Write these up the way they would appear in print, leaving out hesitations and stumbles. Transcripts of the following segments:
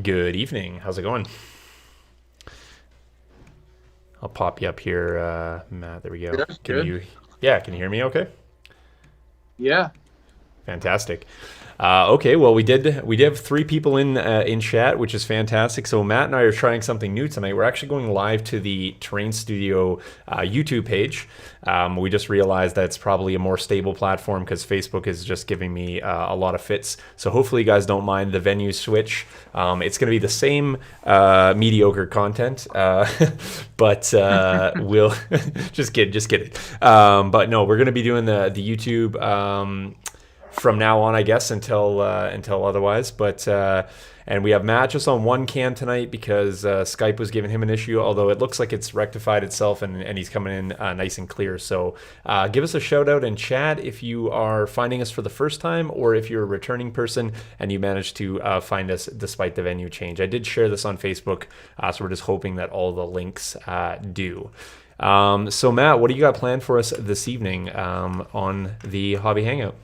Good evening. How's it going? I'll pop you up here, Matt. There we go. Good, Can good. you? Yeah, can you hear me? Okay. Yeah. Fantastic. Okay, well we did have three people in chat, which is fantastic. So Matt and I are trying something new tonight. We're actually going live to the Terrain Studio YouTube page. We just realized that it's probably a more stable platform because Facebook is just giving me a lot of fits. So hopefully you guys don't mind the venue switch. It's going to be the same mediocre content, but we'll just kidding. But no, we're going to be doing the YouTube. From now on, I guess, until otherwise. But and we have Matt just on one cam tonight because Skype was giving him an issue. Although it looks like it's rectified itself and he's coming in nice and clear. So give us a shout out in chat if you are finding us for the first time or if you're a returning person and you managed to find us despite the venue change. I did share this on Facebook, so we're just hoping that all the links do. So Matt, what do you got planned for us this evening on the Hobby Hangout?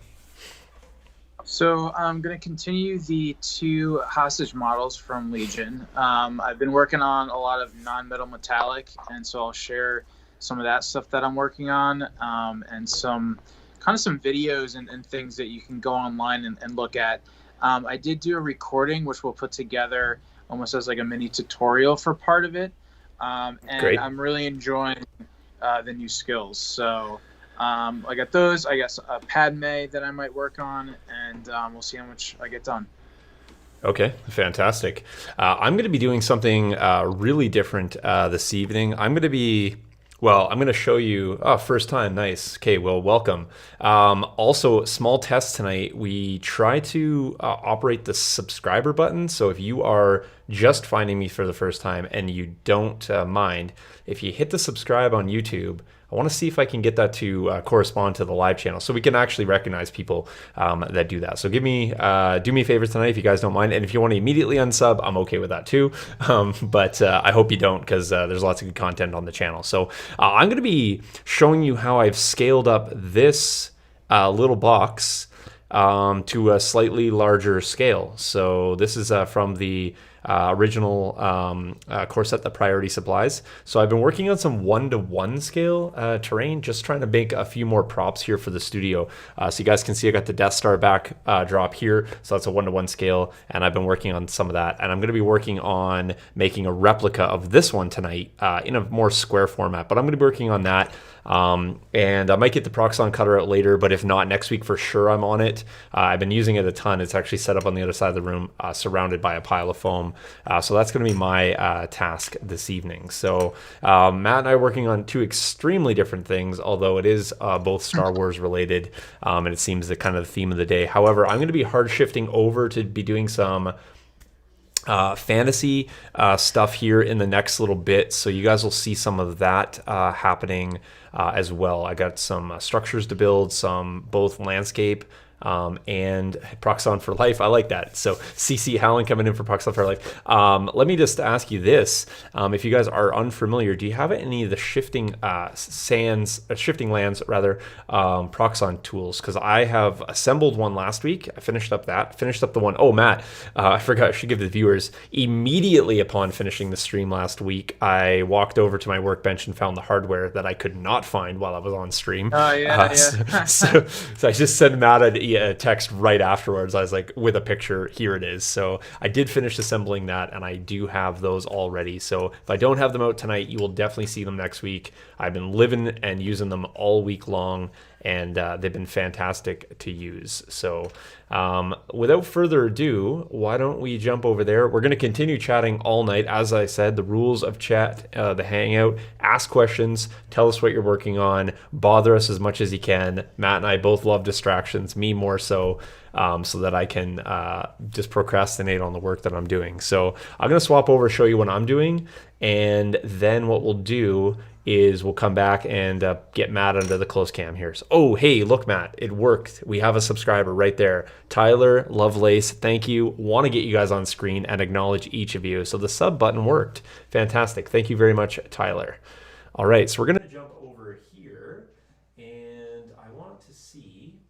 So I'm going to continue the two hostage models from Legion. I've been working on a lot of non-metal metallic, and so I'll share some of that stuff that I'm working on, and some videos and things that you can go online and look at. I did do a recording, which we'll put together almost as like a mini tutorial for part of it, and Great. I'm really enjoying the new skills. So I got those. I got a Padme that I might work on, and we'll see how much I get done. Okay, fantastic. I'm going to be doing something really different this evening. I'm going to show you. Oh, first time, nice. Okay, well, welcome. Also, small test tonight. We try to operate the subscriber button. So if you are just finding me for the first time and you don't mind, if you hit the subscribe on YouTube, I want to see if I can get that to correspond to the live channel, so we can actually recognize people that do that. So do me a favor tonight if you guys don't mind, and if you want to immediately unsub, I'm okay with that too. But I hope you don't because there's lots of good content on the channel. So I'm going to be showing you how I've scaled up this little box to a slightly larger scale. So this is from the original core set, the priority supplies. So I've been working on some 1-to-1 scale terrain, just trying to make a few more props here for the studio. So you guys can see I got the Death Star back drop here. So that's a 1-to-1 scale. And I've been working on some of that. And I'm going to be working on making a replica of this one tonight in a more square format. But I'm going to be working on that. And I might get the Proxxon cutter out later, but if not, next week for sure I'm on it. I've been using it a ton. It's actually set up on the other side of the room, surrounded by a pile of foam. So that's going to be my task this evening. So Matt and I are working on two extremely different things, although it is both Star Wars related, and it seems the kind of the theme of the day. However, I'm going to be hard shifting over to be doing some fantasy stuff here in the next little bit. So you guys will see some of that happening as well. I got some structures to build, some both landscape and Proxxon for Life. I like that. So CC Howland coming in for Proxxon for Life. Let me just ask you this. If you guys are unfamiliar, do you have any of the shifting lands rather, Proxxon tools? Because I have assembled one last week. I finished up the one. Oh, Matt, I forgot I should give the viewers, immediately upon finishing the stream last week, I walked over to my workbench and found the hardware that I could not find while I was on stream. Oh yeah, yeah. So I just sent Matt a text right afterwards. I was like, with a picture, here it is. So I did finish assembling that, and I do have those all ready. So if I don't have them out tonight, you will definitely see them next week. I've been living and using them all week long, and they've been fantastic to use. So without further ado, why don't we jump over there? We're going to continue chatting all night. As I said, the rules of chat, the Hangout, ask questions, tell us what you're working on, bother us as much as you can. Matt and I both love distractions, me more so, so that I can just procrastinate on the work that I'm doing. So I'm going to swap over, show you what I'm doing, and then what we'll do is we'll come back and get Matt under the close cam here. So, oh, hey, look, Matt, it worked. We have a subscriber right there. Tyler Lovelace, thank you. Want to get you guys on screen and acknowledge each of you. So the sub button worked. Fantastic. Thank you very much, Tyler. All right, so we're going to jump over here, and I want to see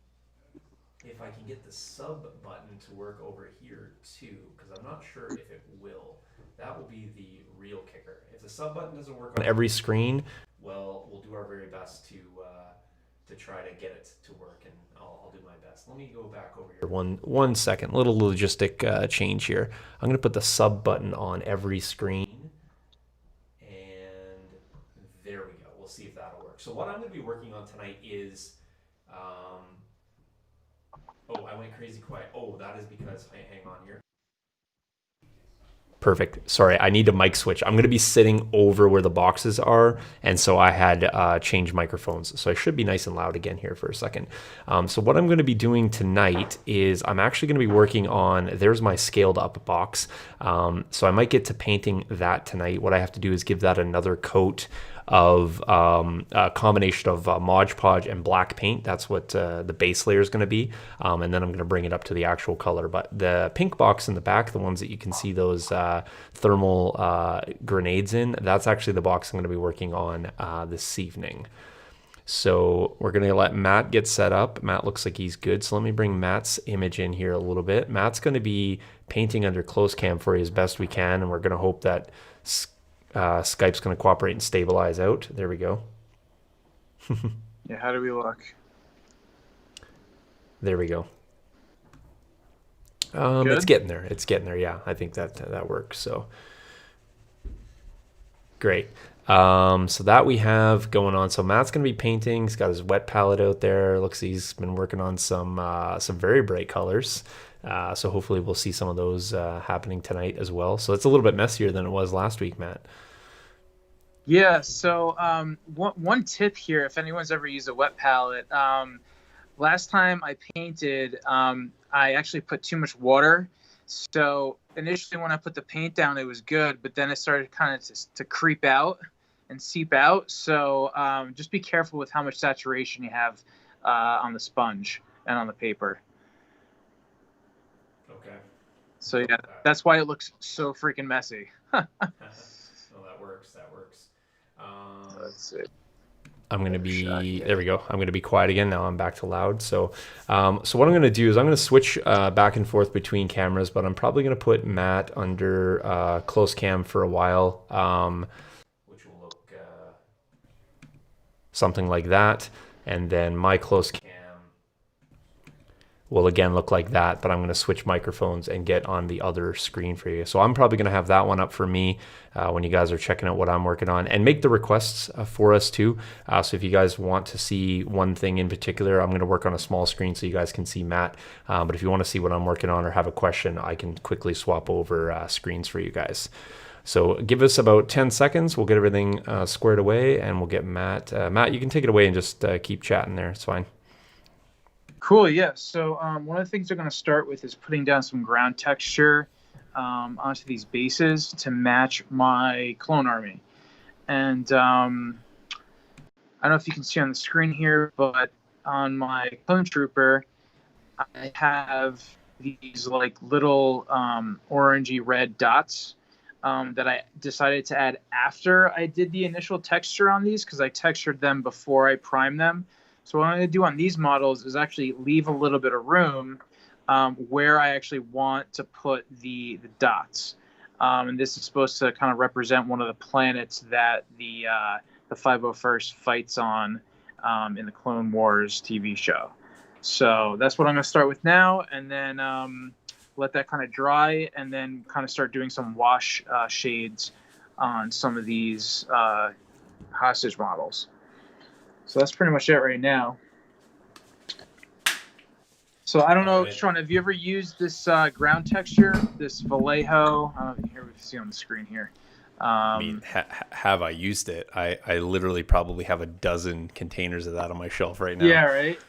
if I can get the sub button to work over here too, because I'm not sure if it that will be the real kicker. If the sub button doesn't work on every screen, well, we'll do our very best to try to get it to work, and I'll do my best. Let me go back over here. One second, little logistic change here. I'm going to put the sub button on every screen, and there we go. We'll see if that'll work. So what I'm going to be working on tonight is, oh, I went crazy quiet. Oh, that is because, hang on here. Perfect. Sorry, I need a mic switch. I'm going to be sitting over where the boxes are, and so I had changed microphones. So I should be nice and loud again here for a second. So what I'm going to be doing tonight is I'm actually going to be working on, there's my scaled up box. So I might get to painting that tonight. What I have to do is give that another coat of a combination of Mod Podge and black paint. That's what the base layer is going to be, and then I'm going to bring it up to the actual color. But the pink box in the back, the ones that you can see those thermal grenades in, that's actually the box I'm going to be working on this evening. So we're going to let Matt get set up. Matt looks like he's good. So let me bring Matt's image in here a little bit. Matt's going to be painting under close cam for you as best we can, and we're going to hope that Skype's going to cooperate and stabilize out. There we go. Yeah, how do we look? There we go. It's getting there. It's getting there. Yeah, I think that works. So great. So that we have going on. So Matt's going to be painting. He's got his wet palette out there. Looks like he's been working on some very bright colors. So hopefully we'll see some of those happening tonight as well. So it's a little bit messier than it was last week, Matt. Yeah, so one tip here, if anyone's ever used a wet palette, last time I painted, I actually put too much water. So initially when I put the paint down, it was good, but then it started kind of to creep out and seep out. So just be careful with how much saturation you have on the sponge and on the paper. Okay. So yeah, that's why it looks so freaking messy. Well, that works. Let's see. I'm going to be, there we go. I'm going to be quiet again. Now I'm back to loud. So so what I'm going to do is I'm going to switch back and forth between cameras, but I'm probably going to put Matt under close cam for a while, which will look something like that. And then my close cam will again look like that, but I'm going to switch microphones and get on the other screen for you. So I'm probably going to have that one up for me when you guys are checking out what I'm working on, and make the requests for us too. So if you guys want to see one thing in particular, I'm going to work on a small screen so you guys can see Matt. But if you want to see what I'm working on or have a question, I can quickly swap over screens for you guys. So give us about 10 seconds. We'll get everything squared away, and we'll get Matt. Matt, you can take it away and just keep chatting there. It's fine. Cool, yeah. So one of the things I'm going to start with is putting down some ground texture onto these bases to match my clone army. And I don't know if you can see on the screen here, but on my clone trooper, I have these like little orangey red dots that I decided to add after I did the initial texture on these, because I textured them before I primed them. So what I'm going to do on these models is actually leave a little bit of room where I actually want to put the dots. And this is supposed to kind of represent one of the planets that the 501st fights on in the Clone Wars TV show. So that's what I'm going to start with now, and then let that kind of dry, and then kind of start doing some wash shades on some of these hostage models. So that's pretty much it right now. So I don't know, Shawn, have you ever used this ground texture, this Vallejo? I don't know, here we can see on the screen here. I mean, have I used it? I literally probably have a dozen containers of that on my shelf right now. Yeah, right.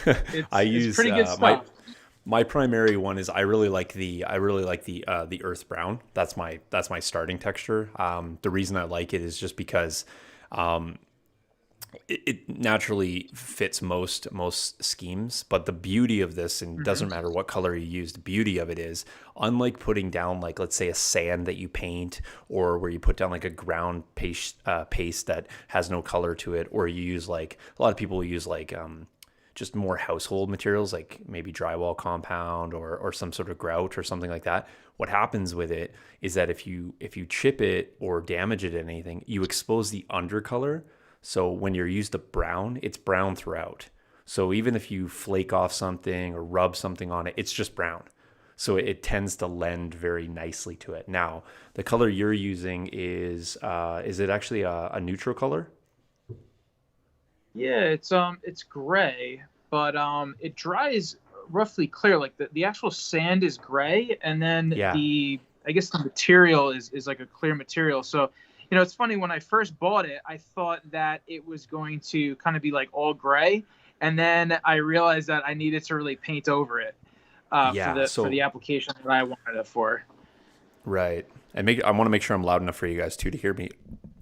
It's pretty good stuff. My primary one is I really like the earth brown. That's my starting texture. The reason I like it is just because it naturally fits most schemes, but the beauty of this, and doesn't matter what color you use, the beauty of it is, unlike putting down, like, let's say a sand that you paint, or where you put down like a ground paste that has no color to it, or you use, like, a lot of people use like just more household materials like maybe drywall compound or some sort of grout or something like that, what happens with it is that if you chip it or damage it in anything, you expose the undercolor. So when you're used to brown, it's brown throughout. So even if you flake off something or rub something on it, it's just brown. So it tends to lend very nicely to it. Now, the color you're using is it actually a neutral color? Yeah, it's gray, but it dries roughly clear. Like the actual sand is gray, and then Yeah. I guess the material is like a clear material. So, it's funny, when I first bought it, I thought that it was going to kind of be like all gray, and then I realized that I needed to really paint over it for Yeah. the So application that I wanted it for. right. I want to make sure I'm loud enough for you guys too to hear me.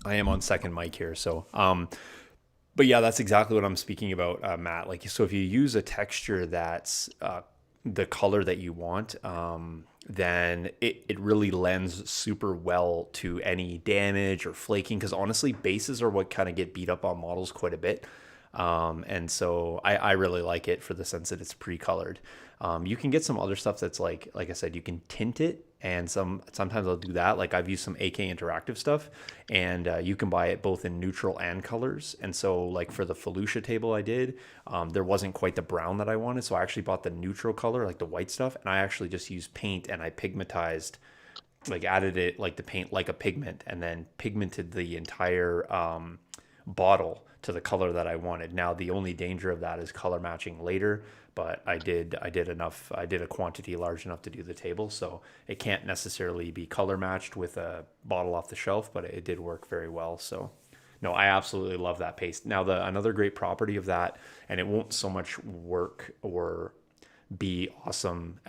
I am on second mic here, so but yeah, that's exactly what I'm speaking about, Matt. Like, so if you use a texture that's the color that you want, then it really lends super well to any damage or flaking. Because honestly, bases are what kind of get beat up on models quite a bit. And so I really like it for the sense that it's pre-colored. You can get some other stuff that's like I said, you can tint it, and sometimes I'll do that. Like I've used some AK Interactive stuff, and you can buy it both in neutral and colors. And so like for the Felucia table I did, there wasn't quite the brown that I wanted, so I actually bought the neutral color, like the white stuff, and I actually just used paint and I pigmentized, like added it like the paint like a pigment, and then pigmented the entire bottle to the color that I wanted. Now the only danger of that is color matching later, but I did enough. I did a quantity large enough to do the table, so it can't necessarily be color matched with a bottle off the shelf, but it did work very well. So no, I absolutely love that paste. Now the another great property of that, and it won't so much work or be awesome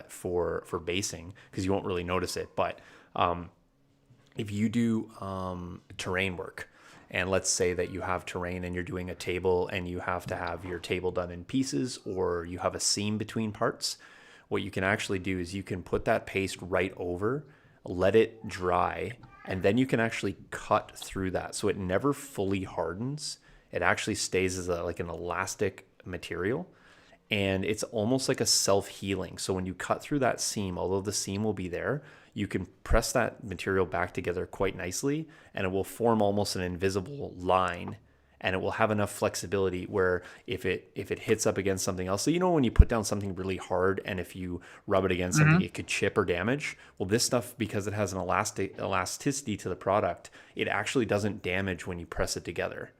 for basing because you won't really notice it, but if you do terrain work, and let's say that you have terrain and you're doing a table and you have to have your table done in pieces, or you have a seam between parts, what you can actually do is you can put that paste right over, let it dry, and then you can actually cut through that. So it never fully hardens. It actually stays as like an elastic material, and it's almost like a self-healing. So when you cut through that seam, although the seam will be there, you can press that material back together quite nicely, and it will form almost an invisible line, and it will have enough flexibility where if it hits up against something else, so when you put down something really hard and if you rub it against something, it could chip or damage. Well, this stuff, because it has an elasticity to the product, it actually doesn't damage when you press it together.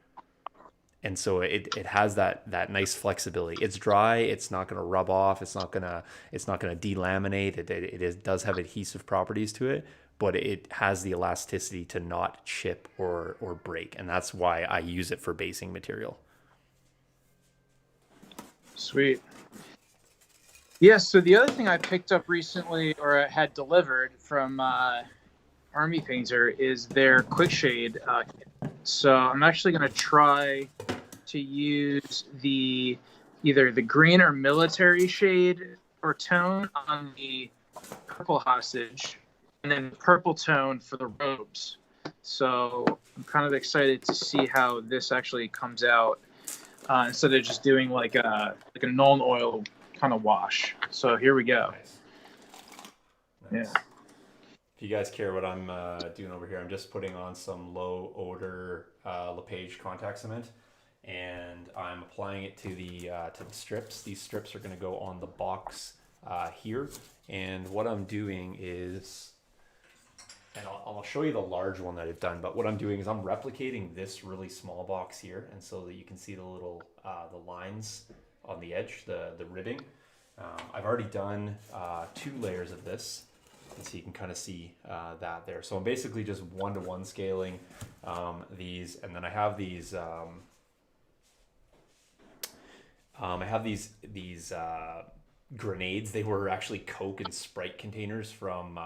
And so it has that nice flexibility. It's dry. It's not going to rub off. It's not going to delaminate. It does have adhesive properties to it, but it has the elasticity to not chip or break, and that's why I use it for basing material. Sweet. Yeah. So the other thing I picked up recently, or had delivered from Army Painter, is their Quick Shade. So I'm actually going to try to use either the green or military shade or tone on the purple hostage, and then purple tone for the robes. So I'm kind of excited to see how this actually comes out, instead of just doing like a Nuln Oil kind of wash. So here we go. Nice. Yeah. If you guys care what I'm doing over here, I'm just putting on some low odor LePage contact cement, and I'm applying it to the strips. These strips are going to go on the box here, and what I'm doing is, and I'll show you the large one that I've done, but what I'm doing is I'm replicating this really small box here, and so that you can see the little the lines on the edge, the ribbing. I've already done 2 layers of this, and so you can kind of see that there. So I'm basically just 1-to-1 scaling these, and then I have these grenades. They were actually Coke and Sprite containers from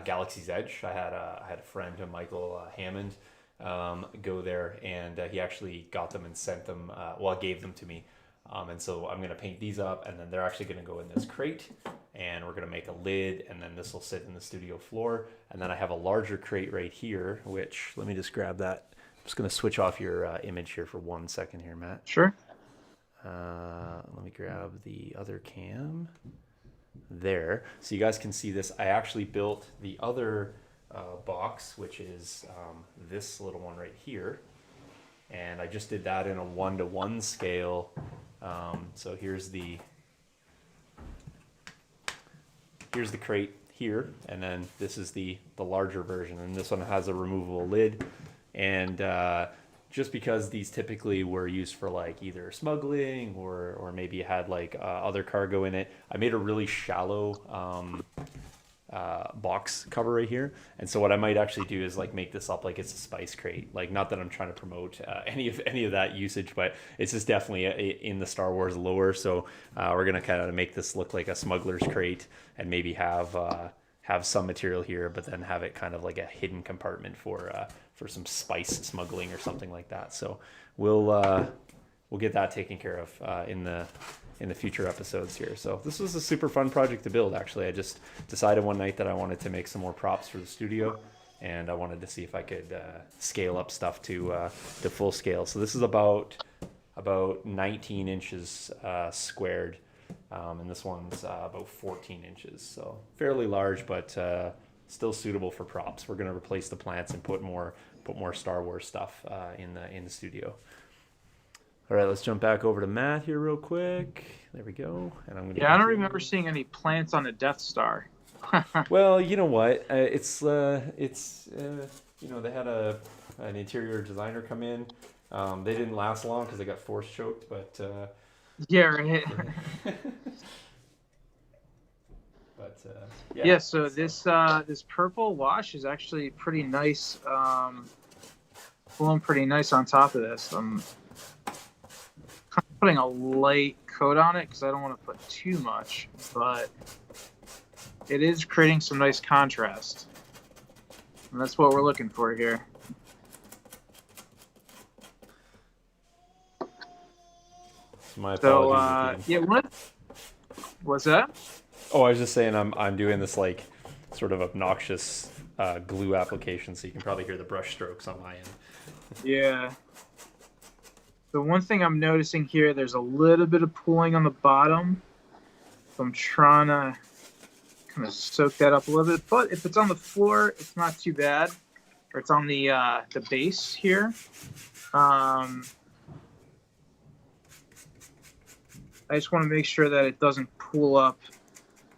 Galaxy's Edge. I had a friend, Michael Hammond, go there, and he actually got them and sent them. Gave them to me. And so I'm going to paint these up, and then they're actually going to go in this crate, and we're going to make a lid, and then this will sit in the studio floor. And then I have a larger crate right here, which, let me just grab that. I'm just going to switch off your image here for 1 second here, Matt. Sure. Let me grab the other cam. There. So you guys can see this. I actually built the other box, which is this little one right here. And I just did that in a 1-to-1 scale. So here's the crate here, and then this is the larger version, and this one has a removable lid. And just because these typically were used for like either smuggling or maybe had like other cargo in it, I made a really shallow box cover right here. And so what I might actually do is like make this up like it's a spice crate. Like, not that I'm trying to promote any of that usage, but it's just definitely in the Star Wars lore. So we're gonna kind of make this look like a smuggler's crate, and maybe have some material here, but then have it kind of like a hidden compartment for some spice smuggling or something like that. So we'll get that taken care of in the future episodes here. So this was a super fun project to build. Actually, I just decided one night that I wanted to make some more props for the studio, and I wanted to see if I could scale up stuff to full scale. So this is about 19 inches squared, and this one's about 14 inches. So fairly large, but still suitable for props. We're going to replace the plants and put more Star Wars stuff in the studio. All right, let's jump back over to Matt here real quick. There we go. And I'm gonna. I don't remember seeing any plants on the Death Star. Well, you know what? It's they had an interior designer come in. They didn't last long because they got force choked, but. Yeah, right. But yeah. So this purple wash is actually pretty nice. Pulling pretty nice on top of this. I'm putting a light coat on it because I don't want to put too much, but it is creating some nice contrast, and that's what we're looking for here. My apologies. Yeah, what's that? Oh, I was just saying I'm doing this like sort of obnoxious glue application, so you can probably hear the brush strokes on my end. Yeah. The one thing I'm noticing here, there's a little bit of pooling on the bottom. So I'm trying to kind of soak that up a little bit. But if it's on the floor, it's not too bad. Or it's on the base here. I just want to make sure that it doesn't pool up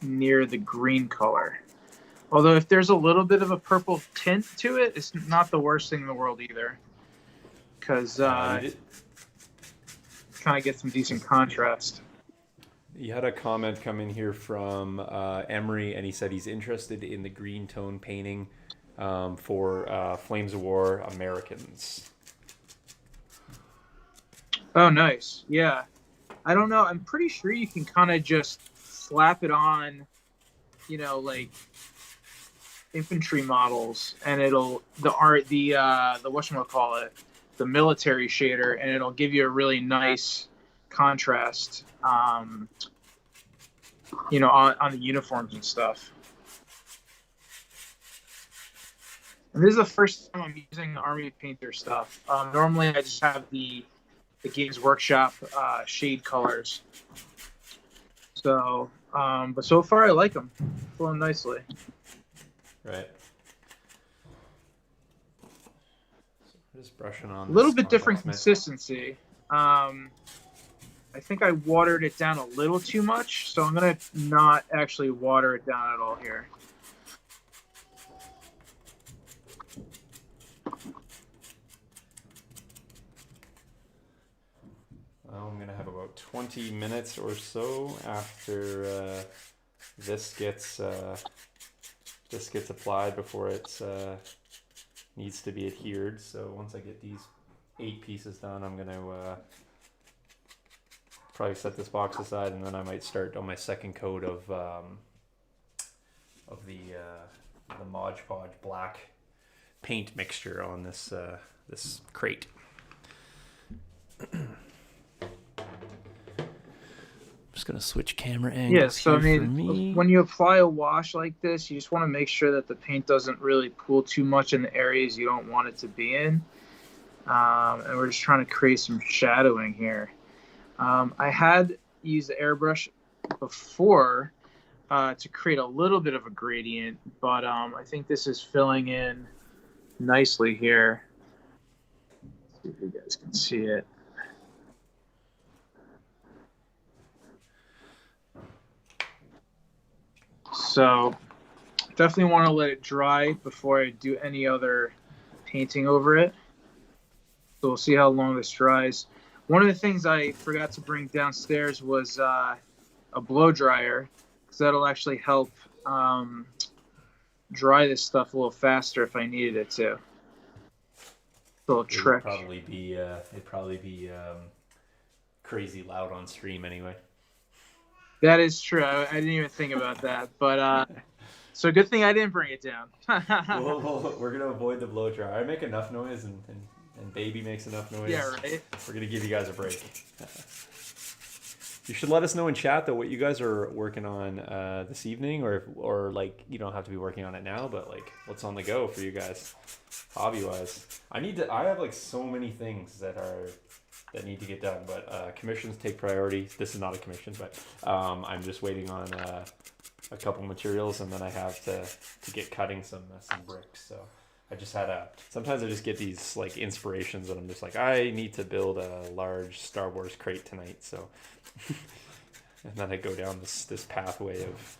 near the green color. Although if there's a little bit of a purple tint to it, it's not the worst thing in the world either. Because kind of get some decent contrast. You had a comment come in here from Emery, and he said he's interested in the green tone painting for Flames of War Americans. Oh, nice. Yeah. I don't know. I'm pretty sure you can kind of just slap it on, like infantry models, and it'll the whatchamacallit, the military shader, and it'll give you a really nice contrast, on the uniforms and stuff. And this is the first time I'm using Army Painter stuff. Normally I just have the Games Workshop shade colors. So, but so far I like them. Flowing nicely. Right. Just brushing on a little bit different consistency. I think I watered it down a little too much, so I'm gonna not actually water it down at all here. Well, I'm gonna have about 20 minutes or so after this gets applied before it's needs to be adhered. So once I get these 8 pieces done, I'm gonna probably set this box aside, and then I might start on my second coat of the Podge black paint mixture on this this crate. Just gonna switch camera angles. Yeah, so when you apply a wash like this, you just want to make sure that the paint doesn't really pool too much in the areas you don't want it to be in. And we're just trying to create some shadowing here. I had used the airbrush before to create a little bit of a gradient, but I think this is filling in nicely here. Let's see if you guys can see it. So definitely want to let it dry before I do any other painting over it. So we'll see how long this dries. One of the things I forgot to bring downstairs was a blow dryer, because that'll actually help dry this stuff a little faster if I needed it to. Little trick. It'd probably be crazy loud on stream anyway. That is true. I didn't even think about that, but so good thing I didn't bring it down. We're gonna avoid the blow dryer. I make enough noise, and baby makes enough noise. Yeah, right. We're gonna give you guys a break. You should let us know in chat though what you guys are working on this evening, or like you don't have to be working on it now, but like what's on the go for you guys, hobby wise. I have like so many things that need to get done, but commissions take priority. This is not a commission, but I'm just waiting on a couple materials, and then I have to get cutting some bricks. So I just sometimes I just get these like inspirations, and I'm just like, I need to build a large Star Wars crate tonight. So and then I go down this pathway of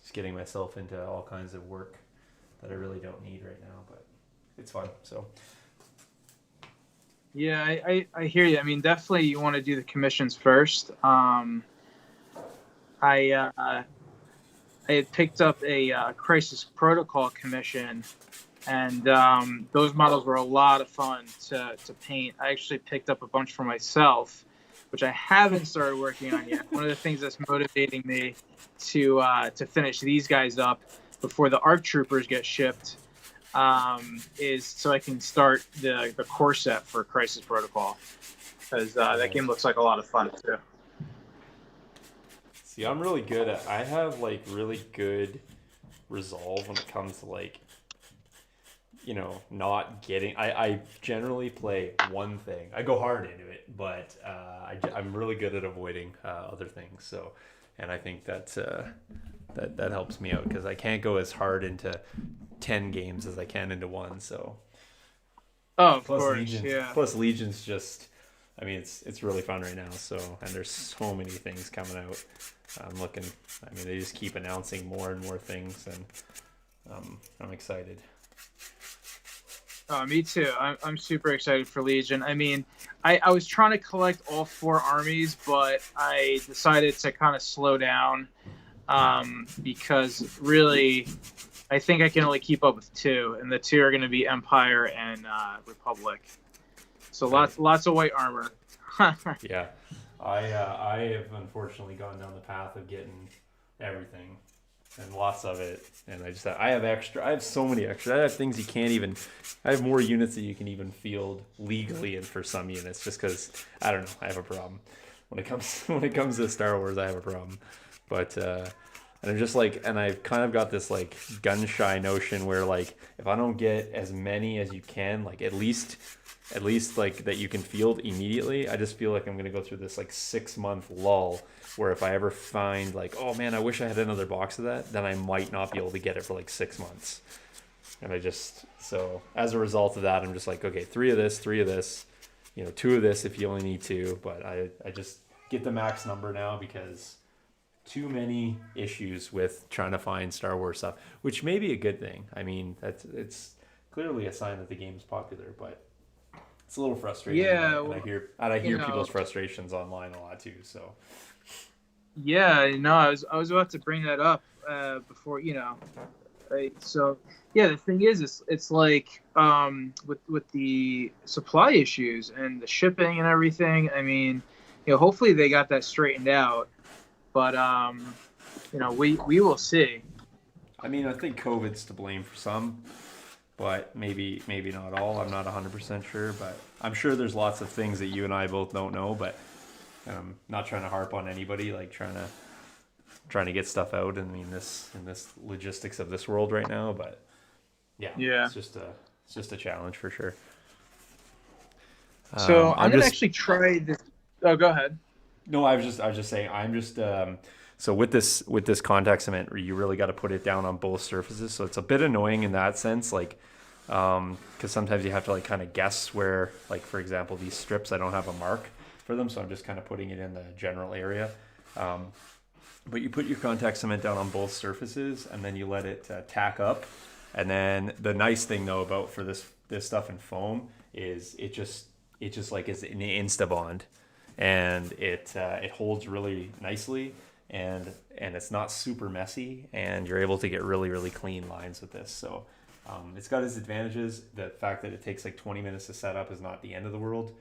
just getting myself into all kinds of work that I really don't need right now, but it's fun. So yeah, I hear you. I mean, definitely you want to do the commissions first. I had picked up a Crisis Protocol commission, and those models were a lot of fun to paint. I actually picked up a bunch for myself, which I haven't started working on yet. One of the things that's motivating me to finish these guys up before the ARC Troopers get shipped is so I can start the core set for Crisis Protocol, because that game looks like a lot of fun too. See, I'm really good I have like really good resolve when it comes to like, not getting. I generally play one thing. I go hard into it, but I'm really good at avoiding other things. So, and I think that helps me out, because I can't go as hard into 10 games as I can into one. So, of course, Legion, yeah. Plus Legion's just, I mean, it's really fun right now. So, and there's so many things coming out. I'm looking. I mean, they just keep announcing more and more things, and I'm excited. Oh, me too. I'm super excited for Legion. I mean, I was trying to collect all 4 armies, but I decided to kind of slow down because really, I think I can only keep up with 2, and the 2 are going to be Empire and Republic. So lots of white armor. Yeah, I have unfortunately gone down the path of getting everything. And lots of it, and I have so many extra. I have things you can't even. I have more units than you can even field legally, and for some units, just because I don't know. I have a problem when it comes to Star Wars. I have a problem, but and I'm just like, and I've kind of got this like gun shy notion where like if I don't get as many as you can, like at least like that you can field immediately, I just feel like I'm gonna go through this like 6-month lull where if I ever find like, oh man, I wish I had another box of that, then I might not be able to get it for like 6 months. And so as a result of that, I'm just like, okay, 3 of this, 2 of this if you only need 2, but I just get the max number now because too many issues with trying to find Star Wars stuff, which may be a good thing. I mean, it's clearly a sign that the game is popular, but it's a little frustrating. Yeah, and I hear people's frustrations online a lot too. So yeah, no, I was about to bring that up before, right? So yeah, the thing is, it's like with the supply issues and the shipping and everything. I mean, hopefully they got that straightened out, but we will see. I mean, I think COVID's to blame for some, but maybe not all. I'm not 100% sure, but I'm sure there's lots of things that you and I both don't know, but not trying to harp on anybody, like trying to get stuff out in this logistics of this world right now, but yeah. It's just a challenge for sure. So I'm gonna actually try this. Oh, go ahead. No, I was just saying, so with this contact cement, you really got to put it down on both surfaces. So it's a bit annoying in that sense, like, because sometimes you have to like kind of guess where, like for example, these strips, I don't have a mark for them, so I'm just kind of putting it in the general area. Um, but you put your contact cement down on both surfaces, and then you let it tack up. And then the nice thing though about for this stuff in foam is it just like is an insta bond, and it holds really nicely, and it's not super messy, and you're able to get really clean lines with this. So it's got its advantages. The fact that it takes like 20 minutes to set up is not the end of the world.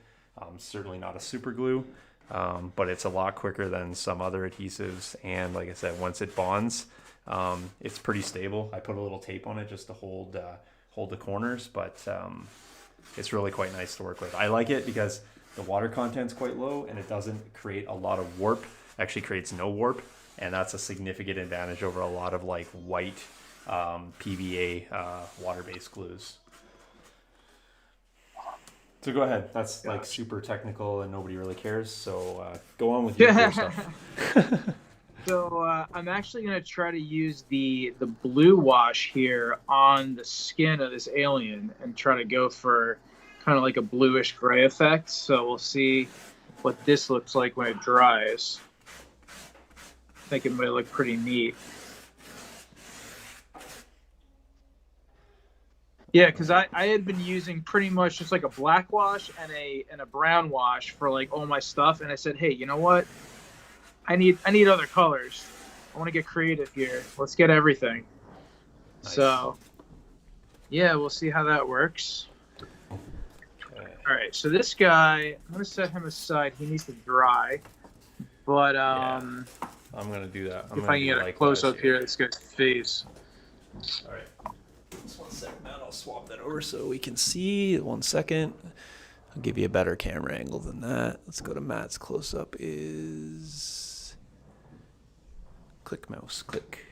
Certainly not a super glue, but it's a lot quicker than some other adhesives. And like I said, once it bonds, it's pretty stable. I put a little tape on it just to hold the corners, but it's really quite nice to work with. I like it because the water content's quite low, and it doesn't create a lot of warp. Actually creates no warp, and that's a significant advantage over a lot of like white PVA water-based glues. So go ahead. That's like super technical and nobody really cares. So go on with your cool stuff. So I'm actually going to try to use the blue wash here on the skin of this alien and try to go for kind of like a bluish gray effect. So we'll see what this looks like when it dries. I think it might look pretty neat. Yeah, because I had been using pretty much just like a black wash and a brown wash for like all my stuff, and I said, hey, you know what? I need other colors. I want to get creative here. Let's get everything. Nice. So yeah, we'll see how that works. Okay. All right, so this guy, I'm gonna set him aside. He needs to dry, but yeah, I'm gonna do that. If I can get a close up here, this guy's face. All right. Just 1 second, Matt. I'll swap that over so we can see. 1 second. I'll give you a better camera angle than that. Let's go to Matt's close up. Is click mouse, click.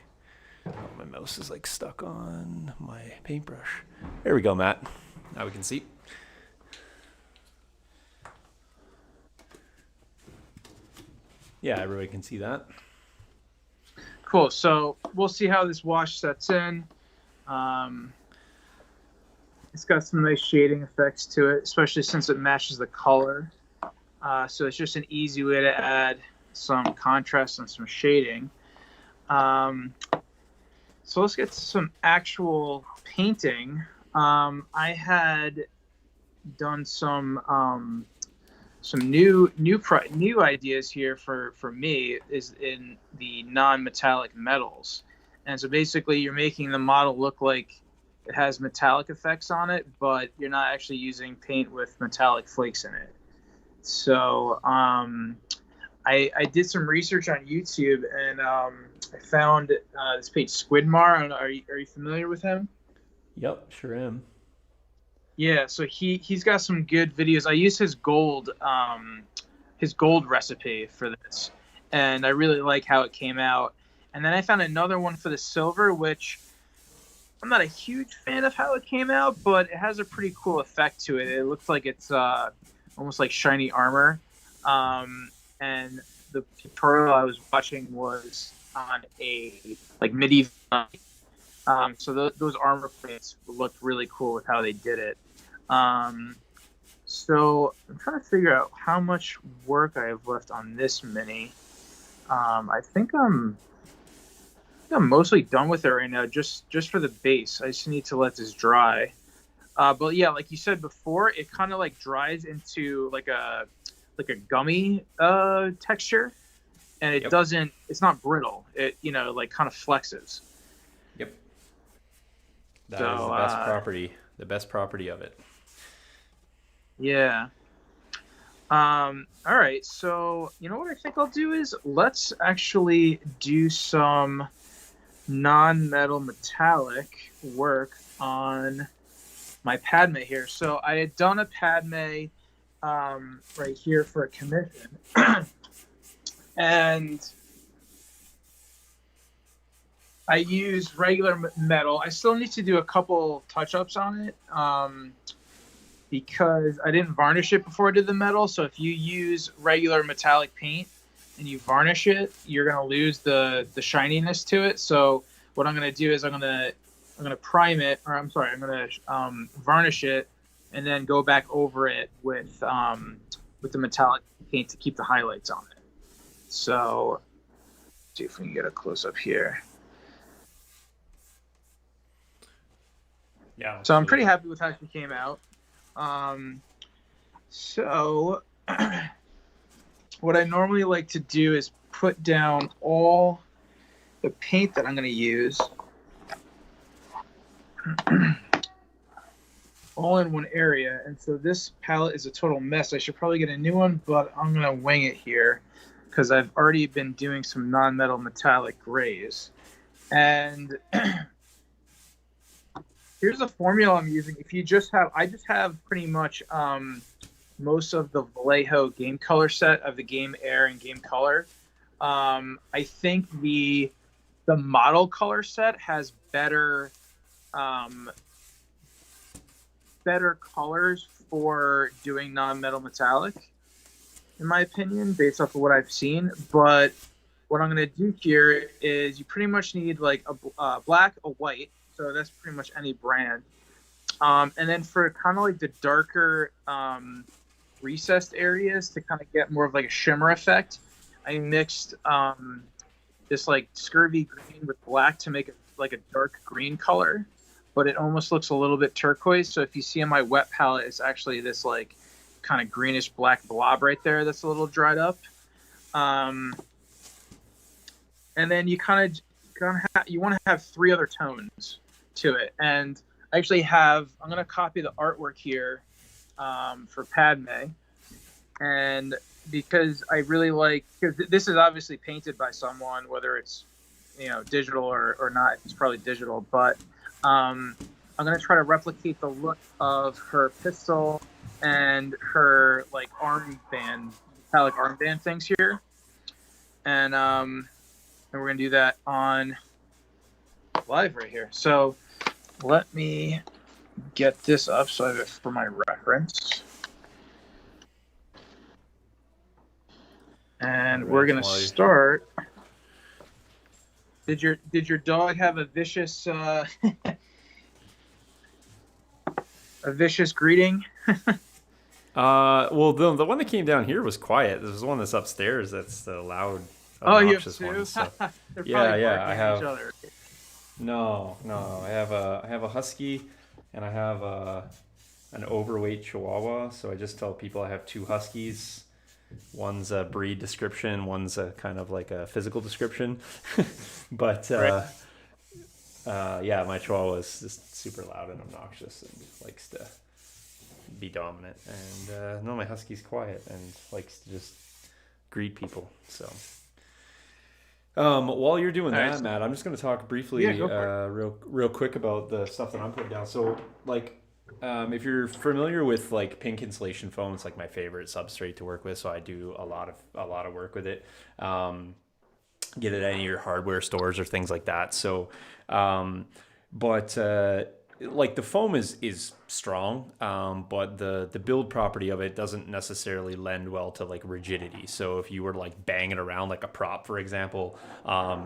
Oh, my mouse is like stuck on my paintbrush. There we go, Matt. Now we can see. Yeah, everybody can see that. Cool. So we'll see how this wash sets in. It's got some nice shading effects to it, especially since it matches the color. So it's just an easy way to add some contrast and some shading. So let's get to some actual painting. I had done some new ideas here for me is in the non-metallic metals. And so basically you're making the model look like it has metallic effects on it, but you're not actually using paint with metallic flakes in it. So I did some research on YouTube, and I found this page Squidmar. Are you familiar with him? Yep, sure am. Yeah, so he's got some good videos. I used his gold recipe for this, and I really like how it came out. And then I found another one for the silver, which I'm not a huge fan of how it came out, but it has a pretty cool effect to it. It looks like it's almost like shiny armor. And the tutorial I was watching was on a like medieval. So those armor plates looked really cool with how they did it. So I'm trying to figure out how much work I have left on this mini. I think I'm mostly done with it right now, just for the base. I just need to let this dry. But yeah, like you said before, it kind of like dries into like a gummy texture, and it doesn't. It's not brittle. It like kind of flexes. Yep. That is the best property. The best property of it. Yeah. All right. So you know what I think I'll do is let's actually do some non-metal metallic work on my Padme here. So I had done a Padme right here for a commission, and I used regular metal. I still need to do a couple touch-ups on it because I didn't varnish it before I did the metal. So if you use regular metallic paint, and you varnish it, you're gonna lose the shininess to it. So what I'm gonna do is I'm gonna prime it, or I'm gonna varnish it, and then go back over it with the metallic paint to keep the highlights on it. So see if we can get a close up here. Yeah. So I'm pretty happy with how she came out. So what I normally like to do is put down all the paint that I'm going to use all in one area. And so this palette is a total mess. I should probably get a new one, but I'm going to wing it here because I've already been doing some non-metal metallic grays. And here's the formula I'm using. I just have pretty much most of the Vallejo game color set of the Game Air and Game Color. I think the model color set has better colors for doing non-metal metallic, in my opinion, based off of what I've seen. But what I'm going to do here is you pretty much need like a black, a white. So that's pretty much any brand. And then for kind of like the darker recessed areas to kind of get more of like a shimmer effect, I mixed this like scurvy green with black to make it like a dark green color, but it almost looks a little bit turquoise. So if you see on my wet palette, it's actually this like kind of greenish black blob right there that's a little dried up. And then you you want to have 3 other tones to it. And I actually I'm going to copy the artwork here for Padme. And because I really because this is obviously painted by someone, whether it's, digital or not, it's probably digital, but I'm going to try to replicate the look of her pistol and her like armband, metallic armband things here. And we're going to do that on live right here. So let me get this up so I have it for my reference. And we're going to start. Did your dog have a vicious a vicious greeting? Well, the one that came down here was quiet. There's one that's upstairs that's the loud, obnoxious one. So. Yeah. I have. Each other. No. I have a husky, and I have an overweight Chihuahua. So I just tell people I have 2 huskies. One's a breed description, one's a kind of like a physical description. But yeah, my Chihuahua is just super loud and obnoxious and likes to be dominant. And no, my husky's quiet and likes to just greet people. So while you're doing that, Matt, I'm just going to talk briefly, real quick about the stuff that I'm putting down. So like, if you're familiar with like pink insulation foam, it's like my favorite substrate to work with. So I do a lot of work with it. Get it at any of your hardware stores or things like that. So, like the foam is strong, but the build property of it doesn't necessarily lend well to like rigidity. So if you were to like bang it around like a prop, for example,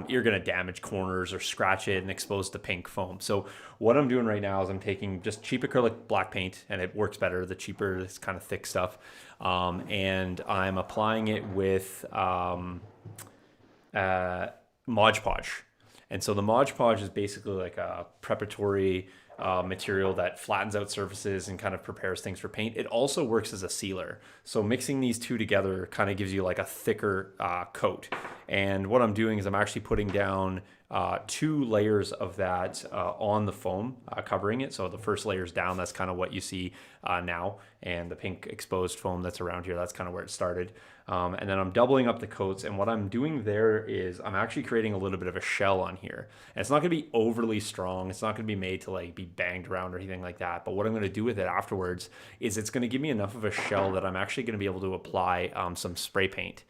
you're going to damage corners or scratch it and expose the pink foam. So what I'm doing right now is I'm taking just cheap acrylic black paint, and it works better the cheaper, this kind of thick stuff. And I'm applying it with Mod Podge. And so the Mod Podge is basically like a preparatory material that flattens out surfaces and kind of prepares things for paint. It also works as a sealer. So mixing these two together kind of gives you like a thicker coat. And what I'm doing is I'm actually putting down 2 layers of that on the foam, covering it. So the first layer is down. That's kind of what you see now. And the pink exposed foam that's around here, that's kind of where it started. And then I'm doubling up the coats. And what I'm doing there is I'm actually creating a little bit of a shell on here. And it's not going to be overly strong. It's not going to be made to like be banged around or anything like that. But what I'm going to do with it afterwards is it's going to give me enough of a shell that I'm actually going to be able to apply some spray paint.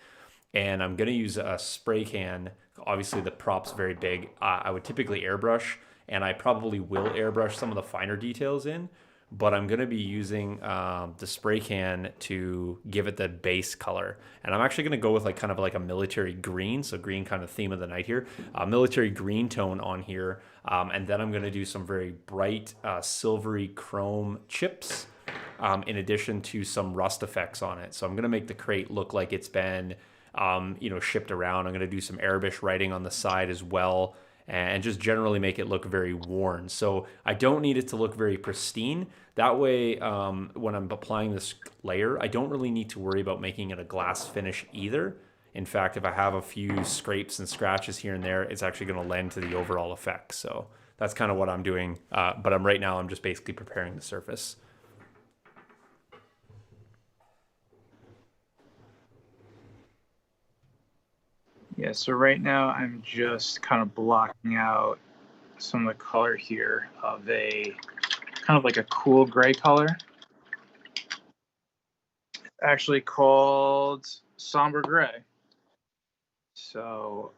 And I'm going to use a spray can. Obviously, the prop's very big. I would typically airbrush, and I probably will airbrush some of the finer details in. but I'm going to be using the spray can to give it the base color. And I'm actually going to go with like kind of like a military green, so green kind of theme of the night here, military green tone on here. And then I'm going to do some very bright silvery chrome chips in addition to some rust effects on it. So I'm going to make the crate look like it's been, shipped around. I'm going to do some Arabish writing on the side as well, and just generally make it look very worn. So I don't need it to look very pristine. That way, when I'm applying this layer, I don't really need to worry about making it a glass finish either. In fact, if I have a few scrapes and scratches here and there, it's actually going to lend to the overall effect. So that's kind of what I'm doing. But right now, I'm just basically preparing the surface. Yeah, so right now I'm just kind of blocking out some of the color here of a kind of like a cool gray color. It's actually called somber gray. So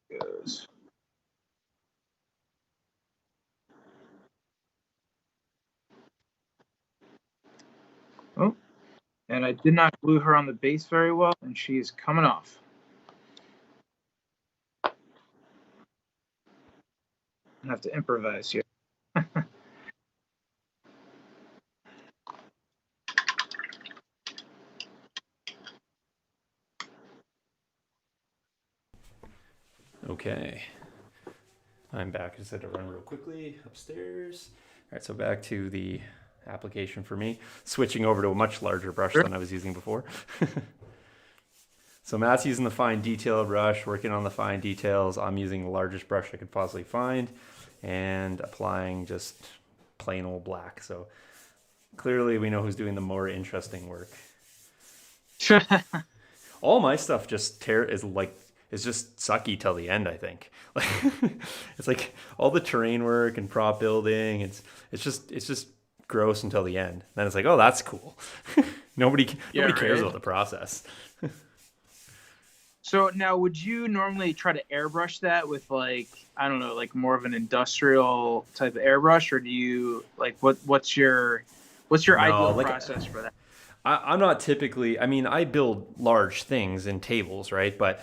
it goes. Oh, and I did not glue her on the base very well, and she's coming off. I have to improvise here. Okay. I'm back. I just had to run real quickly upstairs. All right, so back to the application for me. Switching over to a much larger brush than I was using before. So Matt's using the fine detail brush, working on the fine details. I'm using the largest brush I could possibly find and applying just plain old black. So clearly we know who's doing the more interesting work. All my stuff just is just sucky till the end, I think. Like it's like all the terrain work and prop building, it's just gross until the end. Then it's like, "Oh, that's cool." Nobody cares about the process. So now, would you normally try to airbrush that with like, I don't know, like more of an industrial type of airbrush, or do you like what's your ideal process for that? I'm not typically. I mean, I build large things in tables, right? But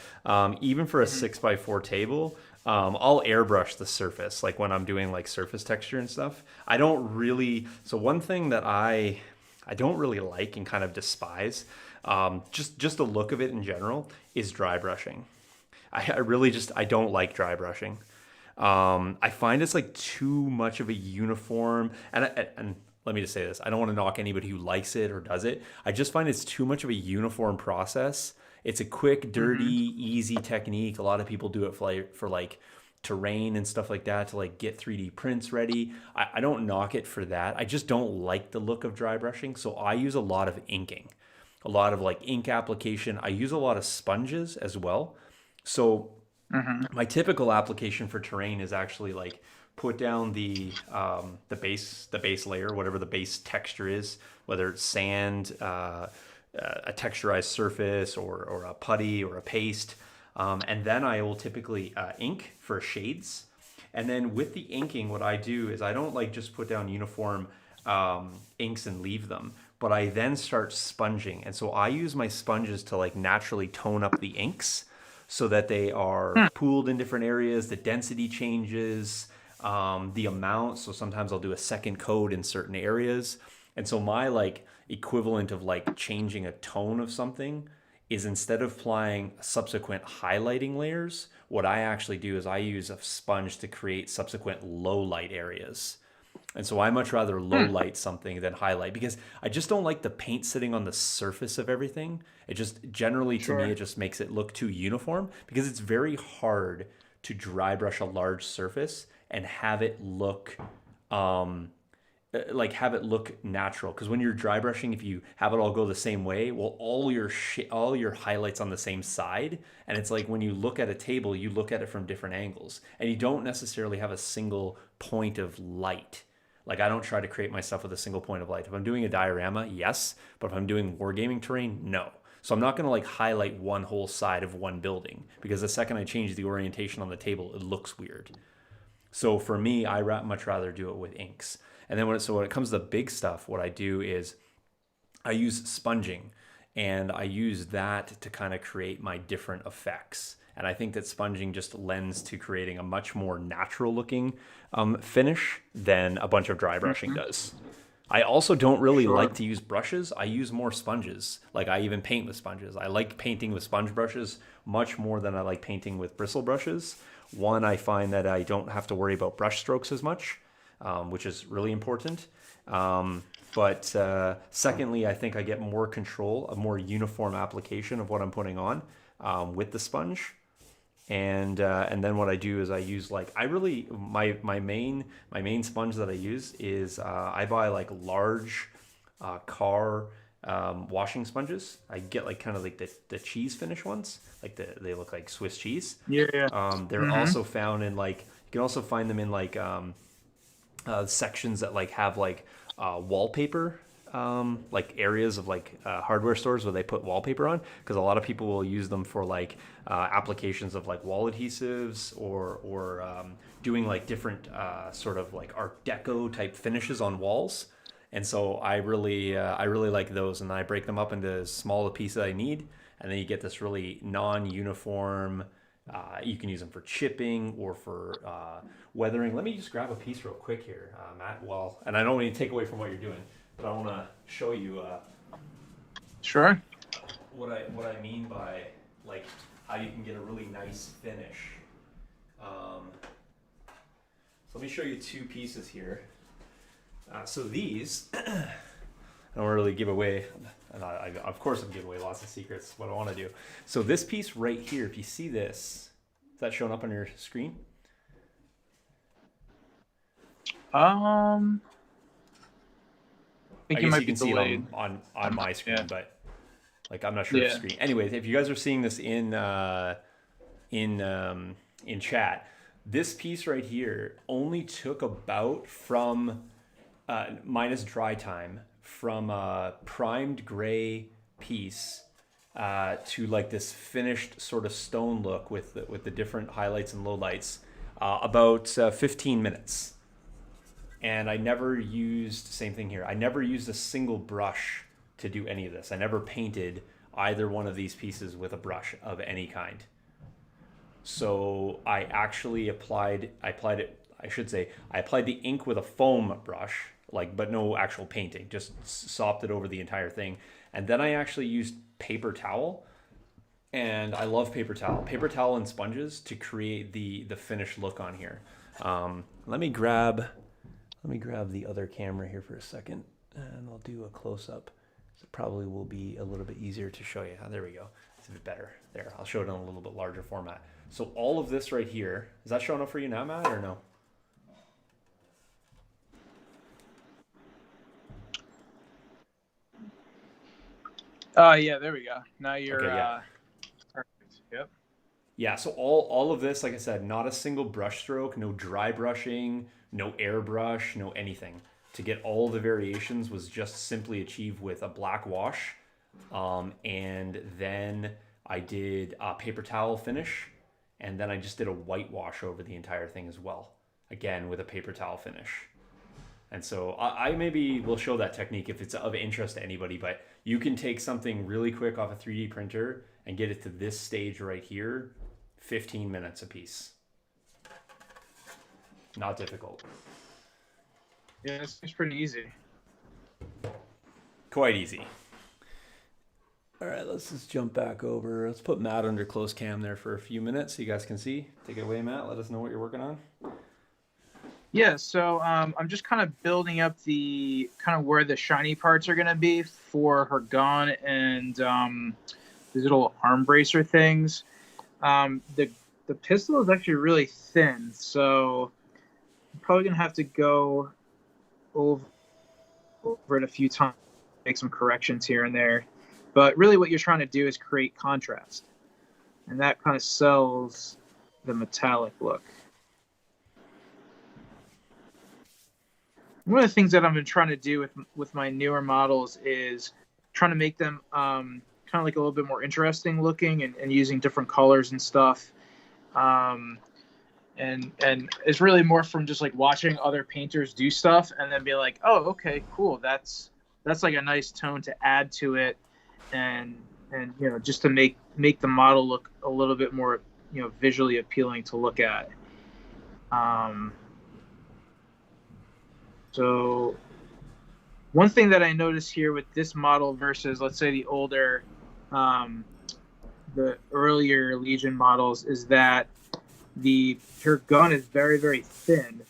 even for a 6x4 table, I'll airbrush the surface. Like when I'm doing like surface texture and stuff, I don't really. So one thing that I don't really like and kind of despise, just the look of it in general, is dry brushing. I really just I don't like dry brushing. I find it's like too much of a uniform, and let me just say this: I don't want to knock anybody who likes it or does it. I just find it's too much of a uniform process. It's a quick, dirty, easy technique. A lot of people do it for like terrain and stuff like that to like get 3D prints ready. I don't knock it for that. I just don't like the look of dry brushing. So I use a lot of inking, a lot of like ink application. I use a lot of sponges as well. So my typical application for terrain is actually like put down the base layer, whatever the base texture is, whether it's sand, a texturized surface, or a putty or a paste. And then I will typically ink for shades. And then with the inking, what I do is I don't like just put down uniform inks and leave them, but I then start sponging. And so I use my sponges to like naturally tone up the inks so that they are pooled in different areas, the density changes, the amount. So sometimes I'll do a second coat in certain areas. And so my like equivalent of like changing a tone of something is, instead of applying subsequent highlighting layers, what I actually do is I use a sponge to create subsequent low light areas. And so I much rather low light something than highlight, because I just don't like the paint sitting on the surface of everything. It just generally to me, it just makes it look too uniform, because it's very hard to dry brush a large surface and have it look natural. Because when you're dry brushing, if you have it all go the same way, well, all your highlights on the same side, and it's like when you look at a table, you look at it from different angles, and you don't necessarily have a single point of light. Like I don't try to create my stuff with a single point of light. If I'm doing a diorama, yes, but if I'm doing wargaming terrain, no. So I'm not going to like highlight one whole side of one building, because the second I change the orientation on the table, it looks weird. So for me, much rather do it with inks. And then when it comes to big stuff, what I do is I use sponging, and I use that to kind of create my different effects. And I think that sponging just lends to creating a much more natural looking finish than a bunch of dry brushing does. I also don't really like to use brushes. I use more sponges. Like I even paint with sponges. I like painting with sponge brushes much more than I like painting with bristle brushes. One, I find that I don't have to worry about brush strokes as much, which is really important. But secondly, I think I get more control, a more uniform application of what I'm putting on with the sponge. And then what I do is I use like my main sponge that I use is I buy like large car washing sponges. I get like kind of like the cheese finish ones, like they look like Swiss cheese. Yeah. They're also found in like, you can also find them in like sections that like have like wallpaper, like areas of like hardware stores where they put wallpaper on, because a lot of people will use them for like applications of like wall adhesives or doing like different sort of like Art Deco type finishes on walls. And so I really like those, and I break them up into as small a piece that I need, and then you get this really non-uniform. You can use them for chipping or for weathering. Let me just grab a piece real quick here, Matt. Well, and I don't want to take away from what you're doing, but I want to show you Sure. what I mean by like how you can get a really nice finish. So let me show you two pieces here. So these, I don't really give away, and of course I'm giving away lots of secrets, what I want to do. So this piece right here, if you see this, is that showing up on your screen? I think I it guess might you be can see delayed. it on my screen, Yeah. but like I'm not sure if screen. Anyways, if you guys are seeing this in chat, this piece right here only took about from minus dry time from a primed gray piece to like this finished sort of stone look with the different highlights and lowlights, about 15 minutes. And I never used, same thing here, I never used a single brush to do any of this. I never painted either one of these pieces with a brush of any kind. So I actually applied the ink with a foam brush, like, but no actual painting, just sopped it over the entire thing. And then I actually used paper towel, and I love paper towel and sponges to create the finished look on here. Let me grab the other camera here for a second, and I'll do a close-up. So it probably will be a little bit easier to show you. There we go. It's a bit better. There, I'll show it in a little bit larger format. So all of this right here, is that showing up for you now, Matt, or no? Yeah, there we go. Now you're Okay, yeah. perfect. Yep. Yeah, so all of this, like I said, not a single brush stroke, no dry brushing, no airbrush, no anything. To get all the variations was just simply achieved with a black wash. And then I did a paper towel finish, and then I just did a white wash over the entire thing as well, again with a paper towel finish. And so I maybe will show that technique if it's of interest to anybody, but you can take something really quick off a 3D printer and get it to this stage right here, 15 minutes a piece. Not difficult. Yeah, it's pretty easy. Quite easy. All right, let's just jump back over. Let's put Matt under close cam there for a few minutes so you guys can see. Take it away, Matt. Let us know what you're working on. Yeah, so I'm just kind of building up the kind of where the shiny parts are going to be for her gun and these little arm bracer things. The pistol is actually really thin, so I'm probably going to have to go over it a few times, make some corrections here and there. But really what you're trying to do is create contrast. And that kind of sells the metallic look. One of the things that I've been trying to do with my newer models is trying to make them kind kind of like a little bit more interesting looking, and using different colors and stuff. And it's really more from just like watching other painters do stuff and then be like, oh, okay, cool. That's like a nice tone to add to it, and just to make the model look a little bit more visually appealing to look at. So one thing that I noticed here with this model versus, let's say, the older, the earlier Legion models, is that her gun is very, very thin,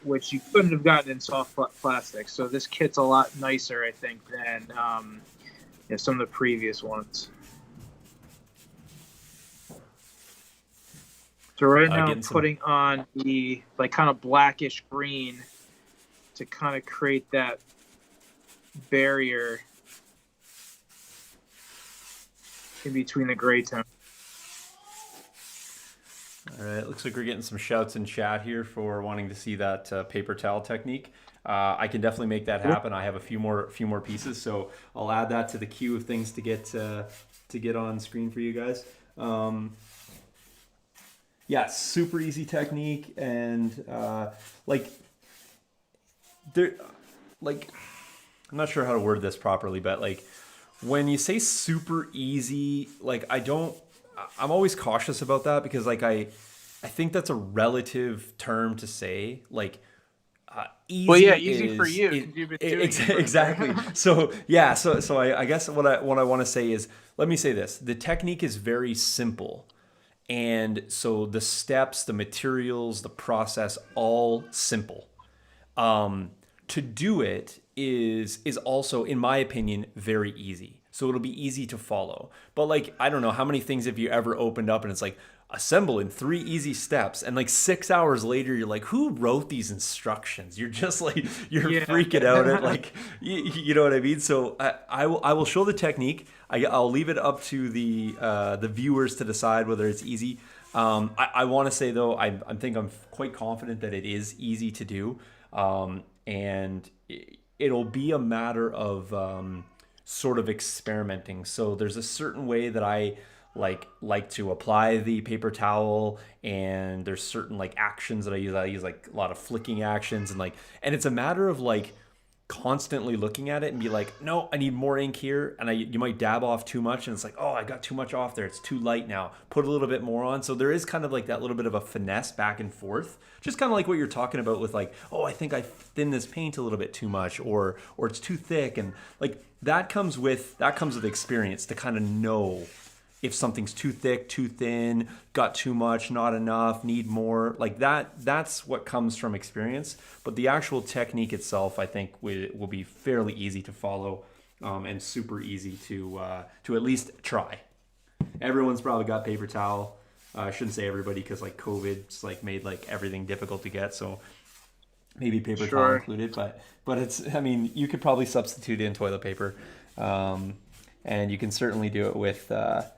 which you couldn't have gotten in soft plastic. So this kit's a lot nicer, I think, than some of the previous ones. So right now I'm putting on the like kind of blackish green to kind of create that barrier in between the gray tone. All right, looks like we're getting some shouts in chat here for wanting to see that paper towel technique. I can definitely make that happen. I have a few more pieces, so I'll add that to the queue of things to get on screen for you guys. Yeah, super easy technique, and I'm not sure how to word this properly, but like when you say super easy, like I'm always cautious about that, because like I think that's a relative term to say. Like easy. Well, yeah, easy for you. You've been doing exactly. So yeah, so I guess what I want to say is, let me say this: the technique is very simple, and so the steps, the materials, the process, all simple. To do it is also, in my opinion, very easy. So it'll be easy to follow. But like, I don't know, how many things have you ever opened up and it's like, assemble in 3 easy steps, and like 6 hours later you're like, who wrote these instructions? You're just like, you're freaking out at like, you know what I mean? So I will show the technique. I'll leave it up to the viewers to decide whether it's easy. I want to say though, I think I'm quite confident that it is easy to do, and it'll be a matter of sort of experimenting. So there's a certain way that I like to apply the paper towel, and there's certain like actions that I use like a lot of flicking actions, and it's a matter of like constantly looking at it and be like, no, I need more ink here, and you might dab off too much, and it's like, oh, I got too much off there, it's too light now, put a little bit more on. So there is kind of like that little bit of a finesse back and forth, just kind of like what you're talking about with like, oh, I think I thinned this paint a little bit too much, or it's too thick, and like that comes with experience, to kind of know if something's too thick, too thin, got too much, not enough, need more. Like that's what comes from experience. But the actual technique itself, I think, will be fairly easy to follow, and super easy to at least try. Everyone's probably got paper towel. I shouldn't say everybody, because like COVID's like made like everything difficult to get. So maybe paper towel included, but it's, I mean, you could probably substitute in toilet paper, and you can certainly do it with a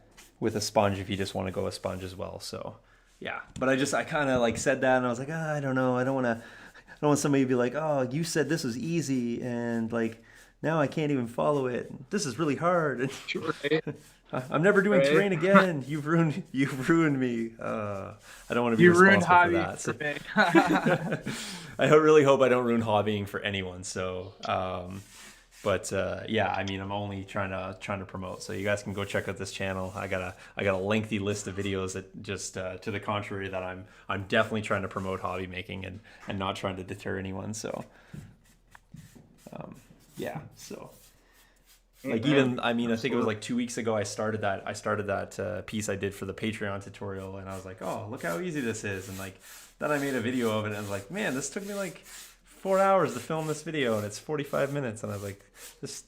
sponge if you just want to go a sponge as well. So yeah, but I kind of like said that, and I was like, I don't know, I don't want somebody to be like, oh, you said this was easy, and like now I can't even follow it. This is really hard. Right. I'm never doing terrain again. You've ruined me. I don't want to be responsible for that. So. I really hope I don't ruin hobbying for anyone. So, yeah, I mean, I'm only trying to promote. So you guys can go check out this channel. I got a lengthy list of videos that just to the contrary, that I'm definitely trying to promote hobby making and not trying to deter anyone. So, yeah, so. Like even, I mean, I think it was like 2 weeks ago I started that piece I did for the Patreon tutorial, and I was like, oh, look how easy this is. And like, then I made a video of it, and I was like, man, this took me like 4 hours to film this video, and it's 45 minutes. And I was like, this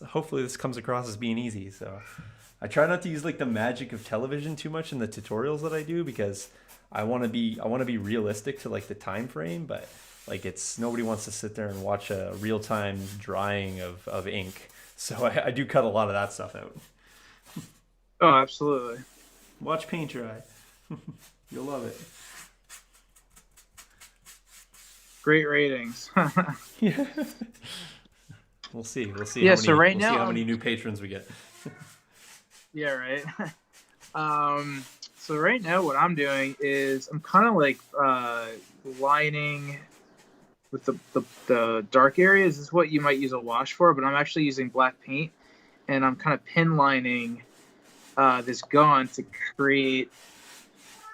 hopefully this comes across as being easy. So I try not to use like the magic of television too much in the tutorials that I do, because I want to be realistic to like the time frame, but like nobody wants to sit there and watch a real-time drying of ink. So I do cut a lot of that stuff out. Oh, absolutely. Watch paint dry. You'll love it. Great ratings. Yeah. We'll see. Yeah, so right now, how many new patrons we get. Yeah, right. um, so right now, what I'm doing is I'm kind of like lining with the dark areas. This is what you might use a wash for, but I'm actually using black paint, and I'm kind of pin lining this gun to create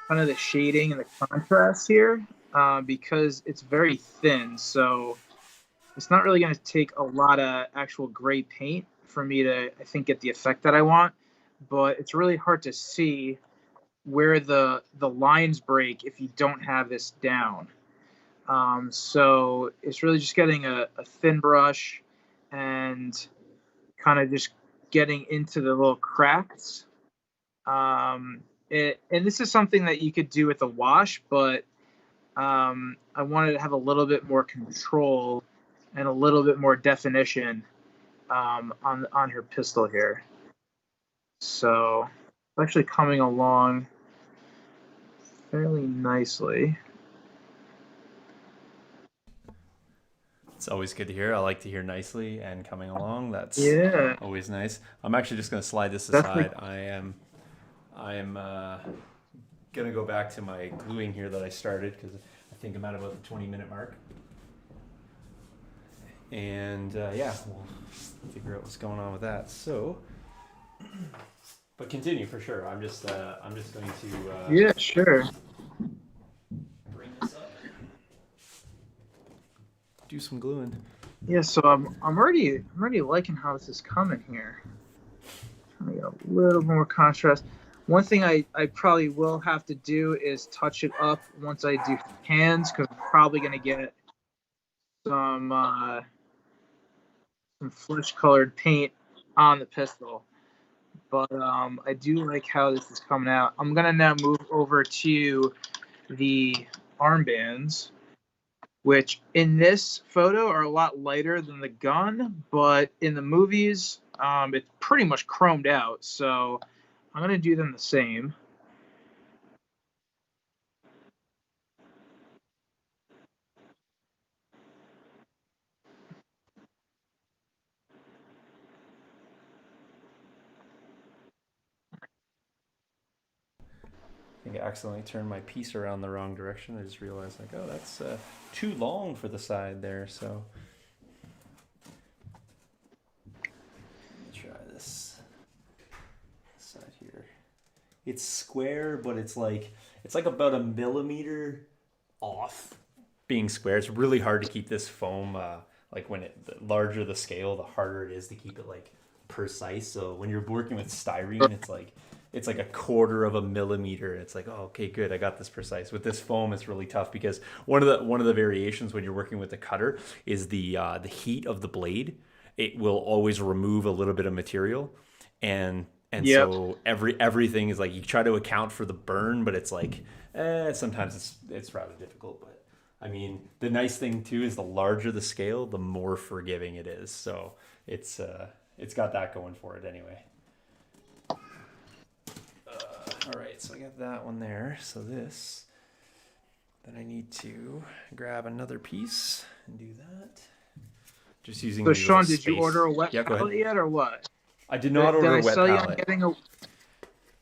kind of the shading and the contrast here, because it's very thin. So it's not really going to take a lot of actual gray paint for me to, I think, get the effect that I want. But it's really hard to see where the lines break if you don't have this down. So it's really just getting a thin brush and kind of just getting into the little cracks. And this is something that you could do with a wash, but I wanted to have a little bit more control and a little bit more definition on her pistol here. So it's actually coming along fairly nicely. It's always good to hear. I like to hear nicely and coming along. That's Yeah, always nice. I'm actually just going to slide this definitely. aside. I am gonna go back to my gluing here that I started because I think I'm at about the 20-minute mark. And yeah, we'll figure out what's going on with that. So, but continue for sure. I'm just going to Yeah, sure. bring this up, do some gluing. Yeah, so I'm already liking how this is coming here. Trying to get a little more contrast. One thing I probably will have to do is touch it up once I do hands, because I'm probably gonna get some some flesh colored paint on the pistol. But I do like how this is coming out. I'm gonna now move over to the armbands, which in this photo are a lot lighter than the gun, but in the movies, it's pretty much chromed out. So I'm gonna do them the same. I think I accidentally turned my piece around the wrong direction. I just realized, like, oh, that's too long for the side there. So let's try this side here. It's square, but it's like about a millimeter off being square. It's really hard to keep this foam. Like when the larger the scale, the harder it is to keep it like precise. So when you're working with styrene, it's like a quarter of a millimeter. It's like, oh, okay, good, I got this precise. With this foam, it's really tough because one of the variations when you're working with the cutter is the heat of the blade. It will always remove a little bit of material, and Yep. so everything is like you try to account for the burn, but it's like sometimes it's rather difficult. But I mean, the nice thing too is the larger the scale, the more forgiving it is. So it's got that going for it anyway. All right, so I got that one there. So this, then I need to grab another piece and do that. Just using So the little Shawn, did you space. order a wet Yeah, go palette ahead. yet, or what? I did not Did order I a wet sell you on palette. getting a?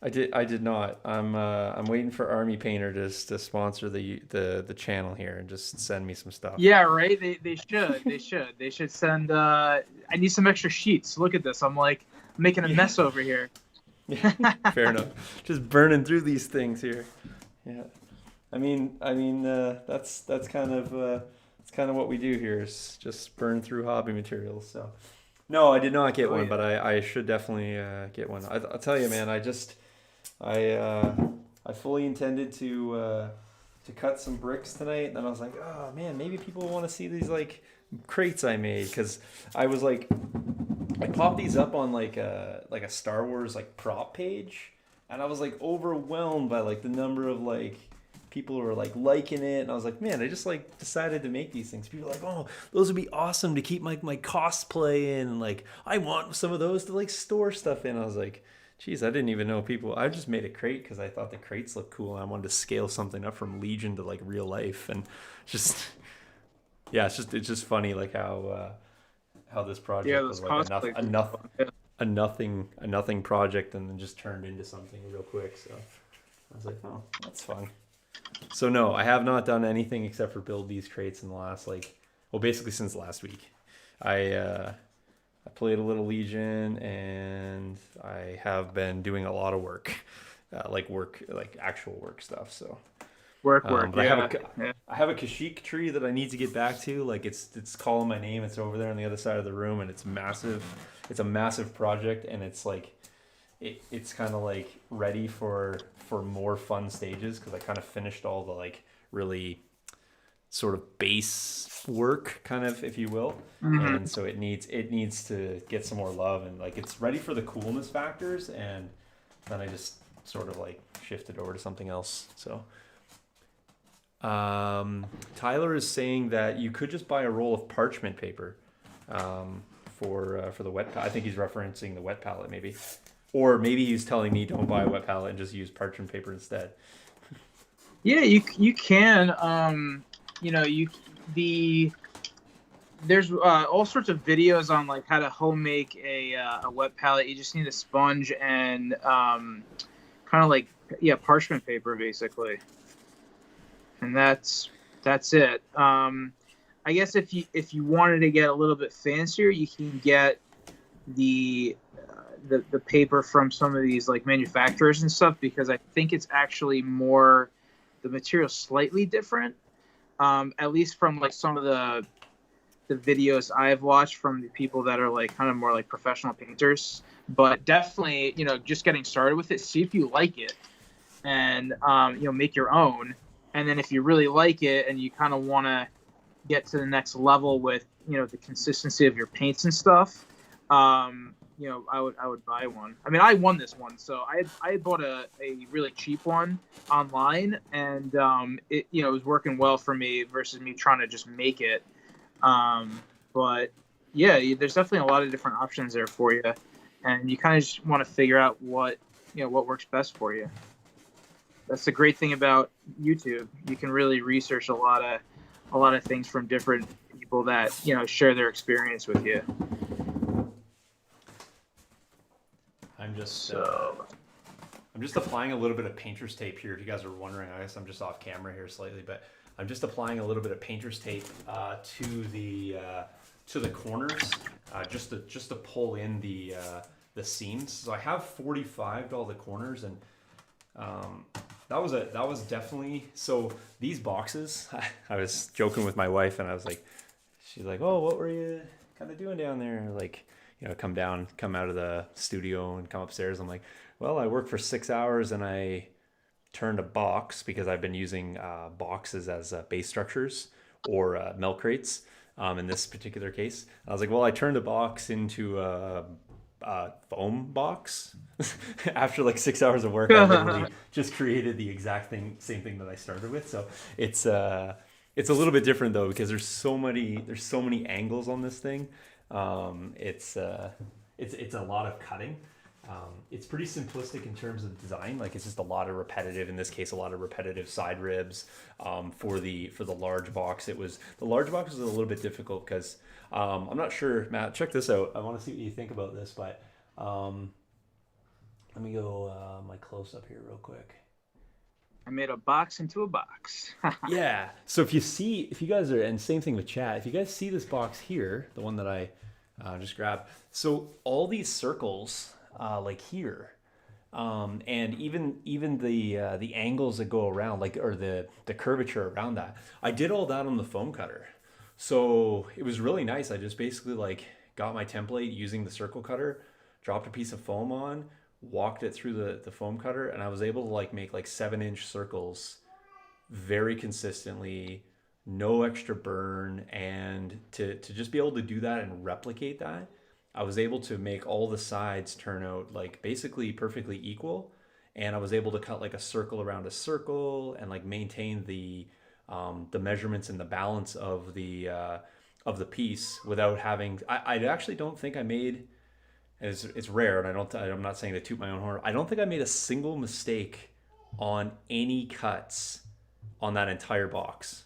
I did not. I'm waiting for Army Painter to sponsor the channel here and just send me some stuff. Yeah, right. They should send. I need some extra sheets. Look at this. I'm like making a Yeah. mess over here. Yeah. Fair enough. Just burning through these things here. Yeah. That's kind of what we do here is just burn through hobby materials. So, no, I did not get Oh one, yeah. but I should definitely get one. I'll tell you, man. I I fully intended to cut some bricks tonight, and then I was like, oh man, maybe people want to see these like crates I made because I was like, I popped these up on like a Star Wars like prop page, and I was like overwhelmed by like the number of like people who were like liking it, and I was like, man, I just like decided to make these things. People were like, oh, those would be awesome to keep my cosplay in, and like I want some of those to like store stuff in. I was like, geez, I didn't even know people. I just made a crate because I thought the crates looked cool, and I wanted to scale something up from Legion to like real life, and just yeah, it's just funny like how this Yeah, project those was like cosplays. enough Yeah. a nothing project and then just turned into something real quick. So I was like, oh, that's fun. So no, I have not done anything except for build these crates in the last basically since last week. I played a little Legion and I have been doing a lot of work, like actual work stuff. So Work. but Yeah. Yeah. I have a Kashyyyk tree that I need to get back to. Like it's calling my name. It's over there on the other side of the room, and it's massive. It's a massive project, and it's like it's kind of like ready for more fun stages because I kind of finished all the like really sort of base work, kind of, if you will. Hmm. And so it needs to get some more love, and like it's ready for the coolness factors, and then I just sort of like shifted over to something else. So Tyler is saying that you could just buy a roll of parchment paper for the wet palette. I think he's referencing the wet palette, maybe, or maybe he's telling me don't buy a wet palette and just use parchment paper instead. Yeah, you can. You know, you the there's all sorts of videos on like how to home make a wet palette. You just need a sponge and kind of like, yeah, parchment paper basically, and that's it. I guess if you wanted to get a little bit fancier, you can get the the paper from some of these like manufacturers and stuff, because I think it's actually more, the material slightly different. At least from like some of the videos I've watched from the people that are like kind of more like professional painters. But definitely, just getting started with it, see if you like it, and make your own. And then if you really like it and you kind of want to get to the next level with the consistency of your paints and stuff, I would buy one. I mean, I won this one, so I bought a really cheap one online, and it was working well for me versus me trying to just make it. But yeah, there's definitely a lot of different options there for you, and you kind of just want to figure out what works best for you. That's the great thing about YouTube. You can really research a lot of things from different people that share their experience with you. I'm just So I'm just applying a little bit of painter's tape here. If you guys are wondering, I guess I'm just off camera here slightly, but I'm just applying a little bit of painter's tape to the corners, just to pull in the seams. So I have 45 to all the corners, and that was definitely, so these boxes. I was joking with my wife, and I was like, she's like, "Oh, what were you kind of doing down there?" Like, come out of the studio and come upstairs. I'm like, well, I work for 6 hours and I turned a box, because I've been using boxes as base structures or milk crates. In this particular case, I was like, well, I turned a box into a foam box. After like 6 hours of work, I literally just created the exact same thing that I started with. So it's a little bit different though, because there's so many angles on this thing. It's a lot of cutting. It's pretty simplistic in terms of design. Like, it's just a lot of repetitive, in this case, a lot of repetitive side ribs. For the large box, the large box was a little bit difficult because I'm not sure, Matt, check this out. I want to see what you think about this, but let me go my close up here real quick. I made a box into a box. Yeah. So if you guys are, and same thing with chat, if you guys see this box here, the one that I just grabbed, so all these circles, like here, and even the angles that go around, like, or the curvature around that, I did all that on the foam cutter. So it was really nice. I just basically like got my template using the circle cutter, dropped a piece of foam on, walked it through the foam cutter, and I was able to like make like 7-inch circles very consistently, no extra burn. And to just be able to do that and replicate that, I was able to make all the sides turn out like basically perfectly equal. And I was able to cut like a circle around a circle and like maintain the measurements and the balance of the piece without having, I actually don't think I made, it's rare, and I'm not saying to toot my own horn, I don't think I made a single mistake on any cuts on that entire box.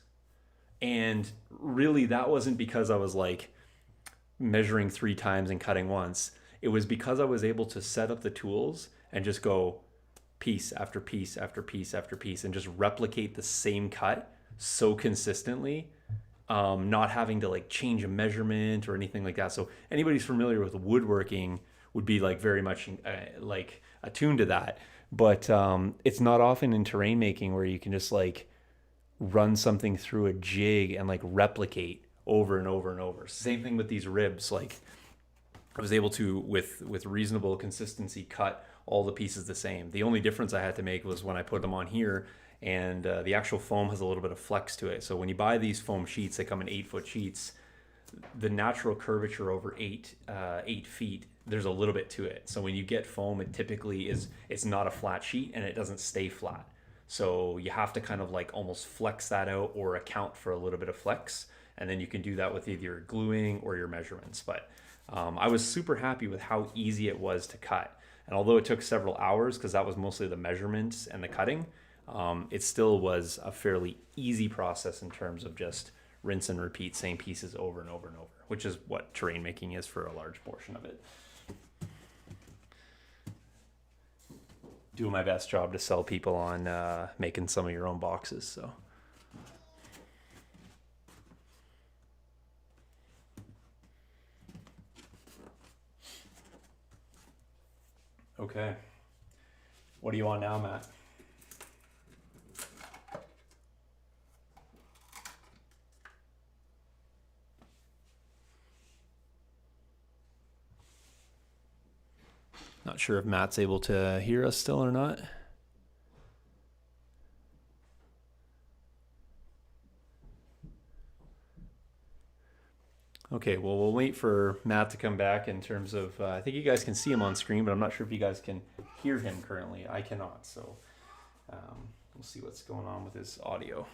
And really, that wasn't because I was like measuring 3 times and cutting once. it was because I was able to set up the tools and just go piece after piece after piece after piece and just replicate the same cut so consistently, not having to like change a measurement or anything like that. So anybody who's familiar with woodworking would be like very much like attuned to that. But it's not often in terrain making where you can just like run something through a jig and like replicate over and over and over. Same thing with these ribs. Like I was able to, with reasonable consistency, cut all the pieces the same. The only difference I had to make was when I put them on here, and the actual foam has a little bit of flex to it. So when you buy these foam sheets, they come in 8-foot sheets. The natural curvature over 8 feet, there's a little bit to it. So when you get foam, it typically it's not a flat sheet and it doesn't stay flat. So you have to kind of like almost flex that out or account for a little bit of flex. And then you can do that with either your gluing or your measurements. But I was super happy with how easy it was to cut. And although it took several hours, because that was mostly the measurements and the cutting, it still was a fairly easy process in terms of just rinse and repeat same pieces over and over and over, which is what terrain making is for a large portion of it. Doing my best job to sell people on making some of your own boxes. So. Okay. What do you want now, Matt? Not sure if Matt's able to hear us still or not. Okay, well, we'll wait for Matt to come back in terms of, I think you guys can see him on screen, but I'm not sure if you guys can hear him currently. I cannot, so we'll see what's going on with his audio.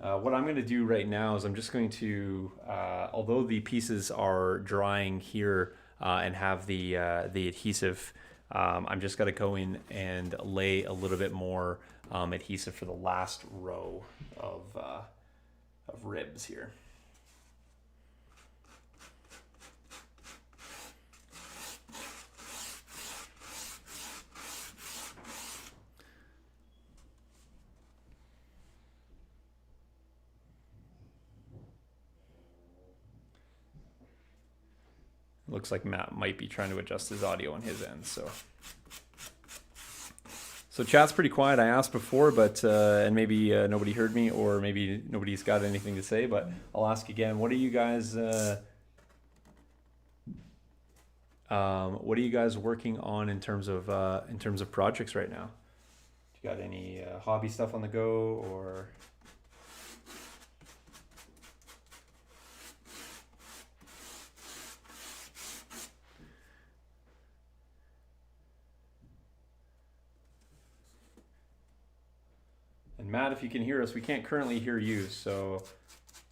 What I'm going to do right now is I'm just going to, although the pieces are drying here and have the adhesive, I'm just going to go in and lay a little bit more adhesive for the last row of ribs here. Looks like Matt might be trying to adjust his audio on his end. So chat's pretty quiet. I asked before, but and maybe nobody heard me, or maybe nobody's got anything to say. But I'll ask again. What are you guys working on in terms of projects right now? You got any hobby stuff on the go, or? And Matt, if you can hear us, we can't currently hear you, so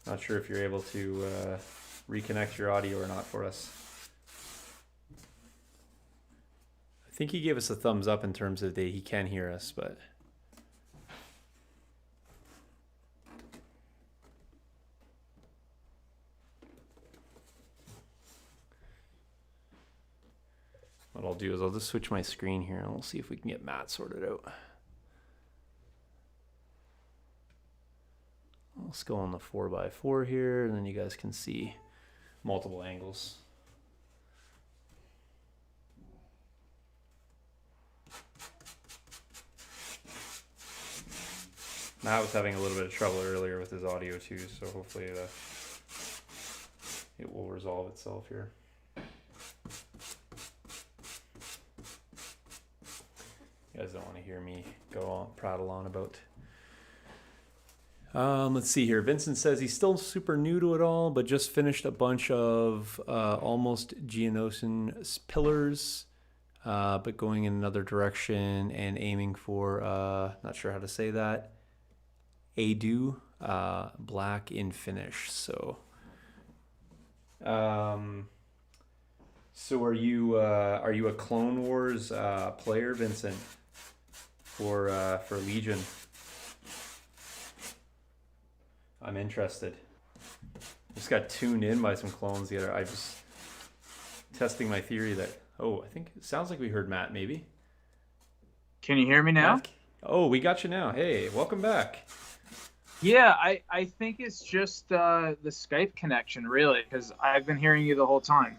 not sure if you're able to reconnect your audio or not for us. I think he gave us a thumbs up in terms of that he can hear us, but what I'll do is I'll just switch my screen here and we'll see if we can get Matt sorted out. Let's go on the 4x4 here, and then you guys can see multiple angles. Matt was having a little bit of trouble earlier with his audio too, so hopefully it will resolve itself here. You guys don't want to hear me go on, prattle on about. Let's see here. Vincent says he's still super new to it all, but just finished a bunch of almost Geonosian pillars, but going in another direction and aiming for, not sure how to say that, Adu, black in finish. So are you a Clone Wars player, Vincent, for Legion? I'm interested. Just got tuned in by some clones the other. testing my theory that, I think it sounds like we heard Matt maybe. Can you hear me now? Matt? Oh, we got you now. Hey, welcome back. Yeah, I think it's just the Skype connection, really, because I've been hearing you the whole time.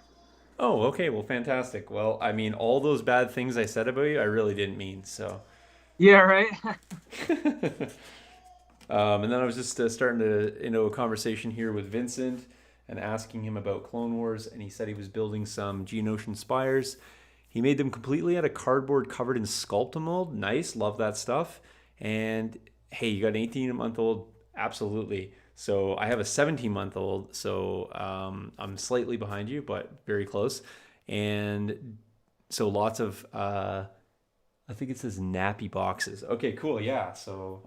Oh, okay. Well, fantastic. Well, I mean, all those bad things I said about you, I really didn't mean, so. Yeah, right? And then I was just starting to, a conversation here with Vincent and asking him about Clone Wars, and he said he was building some Geonosian spires. He made them completely out of cardboard covered in Sculptamold. Nice, love that stuff. And hey, you got an 18-month-old? Absolutely. So I have a 17-month-old, so I'm slightly behind you, but very close. And so lots of, I think it says nappy boxes. Okay, cool, yeah. So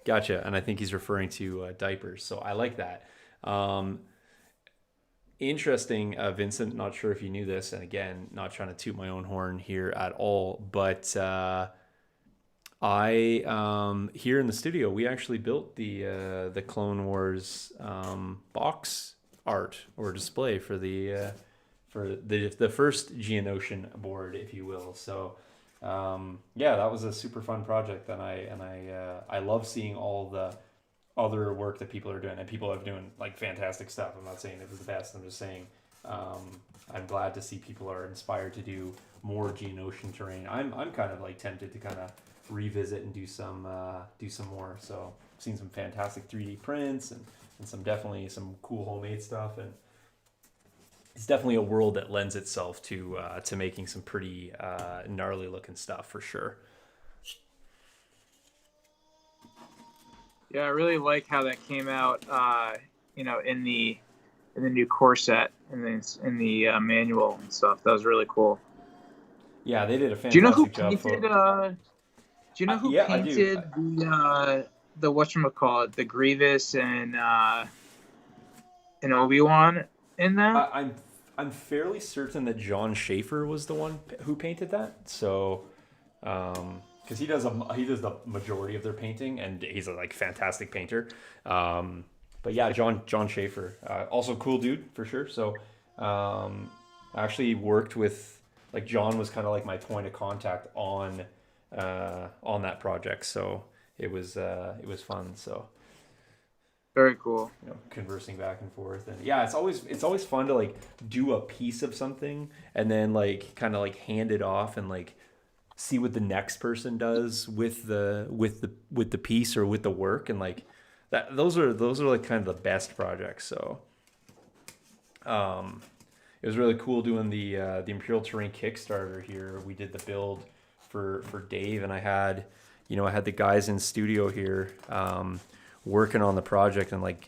gotcha. And I think he's referring to diapers, so I like that. Interesting, Vincent. Not sure if you knew this, and again, not trying to toot my own horn here at all, but I here in the studio we actually built the Clone Wars box art or display for the first Geonosian board, if you will. So yeah, that was a super fun project, and I love seeing all the other work that people are doing, and people are doing like fantastic stuff. I'm not saying it was the best. I'm just saying I'm glad to see people are inspired to do more Geonosian terrain. I'm kind of like tempted to kind of revisit and do some more. So I've seen some fantastic 3D prints and definitely some cool homemade stuff, and it's definitely a world that lends itself to making some pretty gnarly looking stuff for sure. Yeah, I really like how that came out. In the new core set and then in the manual and stuff. That was really cool. Yeah, they did a fantastic job. Do you know who painted the whatchamacallit, the Grievous and Obi-Wan in that? I'm fairly certain that John Schaefer was the one who painted that. So, because he does the majority of their painting, and he's a like fantastic painter. But yeah, John Schaefer, also cool dude for sure. So, I actually worked with, like, John was kind of like my point of contact on that project. So it was fun. So very cool. Conversing back and forth, and yeah, it's always fun to like do a piece of something and then like kind of like hand it off and like see what the next person does with the piece or with the work, and like that those are like kind of the best projects. So it was really cool doing the Imperial Terrain Kickstarter here. We did the build for Dave, and I had the guys in studio here working on the project, and like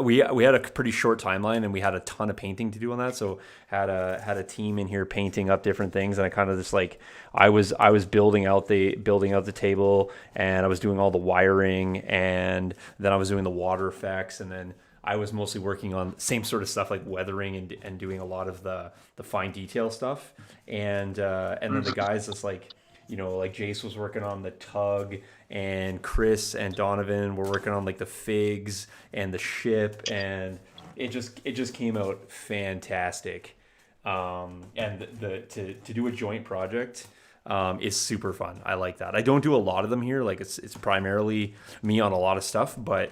we had a pretty short timeline, and we had a ton of painting to do on that. So had a team in here painting up different things, and I kind of just like I was building out the table, and I was doing all the wiring, and then I was doing the water effects, and then I was mostly working on same sort of stuff like weathering and doing a lot of the fine detail stuff, and then the guys just like Jace was working on the tug, and Chris and Donovan were working on like the figs and the ship, and it just came out fantastic. And to do a joint project is super fun. I like that. I don't do a lot of them here. Like it's primarily me on a lot of stuff, but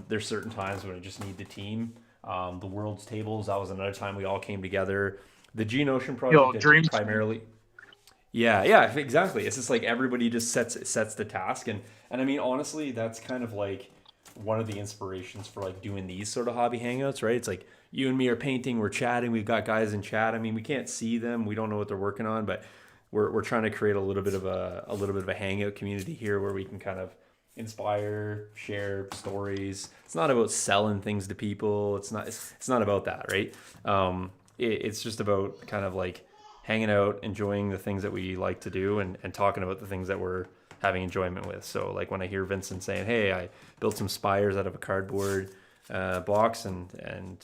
there's certain times when I just need the team. The World's Tables, that was another time we all came together. The Geonosian project is primarily. Yeah, exactly. It's just like everybody just sets the task, and I mean, honestly, that's kind of like one of the inspirations for like doing these sort of hobby hangouts, right? It's like you and me are painting, we're chatting, we've got guys in chat. I mean, we can't see them, we don't know what they're working on, but we're trying to create a little bit of a hangout community here where we can kind of inspire, share stories. It's not about selling things to people. It's not about that, right? It's just about kind of like hanging out, enjoying the things that we like to do, and talking about the things that we're having enjoyment with. So like when I hear Vincent saying, hey, I built some spires out of a cardboard box, and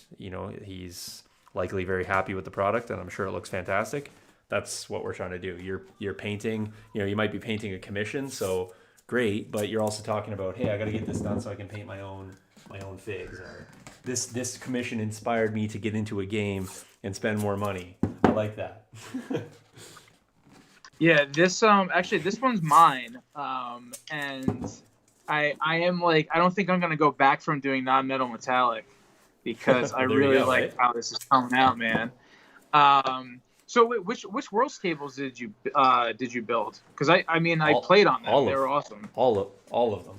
he's likely very happy with the product, and I'm sure it looks fantastic. That's what we're trying to do. You're painting, you might be painting a commission, so great, but you're also talking about, hey, I got to get this done so I can paint my own figs, or this commission inspired me to get into a game, and spend more money. I like that. Yeah, this actually this one's mine. And I am like I don't think I'm gonna go back from doing non-metal metallic because I Well, there you really go, like eh? how this is coming out, man. So which Worlds tables did you build? Because I mean I All, played on them. all They of, were awesome. all of them.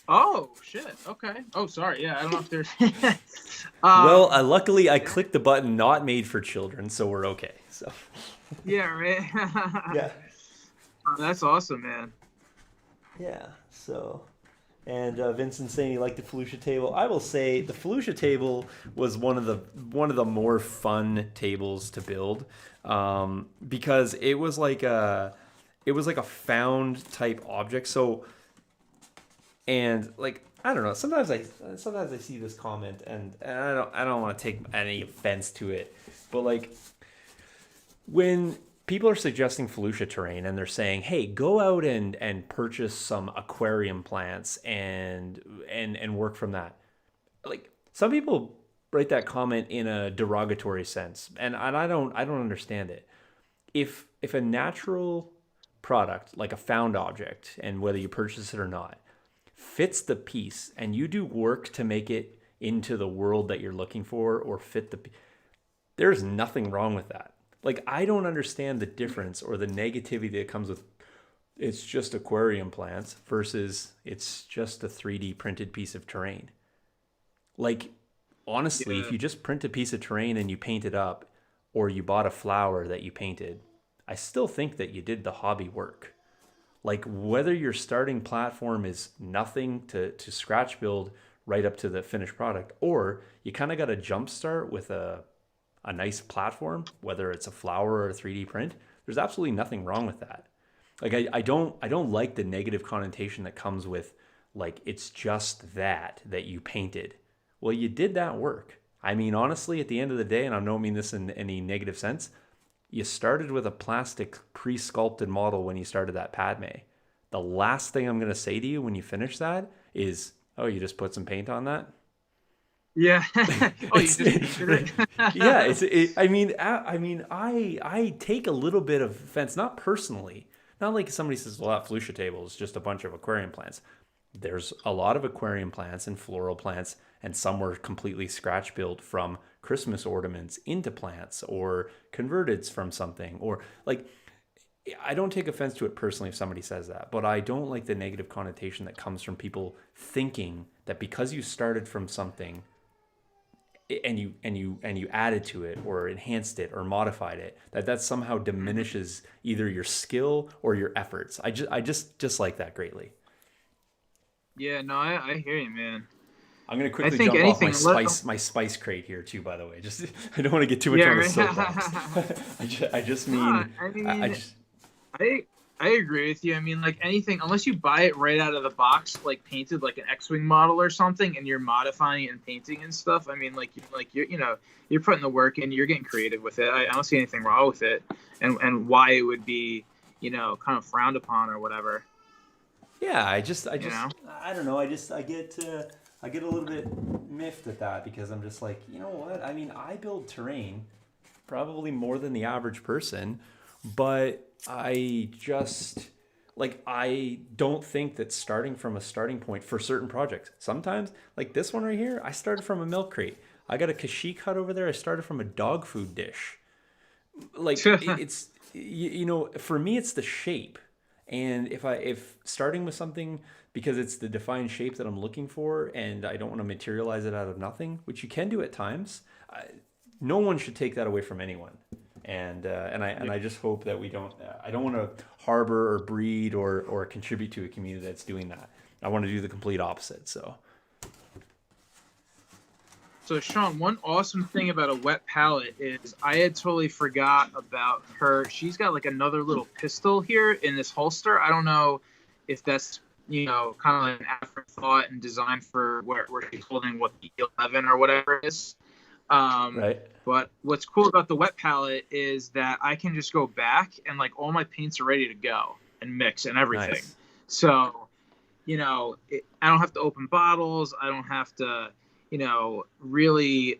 Oh shit. Okay. Oh sorry. Yeah, I don't know if there's. Well, um. luckily I clicked the button not made for children, so we're okay. So Yeah. Right. yeah, Oh, that's awesome, man. yeah. So and Vincent saying he liked the Fallujah table. I will say the Fallujah table was one of the more fun tables to build because it was like a found type object. So and like I don't know. Sometimes I see this comment and I don't want to take any offense to it, but like when people are suggesting Fallujah terrain and they're saying, "Hey, go out and purchase some aquarium plants and work from that." Like some people write that comment in a derogatory sense, and I don't understand it. If a natural product like a found object and whether you purchase it or not fits the piece and you do work to make it into the world that you're looking for or fit there's nothing wrong with that. Like I don't understand the difference or the negativity that comes with it's just aquarium plants versus it's just a 3D printed piece of terrain. Like honestly, Yeah. if you just print a piece of terrain and you paint it up or you bought a flower that you painted, I still think that you did the hobby work. Like whether your starting platform is nothing to scratch build right up to the finished product, or you kind of got a jump start with a nice platform, whether it's a flower or a 3D print, there's absolutely nothing wrong with that. Like I don't like the negative connotation that comes with like it's just that you painted. Well, you did that work. I mean, honestly, at the end of the day, and I don't mean this in any negative sense, you started with a plastic pre-sculpted model when you started that Padme. The last thing I'm going to say to you when you finish that is, oh, you just put some paint on that? Yeah. Oh, you It's just painted it. yeah, I take a little bit of offense, not personally. Not like somebody says, well, that Fallujah table is just a bunch of aquarium plants. There's a lot of aquarium plants and floral plants, and some were completely scratch built from Christmas ornaments into plants or converted from something. Or like, I don't take offense to it personally if somebody says that, but I don't like the negative connotation that comes from people thinking that because you started from something and you added to it or enhanced it or modified it that somehow diminishes either your skill or your efforts. I just dislike that greatly. Yeah. No, I hear you, man. I'm gonna I quickly think jump off anything. my spice crate here too. By the way, just I don't want to get too much Yeah. on the soapbox. Right. I just No, mean I I mean, just I agree with you. I mean, like anything, unless you buy it right out of the box, like painted like an X-wing model or something, and you're modifying it and painting and stuff. I mean, you're putting the work in, you're getting creative with it. I don't see anything wrong with it, and why it would be, kind of frowned upon or whatever. yeah You know? I don't know I get a little bit miffed at that because I'm just like you know what I mean I build terrain probably more than the average person, but I just like I don't think that starting from a starting point for certain projects. Sometimes, like this one right here, I started from a milk crate. I got a Kissh cut over there. I started from a dog food dish. Like it's you know, for me it's the shape. And if starting with something because it's the defined shape that I'm looking for and I don't want to materialize it out of nothing, which you can do at times, no one should take that away from anyone. And I just hope that we don't. I don't want to harbor or breed or contribute to a community that's doing that. I want to do the complete opposite. So So, Shawn, one awesome thing about a wet palette is I had totally forgot about her. She's got like another little pistol here in this holster. I don't know if that's, kind of like an afterthought and designed for where she's holding what the 11 or whatever it is. right, But what's cool about the wet palette is that I can just go back and like all my paints are ready to go and mix and everything. nice. So, I don't have to open bottles. I don't have to, really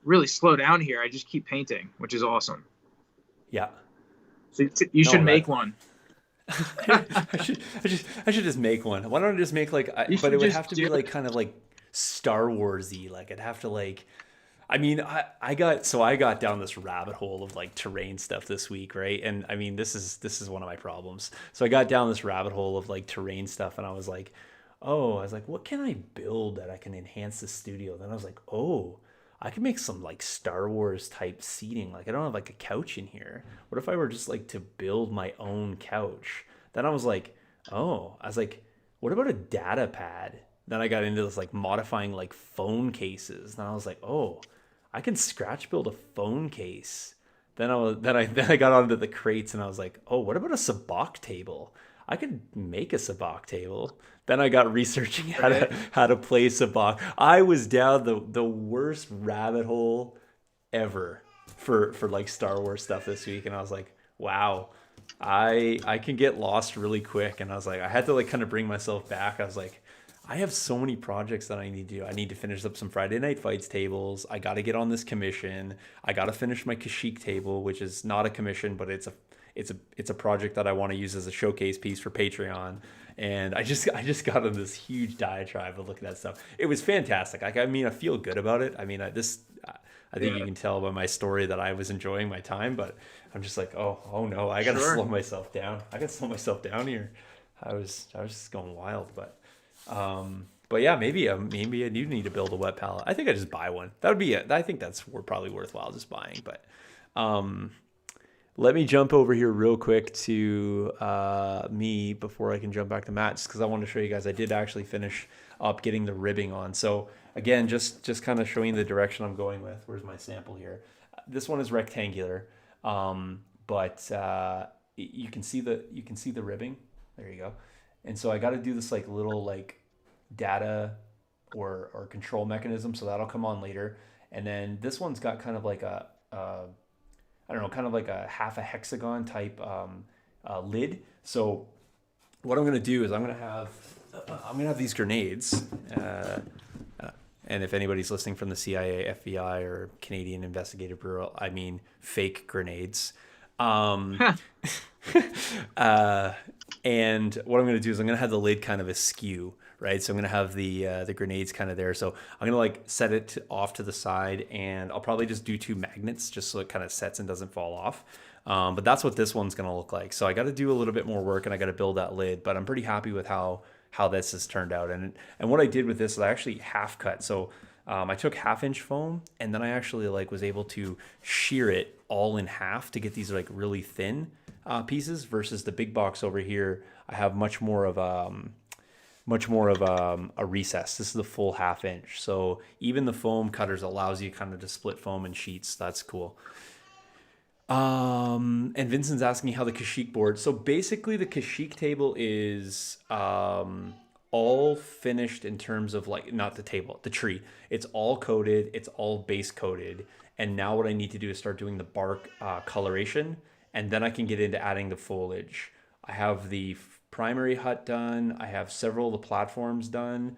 really slow down here. I just keep painting, which is awesome. Yeah. So you should No, make that one. I should just make one. Why don't I just make like You but it should would just have to do be like it. kind of like Star Warsy. Like I'd have to like I mean, I got down this rabbit hole of like terrain stuff this week, right? And I mean, this is one of my problems. So I got down this rabbit hole of like terrain stuff, and I was like, what can I build that I can enhance the studio? Then I was like, oh, I can make some like Star Wars type seating. Like I don't have like a couch in here. What if I were just like to build my own couch? Then I was like, oh, I was like, what about a data pad? Then I got into this like modifying like phone cases. Then I was like, oh, I can scratch build a phone case. Then I got onto the crates and I was like, oh, what about a sabacc table? I could make a sabacc table. Then I got researching Right. how to play sabacc. I was down the worst rabbit hole ever for like Star Wars stuff this week, and I was like, wow, I can get lost really quick. And I was like, I had to like kind of bring myself back. I was like, I have so many projects that I need to do. I need to finish up some Friday Night Fights tables. I got to get on this commission. I got to finish my Kashyyyk table, which is not a commission, but it's a project that I want to use as a showcase piece for Patreon. And I just got on this huge diatribe of looking at stuff. It was fantastic. Like, I mean, I feel good about it. I mean, I think you Yeah. can tell by my story that I was enjoying my time, but I'm just like, oh no, I got to Sure. slow myself down. I got to slow myself down here. I was just going wild, but yeah, maybe I do need to build a wet palette. I think I just buy one. That would be it. I think that's probably worthwhile just buying. But um, let me jump over here real quick to me before I can jump back to Matt, just because I want to show you guys I did actually finish up getting the ribbing on. So again, just kind of showing the direction I'm going with. Where's my sample here? This one is rectangular, but you can see the ribbing. There you go. And so I got to do this like little like data or control mechanism, so that'll come on later. And then this one's got kind of like I don't know, kind of like a half a hexagon type lid. So what I'm gonna do is I'm gonna have these grenades. And if anybody's listening from the CIA, FBI, or Canadian Investigative Bureau, I mean fake grenades. Um, uh, and what I'm going to do is I'm going to have the lid kind of askew, right? So I'm going to have the grenades kind of there. So I'm going to like set it off to the side, and I'll probably just do two magnets just so it kind of sets and doesn't fall off. But that's what this one's going to look like. So I got to do a little bit more work, and I got to build that lid. But I'm pretty happy with how this has turned out. And what I did with this is I actually half cut. So I took 1/2 inch foam, and then I actually like was able to shear it all in half to get these like really thin pieces. Versus the big box over here, I have much more of a recess. This is the full 1/2 inch. So even the foam cutters allows you kind of to split foam in sheets. That's cool. And Vincent's asking how the Kashyyyk board. So basically, the Kashyyyk table is all finished in terms of like not the table, the tree. It's all coated. It's all base coated. And now what I need to do is start doing the bark coloration, and then I can get into adding the foliage. I have the primary hut done. I have several of the platforms done.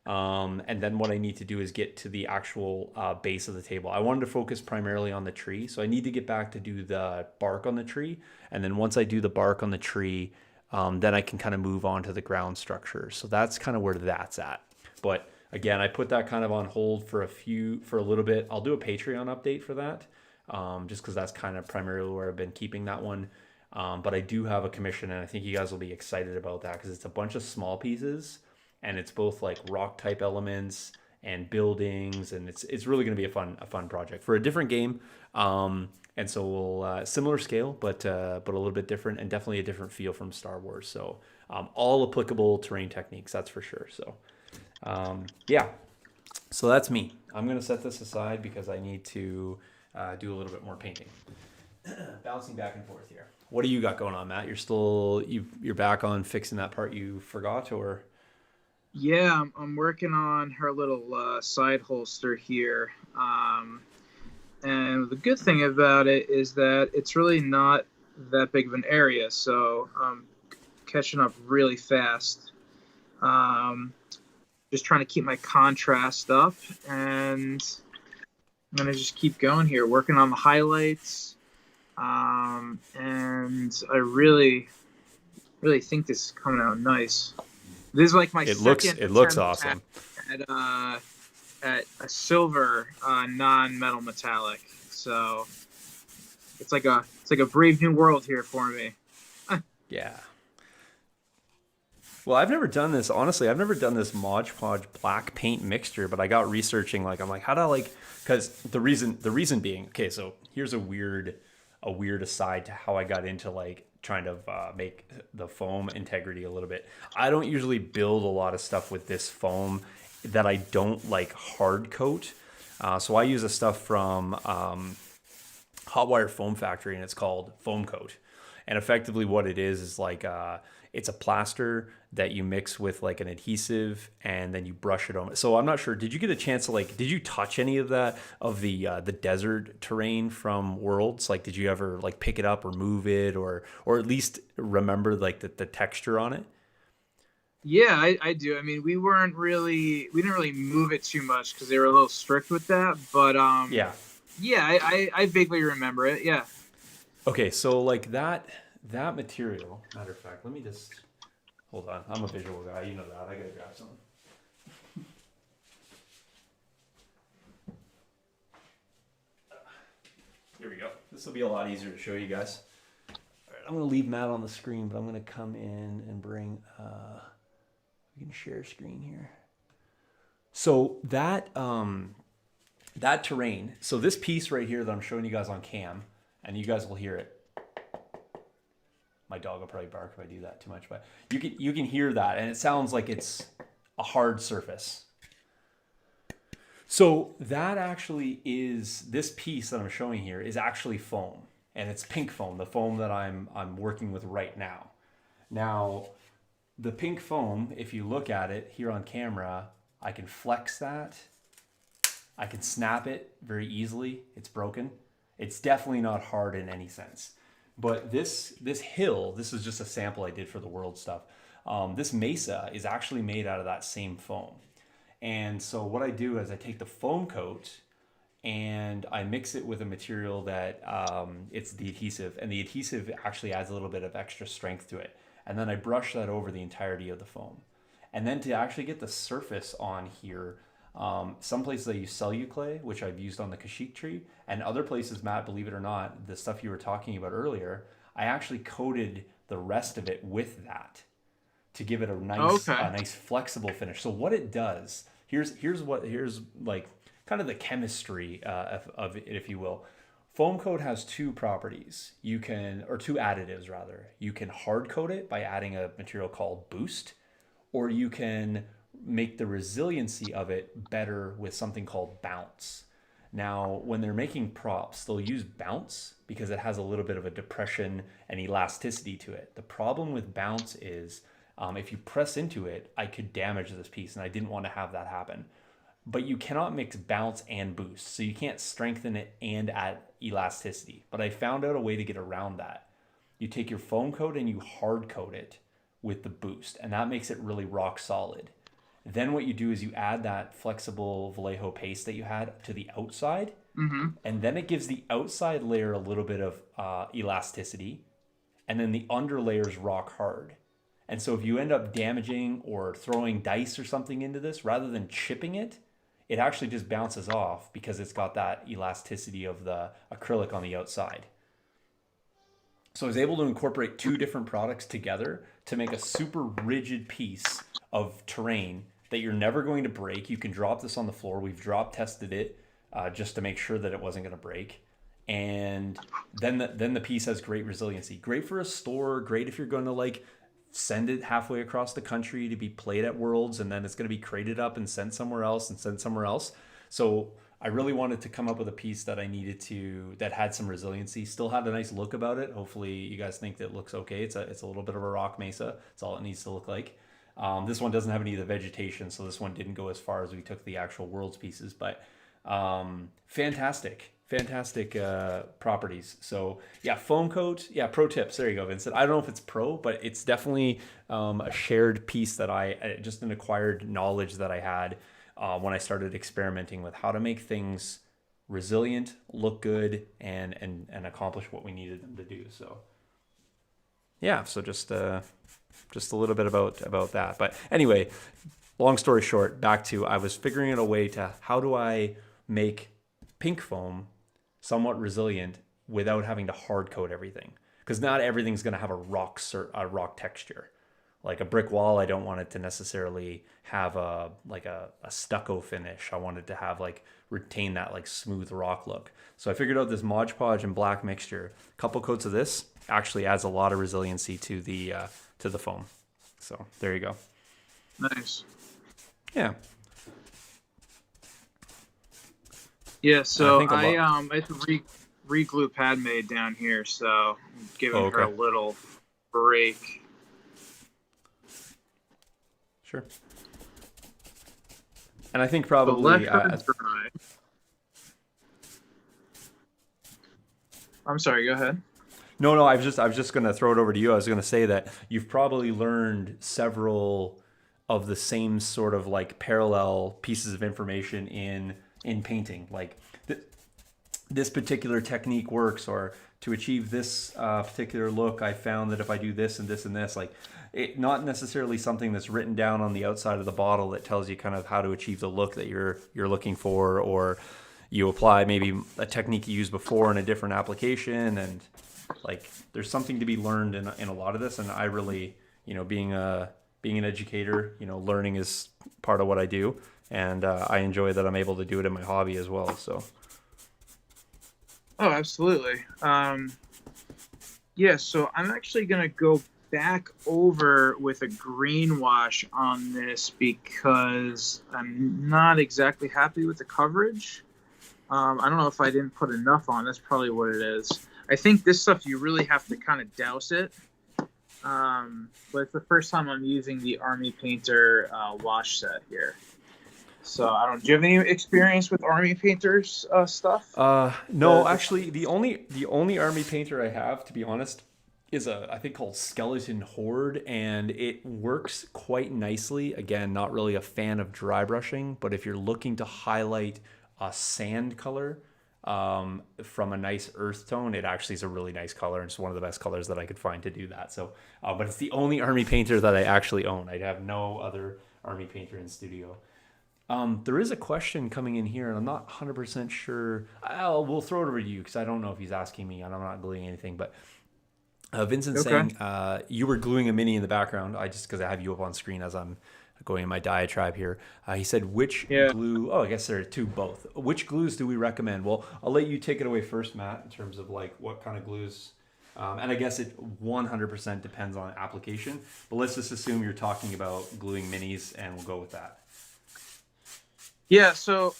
And then what I need to do is get to the actual base of the table. I wanted to focus primarily on the tree, so I need to get back to do the bark on the tree. And then once I do the bark on the tree, then I can kind of move on to the ground structure. So that's kind of where that's at. But again, I put that kind of on hold for a little bit. I'll do a Patreon update for that, just because that's kind of primarily where I've been keeping that one. But I do have a commission, and I think you guys will be excited about that because it's a bunch of small pieces. And it's both like rock type elements and buildings, and it's really going to be a fun project for a different game. And so we'll similar scale, but a little bit different, and definitely a different feel from Star Wars. So all applicable terrain techniques, that's for sure. So yeah, so that's me. I'm going to set this aside because I need to do a little bit more painting. Bouncing back and forth here. What do you got going on, Matt? You're back on fixing that part you forgot, or? Yeah, I'm working on her little side holster here. And the good thing about it is that it's really not that big of an area, so I'm catching up really fast. Um, just trying to keep my contrast up, and I'm gonna just keep going here, working on the highlights. And I really think this is coming out nice. This is like my second It looks attempt awesome. at a silver non-metal metallic. So it's like a brave new world here for me. Yeah. Well, I've never done this. Honestly, I've never done this Mod Podge black paint mixture, but I got researching. Like, I'm like, how do I like? Because the reason being, okay. So here's a weird aside to how I got into like trying to make the foam integrity a little bit. I don't usually build a lot of stuff with this foam that I don't like hard coat. So I use a stuff from Hotwire Foam Factory, and it's called Foam Coat. And effectively, what it is like it's a plaster that you mix with like an adhesive, and then you brush it on. So I'm not sure. Did you get a chance to like? Did you touch any of that of the desert terrain from Worlds? Like, did you ever like pick it up or move it, or at least remember like the texture on it? Yeah, I do. I mean, we didn't really move it too much because they were a little strict with that. But Yeah. yeah, I vaguely remember it. Yeah. Okay, so like that material. Matter of fact, let me just hold on. I'm a visual guy. You know that. I gotta grab something. Here we go. This will be a lot easier to show you guys. All right, I'm gonna leave Matt on the screen, but I'm gonna come in and bring. We can share screen here. So that terrain. So this piece right here that I'm showing you guys on cam, and you guys will hear it. My dog will probably bark if I do that too much, but you can hear that, and it sounds like it's a hard surface. So that actually is this piece that I'm showing here is actually foam, and it's pink foam, the foam that I'm working with right now. Now, the pink foam, if you look at it here on camera, I can flex that. I can snap it very easily. It's broken. It's definitely not hard in any sense. But this hill, this is just a sample I did for the world stuff. This mesa is actually made out of that same foam. And so what I do is I take the foam coat and I mix it with a material that it's the adhesive. And the adhesive actually adds a little bit of extra strength to it. And then I brush that over the entirety of the foam. And then to actually get the surface on here, some places I use celluclay, which I've used on the Kissh tree, and other places, Matt, believe it or not, the stuff you were talking about earlier, I actually coated the rest of it with that to give it a nice flexible finish. So what it does, here's like kind of the chemistry of it, if you will. Foam coat has two properties. Or two additives rather. You can hard coat it by adding a material called Boost, or you can make the resiliency of it better with something called Bounce. Now, when they're making props, they'll use Bounce because it has a little bit of a depression and elasticity to it. The problem with Bounce is if you press into it, I could damage this piece, and I didn't want to have that happen. But you cannot mix Bounce and Boost, so you can't strengthen it and add elasticity. But I found out a way to get around that. You take your foam coat and you hard coat it with the Boost, and that makes it really rock solid. Then what you do is you add that flexible Vallejo paste that you had to the outside, and then it gives the outside layer a little bit of elasticity, and then the under layer is rock hard. And so if you end up damaging or throwing dice or something into this, rather than chipping it, it actually just bounces off because it's got that elasticity of the acrylic on the outside. So I was able to incorporate two different products together to make a super rigid piece of terrain that you're never going to break. You can drop this on the floor. We've drop tested it just to make sure that it wasn't going to break. And then the piece has great resiliency. Great for a store. Great if you're going to like send it halfway across the country to be played at Worlds, and then it's going to be crated up and sent somewhere else and sent somewhere else. So I really wanted to come up with a piece that that had some resiliency, still had a nice look about it. Hopefully you guys think that it looks okay. It's a little bit of a rock mesa. It's all it needs to look like. This one doesn't have any of the vegetation, so this one didn't go as far as we took the actual Worlds pieces, but fantastic properties. So yeah, foam coat. Yeah, pro tips. There you go, Vincent. I don't know if it's pro, but it's definitely a shared piece that just an acquired knowledge that I had when I started experimenting with how to make things resilient, look good, and accomplish what we needed them to do. So yeah, so just a little bit about that. But anyway, long story short, back to I was figuring out a way to how do I make pink foam somewhat resilient without having to hard coat everything, because not everything's going to have a rock texture. Like a brick wall, I don't want it to necessarily have a stucco finish. I want it to have like retain that like smooth rock look. So I figured out this Mod Podge and black mixture. A couple coats of this actually adds a lot of resiliency to the foam. So there you go. Nice. Yeah. Yeah. So I have to re-glue Padme down here, so I'm giving her a little break. Sure. And I think probably I'm sorry, go ahead. No, I was just going to throw it over to you. I was going to say that you've probably learned several of the same sort of like parallel pieces of information in painting. Like this particular technique works, or to achieve this particular look, I found that if I do this and this and this, like it not necessarily something that's written down on the outside of the bottle that tells you kind of how to achieve the look that you're looking for, or you apply maybe a technique you used before in a different application, and like there's something to be learned in a lot of this. And I really, being an educator, learning is part of what I do, and I enjoy that I'm able to do it in my hobby as well. So. Oh, absolutely. Yeah, so I'm actually going to go back over with a green wash on this because I'm not exactly happy with the coverage. I don't know if I didn't put enough on. That's probably what it is. I think this stuff, you really have to kind of douse it. But it's the first time I'm using the Army Painter wash set here. So I don't. Do you have any experience with Army Painters stuff? No, actually, the only Army Painter I have, to be honest, is I think called Skeleton Horde, and it works quite nicely. Again, not really a fan of dry brushing, but if you're looking to highlight a sand color from a nice earth tone, it actually is a really nice color, and it's one of the best colors that I could find to do that. So, but it's the only Army Painter that I actually own. I have no other Army Painter in studio. There is a question coming in here, and I'm not 100% sure. We'll throw it over to you because I don't know if he's asking me, and I'm not gluing anything. But Vincent's saying you were gluing a mini in the background. Because I have you up on screen as I'm going in my diatribe here. He said, which glue? Oh, I guess there are two, both. Which glues do we recommend? Well, I'll let you take it away first, Matt, in terms of like what kind of glues. And I guess it 100% depends on application. But let's just assume you're talking about gluing minis, and we'll go with that. Yeah, so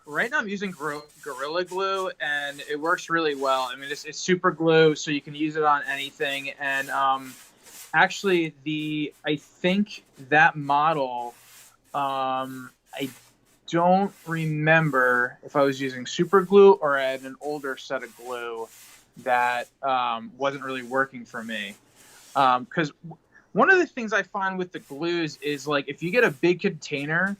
right now I'm using Gorilla Glue, and it works really well. I mean, it's super glue, so you can use it on anything. And actually, I think that model, I don't remember if I was using super glue or I had an older set of glue that wasn't really working for me. Because one of the things I find with the glues is, like, if you get a big container,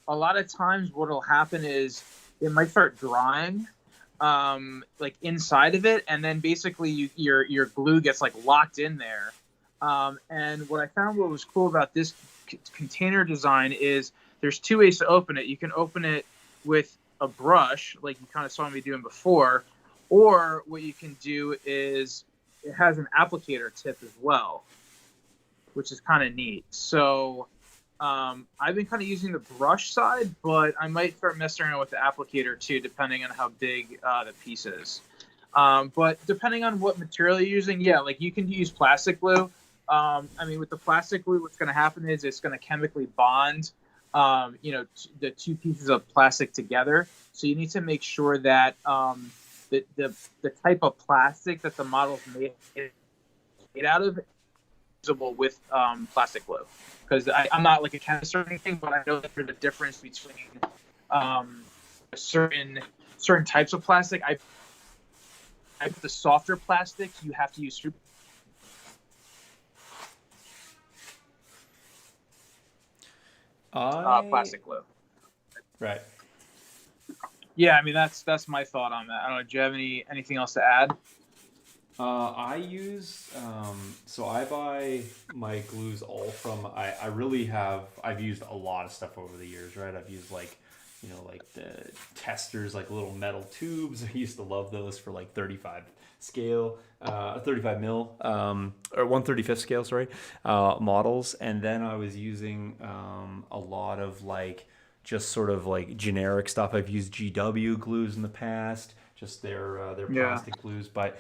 a lot of times what'll happen is it might start drying, like inside of it, and then basically your glue gets like locked in there. And what I found what was cool about this container design is there's two ways to open it. You can open it with a brush, like you kind of saw me doing before, or what you can do is it has an applicator tip as well, which is kind of neat. So I've been kind of using the brush side, but I might start messing around with the applicator too, depending on how big the piece is. But depending on what material you're using, yeah, like you can use plastic glue. I mean, with the plastic glue, what's going to happen is it's going to chemically bond, the two pieces of plastic together. So you need to make sure that the type of plastic that the model's made out of is usable with plastic glue. Because I'm not like a chemist or anything, but I know that there's a difference between certain types of plastic. I put the softer plastics, you have to use plastic glue. Right. Yeah, I mean that's my thought on that. I don't know. Do you have anything else to add? I use so I buy my glues all from I really have I've used a lot of stuff over the years, right? I've used like like the testers, like little metal tubes. I used to love those for like 35 scale, 35 mil, or 1/35 scale, sorry, models. And then I was using a lot of like just sort of like generic stuff. I've used GW glues in the past, just their Yeah. plastic glues, but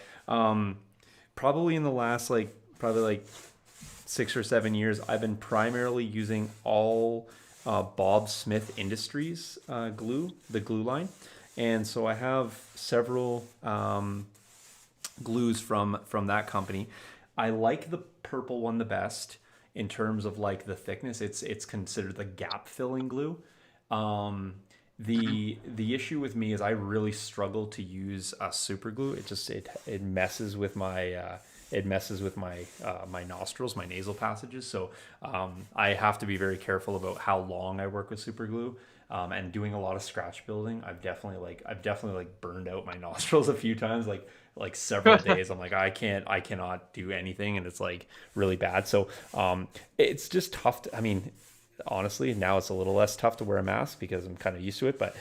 probably in the last probably like 6 or 7 years, I've been primarily using all Bob Smith Industries glue, the glue line, and so I have several glues from that company. I like the purple one the best in terms of like the thickness. It's considered the gap filling glue. Um, the issue with me is I really struggle to use super glue. It messes with my my nostrils, my nasal passages. So I have to be very careful about how long I work with super glue. And doing a lot of scratch building, I've definitely like burned out my nostrils a few times, like several days. I'm like I cannot do anything, and it's like really bad. So it's just tough. I mean, honestly, now it's a little less tough to wear a mask because I'm kind of used to it, but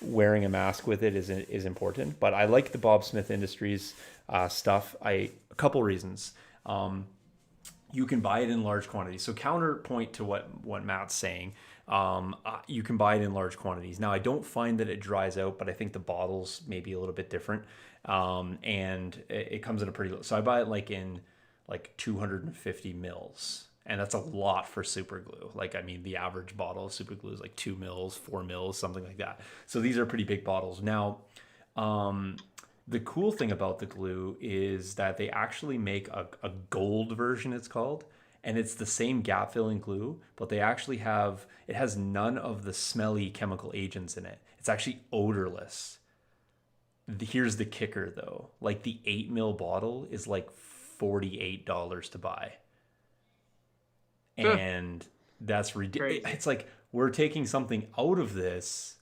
wearing a mask with it is important. But I like the Bob Smith Industries stuff. A couple reasons. You can buy it in large quantities. So counterpoint to what Matt's saying, you can buy it in large quantities. Now I don't find that it dries out, but I think the bottles may be a little bit different. And it comes in a pretty. So I buy it like in like 250 mils. And that's a lot for super glue. Like, I mean, the average bottle of super glue is like 2 mils, 4 mils, something like that. So these are pretty big bottles. Now, the cool thing about the glue is that they actually make a gold version, it's called. And it's the same gap filling glue, but it has none of the smelly chemical agents in it. It's actually odorless. Here's the kicker though. Like the 8 mil bottle is like $48 to buy. And that's ridiculous. It's like we're taking something out of this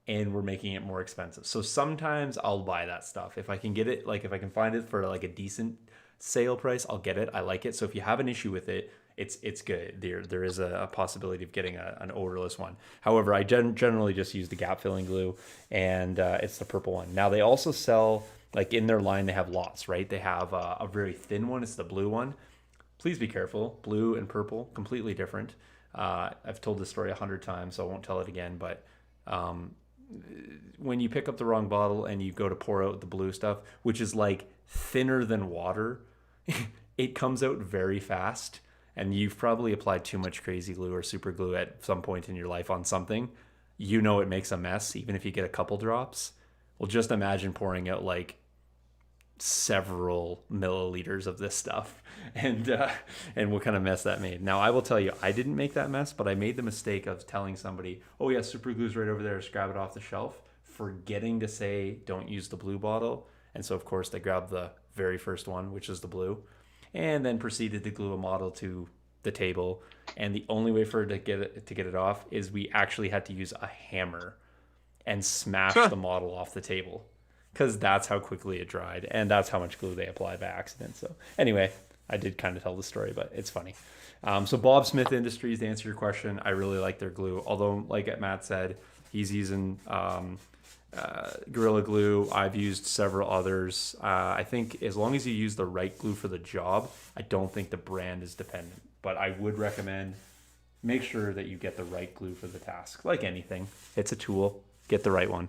and we're making it more expensive. So sometimes I'll buy that stuff if I can get it. Like if I can find it for like a decent sale price, I'll get it. I like it. So if you have an issue with it, it's good. There is a possibility of getting an odorless one. However, I generally just use the gap filling glue, and it's the purple one. Now they also sell, like in their line, they have lots, right? They have a very thin one. It's the blue one. Please be careful. Blue and purple, completely different. I've told this story 100 times, so I won't tell it again. But when you pick up the wrong bottle and you go to pour out the blue stuff, which is like thinner than water, it comes out very fast. And you've probably applied too much crazy glue or super glue at some point in your life on something. You know it makes a mess, even if you get a couple drops. Well, just imagine pouring out like several milliliters of this stuff and what kind of mess that made. Now I will tell you, I didn't make that mess, but I made the mistake of telling somebody, oh yeah, super glue's right over there, just grab it off the shelf, forgetting to say don't use the blue bottle. And so of course they grabbed the very first one, which is the blue, and then proceeded to glue a model to the table. And the only way for her to get it off is we actually had to use a hammer and smash the model off the table, because that's how quickly it dried, and that's how much glue they applied by accident. So anyway, I did kind of tell the story, but it's funny. So Bob Smith Industries, to answer your question, I really like their glue. Although, like Matt said, he's using Gorilla Glue. I've used several others. I think as long as you use the right glue for the job, I don't think the brand is dependent. But I would recommend make sure that you get the right glue for the task. Like anything, it's a tool. Get the right one.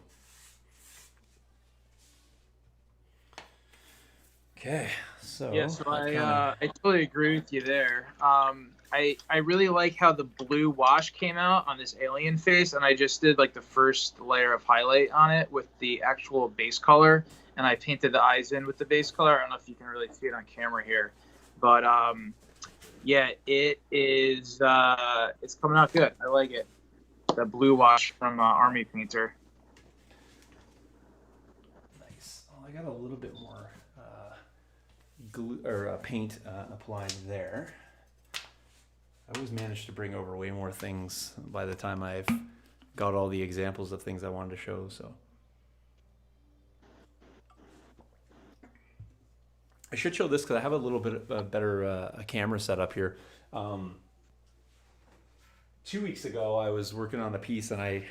Okay, so yeah, so I totally agree with you there. I really like how the blue wash came out on this alien face, and I just did like the first layer of highlight on it with the actual base color, and I painted the eyes in with the base color. I don't know if you can really see it on camera here, but yeah, it is. It's coming out good. I like it. The blue wash from Army Painter. Nice. Well, I got a little bit more glue or paint applied there. I always manage to bring over way more things by the time I've got all the examples of things I wanted to show. So I should show this because I have a little bit of a better a camera set up here. 2 weeks ago, I was working on a piece, and I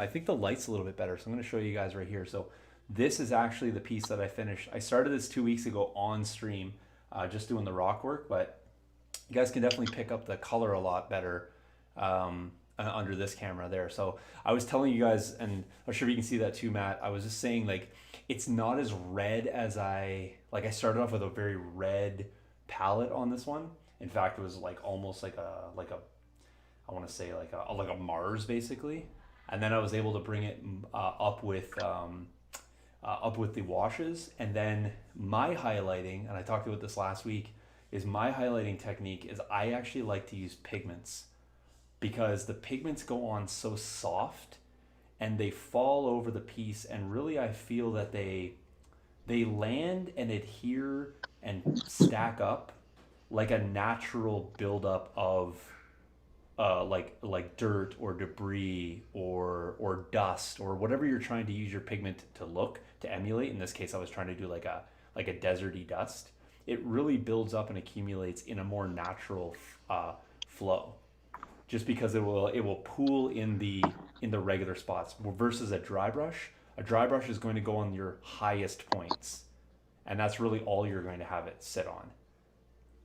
think the light's a little bit better, so I'm going to show you guys right here. So this is actually the piece that I finished. I started this 2 weeks ago on stream, just doing the rock work, but you guys can definitely pick up the color a lot better under this camera there. So I was telling you guys, and I'm sure you can see that too, Matt. I was just saying, like, it's not as red as I started off with a very red palette on this one. In fact, it was like almost like a I want to say like a Mars basically, and then I was able to bring it up with the washes, and then my highlighting, and I talked about this last week, is my highlighting technique is I actually like to use pigments, because the pigments go on so soft and they fall over the piece, and really I feel that they land and adhere and stack up like a natural buildup of like dirt or debris or dust or whatever you're trying to use your pigment to emulate. In this case, I was trying to do like a deserty dust. It really builds up and accumulates in a more natural flow, just because it will pool in the regular spots versus a dry brush. A dry brush is going to go on your highest points, and that's really all you're going to have it sit on,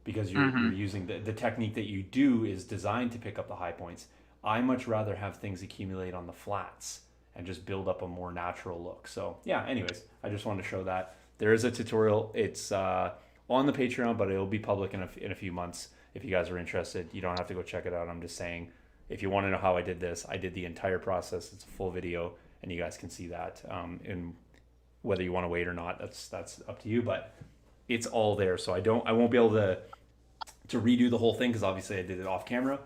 because you're using the technique that you do is designed to pick up the high points. I much rather have things accumulate on the flats and just build up a more natural look. So yeah, anyways, I just wanted to show that. There is a tutorial. It's on the Patreon, but it'll be public in a few months. If you guys are interested, you don't have to go check it out. I'm just saying, if you want to know how I did this, I did the entire process. It's a full video, and you guys can see that. And whether you want to wait or not, that's up to you. But it's all there, so I won't be able to redo the whole thing, because obviously I did it off camera.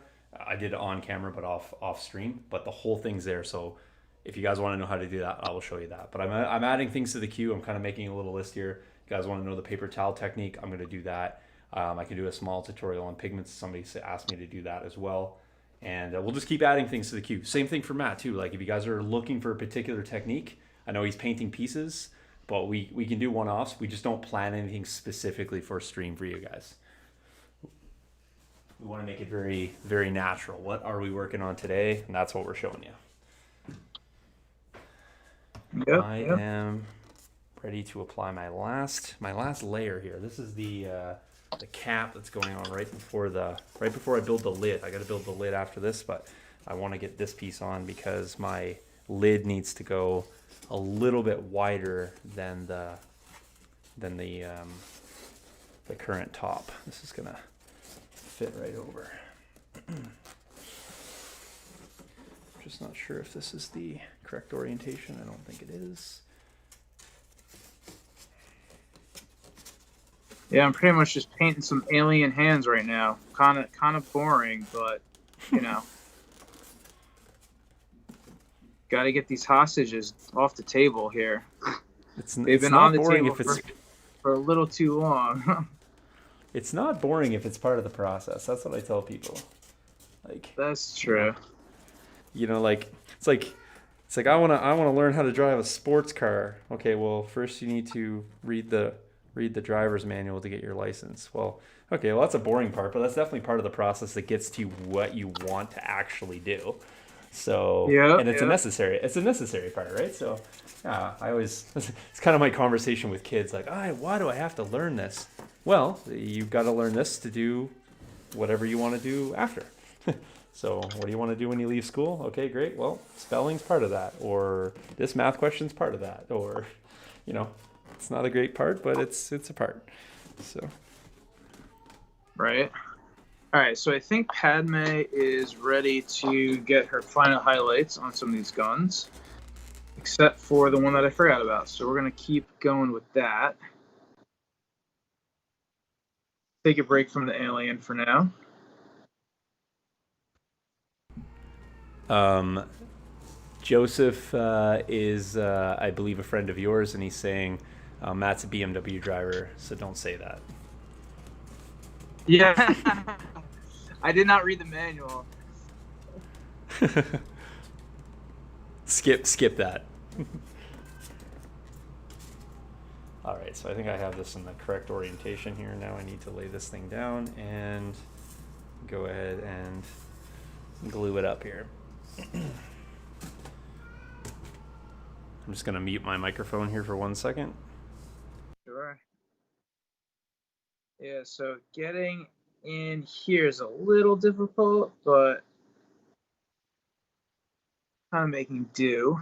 I did it on camera, but off stream. But the whole thing's there. So if you guys want to know how to do that, I will show you that. But I'm adding things to the queue. I'm kind of making a little list here. You guys want to know the paper towel technique? I'm going to do that. I can do a small tutorial on pigments. Somebody asked me to do that as well. And we'll just keep adding things to the queue. Same thing for Matt too. Like, if you guys are looking for a particular technique, I know he's painting pieces, but we can do one-offs. We just don't plan anything specifically for stream for you guys. We want to make it very, very natural. What are we working on today? And that's what we're showing you. Yep, I am ready to apply my last layer here. This is the cap that's going on right before I build the lid. I got to build the lid after this, but I want to get this piece on because my lid needs to go a little bit wider than the current top. This is gonna fit right over. Just not sure if this is the correct orientation. I don't think it is. Yeah, I'm pretty much just painting some alien hands right now. Kind of boring, but you know, got to get these hostages off the table here. They've been on the table for a little too long. It's not boring if it's part of the process. That's what I tell people. Like, that's true. You know, like it's like I want to learn how to drive a sports car. Okay, well, first you need to read the driver's manual to get your license. Well, okay, well, that's a boring part, but that's definitely part of the process that gets to what you want to actually do. So, and it's a necessary part, right? So, it's kind of my conversation with kids, like, why do I have to learn this? Well, you've got to learn this to do whatever you want to do after. So, what do you want to do when you leave school? Okay, great. Well, spelling's part of that, or this math question's part of that, or, you know, it's not a great part, but it's a part. So, right. All right, so I think Padme is ready to get her final highlights on some of these guns, except for the one that I forgot about. So we're going to keep going with that. Take a break from the alien for now. Joseph is, I believe, a friend of yours, and he's saying Matt's a BMW driver, so don't say that. Yeah. I did not read the manual. skip that. All right, so I think I have this in the correct orientation here. Now I need to lay this thing down and go ahead and glue it up here. I'm just going to mute my microphone here for 1 second. Sure. Yeah, so getting in here is a little difficult, but kind of making do.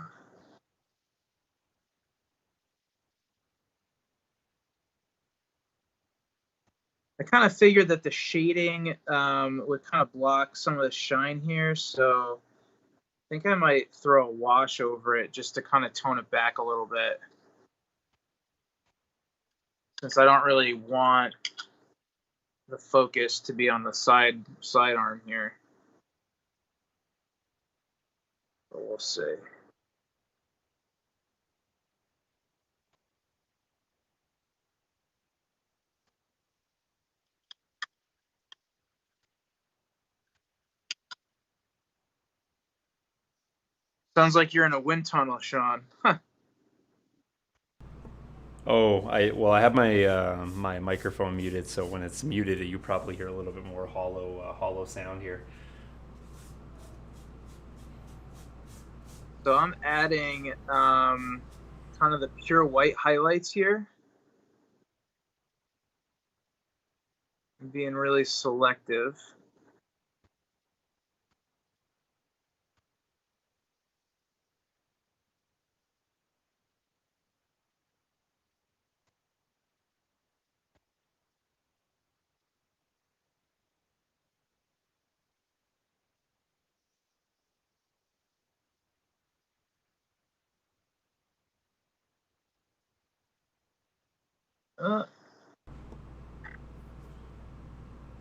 I kind of figured that the shading would kind of block some of the shine here, so I think I might throw a wash over it just to kind of tone it back a little bit, since I don't really want the focus to be on the side arm here. But we'll see. Sounds like you're in a wind tunnel, Shawn. Huh. Oh, I have my my microphone muted, so when it's muted, you probably hear a little bit more hollow sound here. So I'm adding kind of the pure white highlights here. I'm being really selective.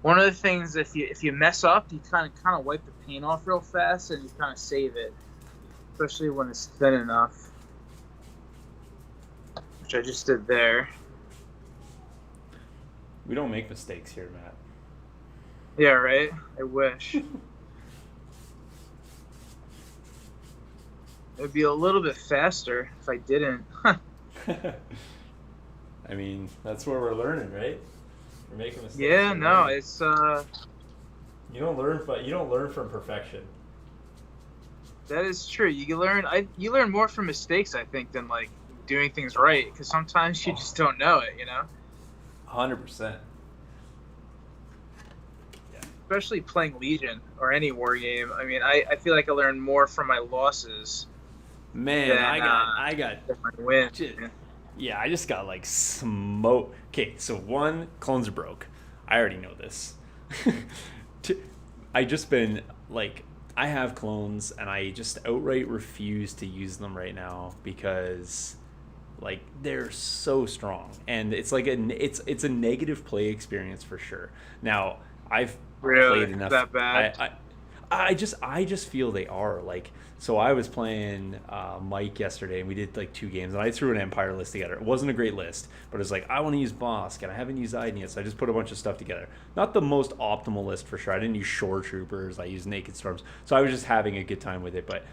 One of the things, if you mess up, you kind of wipe the paint off real fast and you kind of save it, especially when it's thin enough, which I just did there. We don't make mistakes here, Matt. Yeah, right? I wish. It would be a little bit faster if I didn't. I mean, that's where we're learning, right? We're making mistakes. Yeah, no, it's you don't learn from perfection. that is true. You learn more from mistakes, I think, than like doing things right, because sometimes you just don't know it, 100%. Especially playing Legion or any war game. I mean, I feel like I learn more from my losses. Man, I got my wins. Yeah, I just got like smoke. Okay, so one, clones are broke. I already know this. I just been like, I have clones and I just outright refuse to use them right now because like they're so strong and it's like it's a negative play experience for sure. Now I've played enough. That bad? I just feel they are like. So I was playing Mike yesterday, and we did like 2 games, and I threw an Empire list together. It wasn't a great list, but it was like, I want to use Bosk, and I haven't used Iden yet, so I just put a bunch of stuff together. Not the most optimal list for sure. I didn't use Shore Troopers. I used Naked Storms. So I was just having a good time with it. But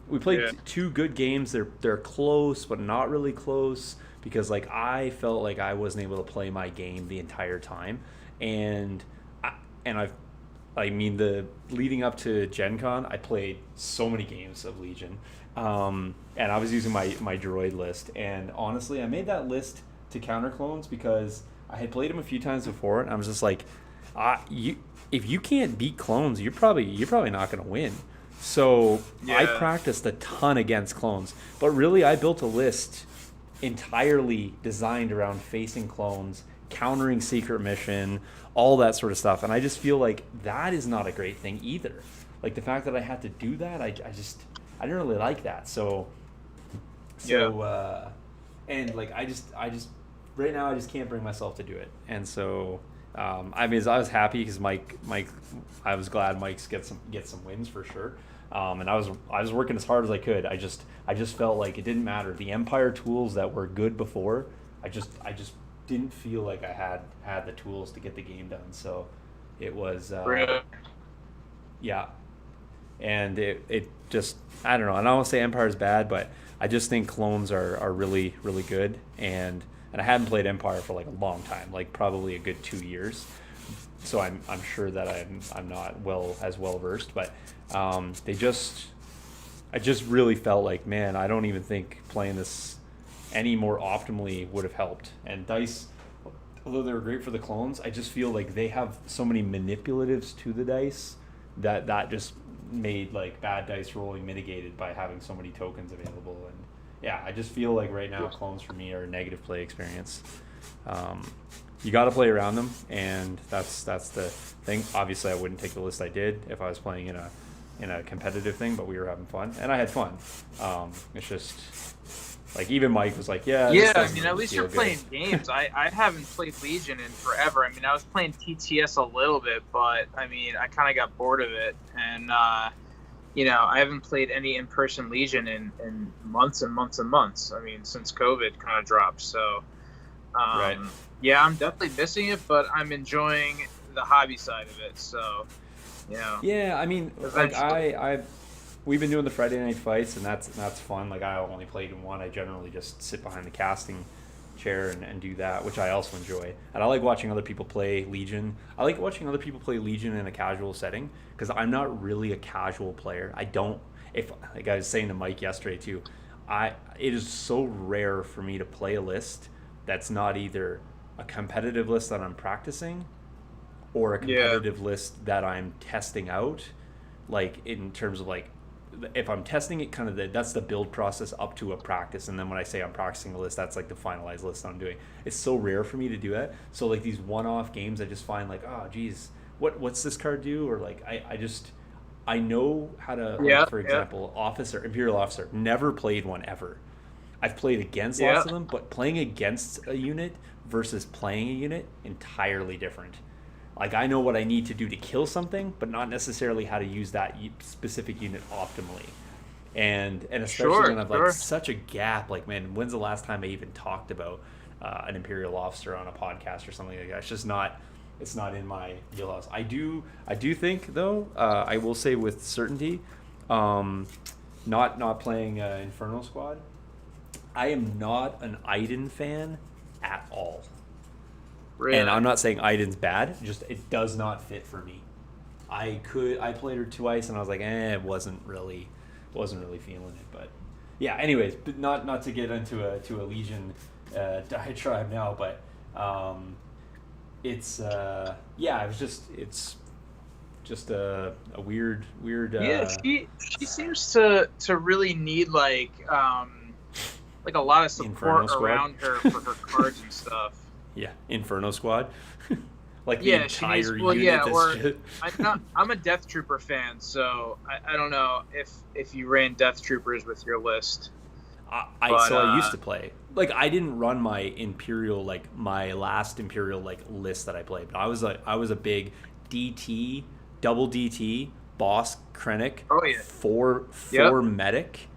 we played 2 good games. They're close, but not really close, because like I felt like I wasn't able to play my game the entire time. And I mean, the leading up to Gen Con, I played so many games of Legion, and I was using my droid list. And honestly, I made that list to counter clones because I had played them a few times before, and I was just like, if you can't beat clones, you're probably not going to win. So I practiced a ton against clones, but really I built a list entirely designed around facing clones, countering secret mission, all that sort of stuff. And I just feel like that is not a great thing either. Like the fact that I had to do that, I didn't really like that. And like I just right now I just can't bring myself to do it. And so I mean, I was happy because Mike, I was glad Mike's get some wins for sure. And I was working as hard as I could. I just felt like it didn't matter. The Empire tools that were good before, I just didn't feel like I had the tools to get the game done. So it was yeah. and it just, I don't know. I don't want to say Empire's bad, but I just think clones are really really good, and I hadn't played Empire for like a long time, like probably a good 2 years. So I'm sure that I'm not as well versed, but I just really felt like, man, I don't even think playing this any more optimally would have helped. And dice, although they were great for the clones, I just feel like they have so many manipulatives to the dice that just made like bad dice rolling mitigated by having so many tokens available. And yeah, I just feel like right now clones for me are a negative play experience. You got to play around them, and that's the thing. Obviously, I wouldn't take the list I did if I was playing in a competitive thing, but we were having fun, and I had fun. It's just like even Mike was like, yeah. I mean, at least you're playing games. I haven't played Legion in forever. I mean, I was playing TTS a little bit, but I mean, I kind of got bored of it, and I haven't played any in-person Legion in months and months and months. I mean, since COVID kind of dropped. So, right. Yeah, I'm definitely missing it, but I'm enjoying the hobby side of it. So, Yeah, I mean, like we've been doing the Friday night fights, and that's fun. Like I only played in one. I generally just sit behind the casting chair and do that, which I also enjoy. And I like watching other people play Legion. I like watching other people play Legion in a casual setting because I'm not really a casual player. I don't. Like I was saying to Mike yesterday too, it is so rare for me to play a list that's not either a competitive list that I'm practicing or a competitive list that I'm testing out, like in terms of like if I'm testing it, kind of that's the build process up to a practice, and then when I say I'm practicing a list, that's like the finalized list I'm doing. It's so rare for me to do that. So like these one-off games, I just find like, oh geez, what's this card do? Or like I know how to, like, for example, Imperial Officer. Never played one ever. I've played against lots of them, but playing against a unit versus playing a unit, entirely different. Like I know what I need to do to kill something, but not necessarily how to use that specific unit optimally. And especially when I've like such a gap, like man, when's the last time I even talked about an Imperial officer on a podcast or something like that? It's just not. It's not in my wheelhouse. I do think though. I will say with certainty, not playing Inferno Squad. I am not an Iden fan at all. Really? And I'm not saying Iden's bad, just it does not fit for me. I played her twice and I was like, wasn't really feeling it. But yeah, anyways, but not to get into a Legion diatribe now, but it's a weird she seems to really need like a lot of support around her for her cards and stuff. Yeah, Inferno Squad. Like the entire unit. I'm a Death Trooper fan, so I don't know if you ran Death Troopers with your list. I used to play. Like I didn't run my Imperial, like my last Imperial like list that I played, but I was a big DT, double DT, boss Krennic, four medic,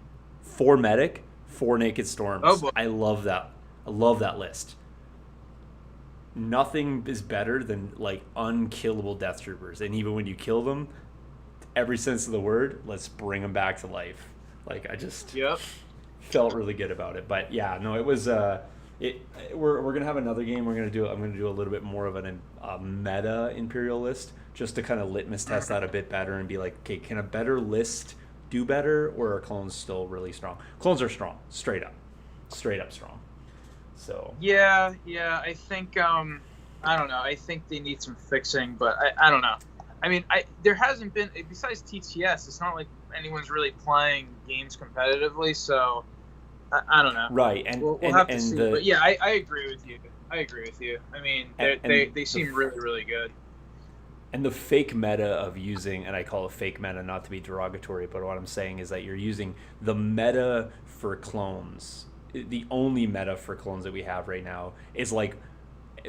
4 naked storms. Oh, boy. I love that. I love that list. Nothing is better than like unkillable Death Troopers, and even when you kill them, every sense of the word, let's bring them back to life. Like I just felt really good about it. But yeah, no, it was we're gonna have another game. I'm gonna do a little bit more of a meta Imperial list just to kind of litmus test that a bit better and be like, okay, can a better list do better, or are clones still really strong? Clones are strong, straight up strong. So I think I don't know. I think they need some fixing, but I don't know. I mean, there hasn't been, besides TTS, it's not like anyone's really playing games competitively. So I don't know. Right, and we'll have to see. But yeah, I agree with you. I mean, they seem really really good. And the fake meta of using, and I call it fake meta not to be derogatory, but what I'm saying is that you're using the meta for clones. The only meta for clones that we have right now is like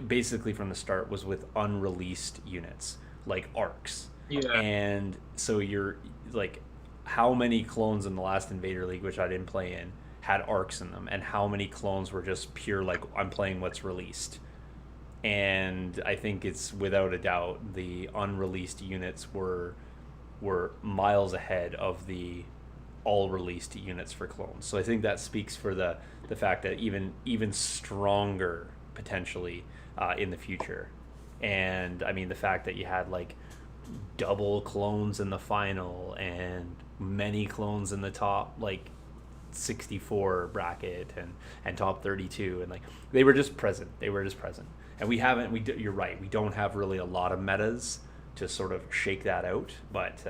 basically from the start was with unreleased units like arcs. Yeah. And so you're like, how many clones in the last Invader League, which I didn't play in, had arcs in them, and how many clones were just pure like I'm playing what's released? And I think it's without a doubt the unreleased units were were miles ahead of the all released units for clones. So I think that speaks for the fact that even stronger potentially in the future. And I mean the fact that you had like double clones in the final and many clones in the top like 64 bracket and top 32, and like they were just present. And we haven't you're right, we don't have really a lot of metas to sort of shake that out, but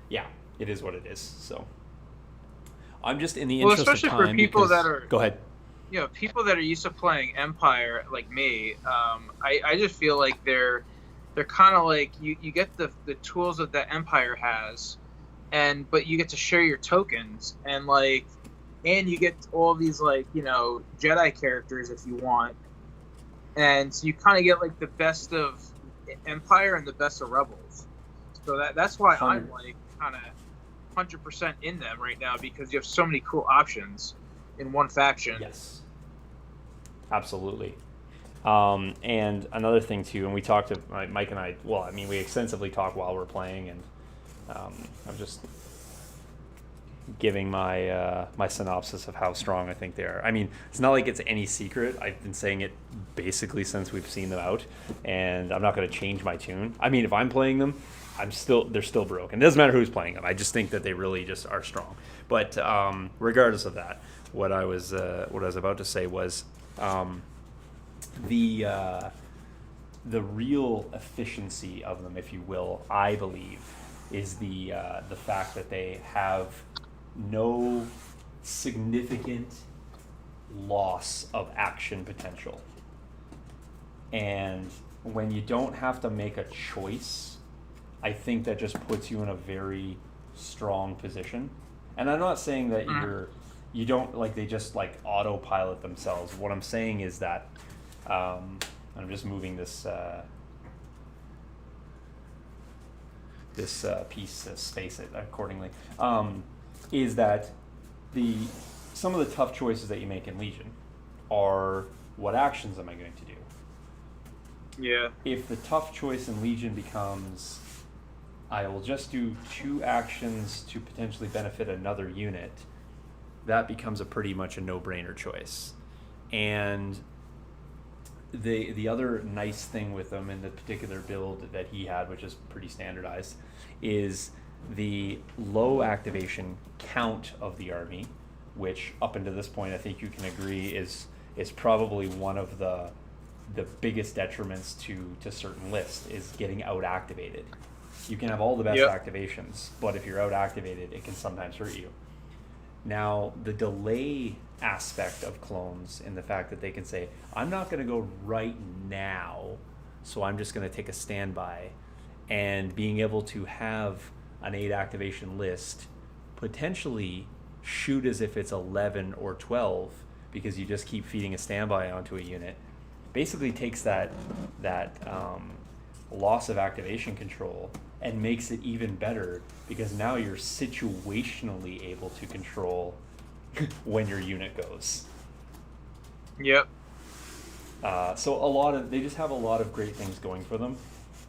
yeah, it is what it is. So I'm just in the interest of time, especially for people that are, go ahead. People that are used to playing Empire like me, I just feel like they're kind of like you get the tools that the Empire has, but you get to share your tokens, and you get all these Jedi characters if you want, and so you kind of get like the best of Empire and the best of Rebels. So that's why I'm like kind of 100% in them right now, because you have so many cool options in one faction. Yes, absolutely. And another thing too, and we talked to Mike and I. Well, I mean, we extensively talk while we're playing, and I'm just giving my my synopsis of how strong I think they are. I mean, it's not like it's any secret. I've been saying it basically since we've seen them out, and I'm not going to change my tune. I mean, if I'm playing them, they're still broken. It doesn't matter who's playing them. I just think that they really just are strong. But regardless of that, what I was about to say was the real efficiency of them, if you will, I believe, is the fact that they have no significant loss of action potential. And when you don't have to make a choice, I think that just puts you in a very strong position. And I'm not saying that you don't like they just like autopilot themselves. What I'm saying is that I'm just moving this piece to space it accordingly. Is that some of the tough choices that you make in Legion are, what actions am I going to do? Yeah. If the tough choice in Legion becomes, I will just do 2 actions to potentially benefit another unit, that becomes a pretty much a no-brainer choice. And the other nice thing with them in the particular build that he had, which is pretty standardized, is the low activation count of the army, which up until this point I think you can agree is probably one of the biggest detriments to certain lists, is getting out activated. You can have all the best activations, but if you're out activated, it can sometimes hurt you. Now, the delay aspect of clones, in the fact that they can say, I'm not going to go right now, so I'm just going to take a standby, and being able to have an 8 activation list potentially shoot as if it's 11 or 12, because you just keep feeding a standby onto a unit, basically takes that loss of activation control and makes it even better, because now you're situationally able to control when your unit goes. Yep. So they just have a lot of great things going for them.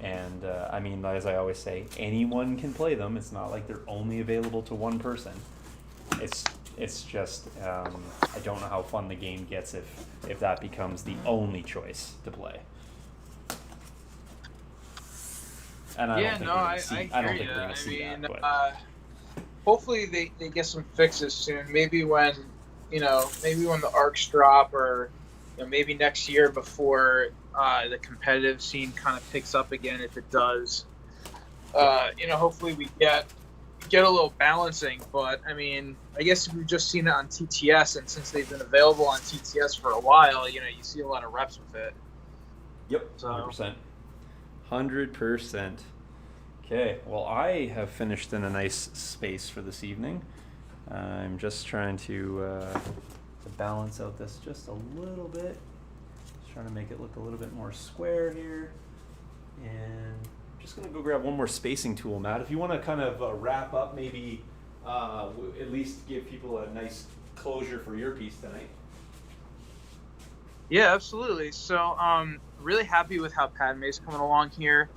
And I mean, as I always say, anyone can play them. It's not like they're only available to one person. It's just I don't know how fun the game gets if that becomes the only choice to play. And I don't think we're going to see that. But hopefully they get some fixes soon. Maybe when the arcs drop, or maybe next year before the competitive scene kind of picks up again, if it does. Hopefully we get a little balancing. But I mean, I guess we've just seen it on TTS, and since they've been available on TTS for a while, you see a lot of reps with it. Yep, 100%. 100%. Okay, well, I have finished in a nice space for this evening. I'm just trying to balance out this just a little bit. Just trying to make it look a little bit more square here. And I'm just going to go grab one more spacing tool, Matt. If you want to kind of wrap up, maybe at least give people a nice closure for your piece tonight. Yeah, absolutely. So, really happy with how Padme's coming along here.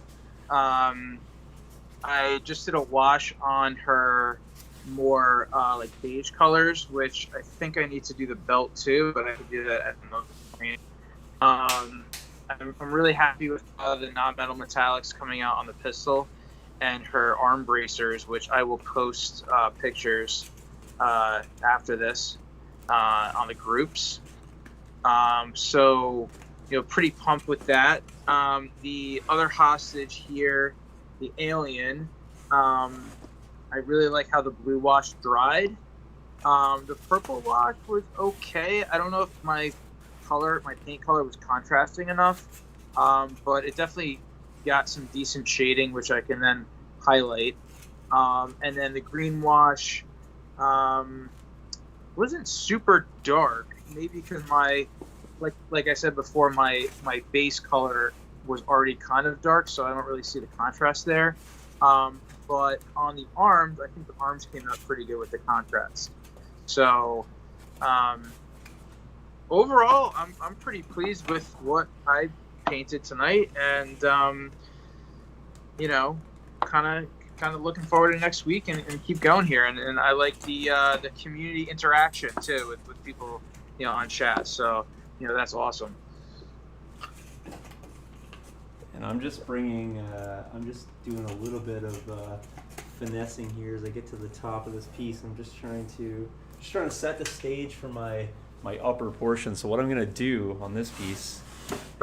I just did a wash on her more like beige colors, which I think I need to do the belt too, but I could do that at another point. I'm really happy with the non-metal metallics coming out on the pistol and her arm bracers, which I will post pictures after this on the groups. So, pretty pumped with that. The other hostage here, the alien, I really like how the blue wash dried. The purple wash was okay. I don't know if my paint color was contrasting enough, but it definitely got some decent shading, which I can then highlight. And then the green wash wasn't super dark, maybe because like I said before, my base color was already kind of dark, so I don't really see the contrast there. But on the arms, I think the arms came out pretty good with the contrast. So overall, I'm pretty pleased with what I painted tonight, and kind of looking forward to next week and keep going here. And I like the community interaction too with people on chat. So that's awesome. And I'm just doing a little bit of finessing here as I get to the top of this piece. I'm just trying to set the stage for my upper portion. So what I'm gonna do on this piece,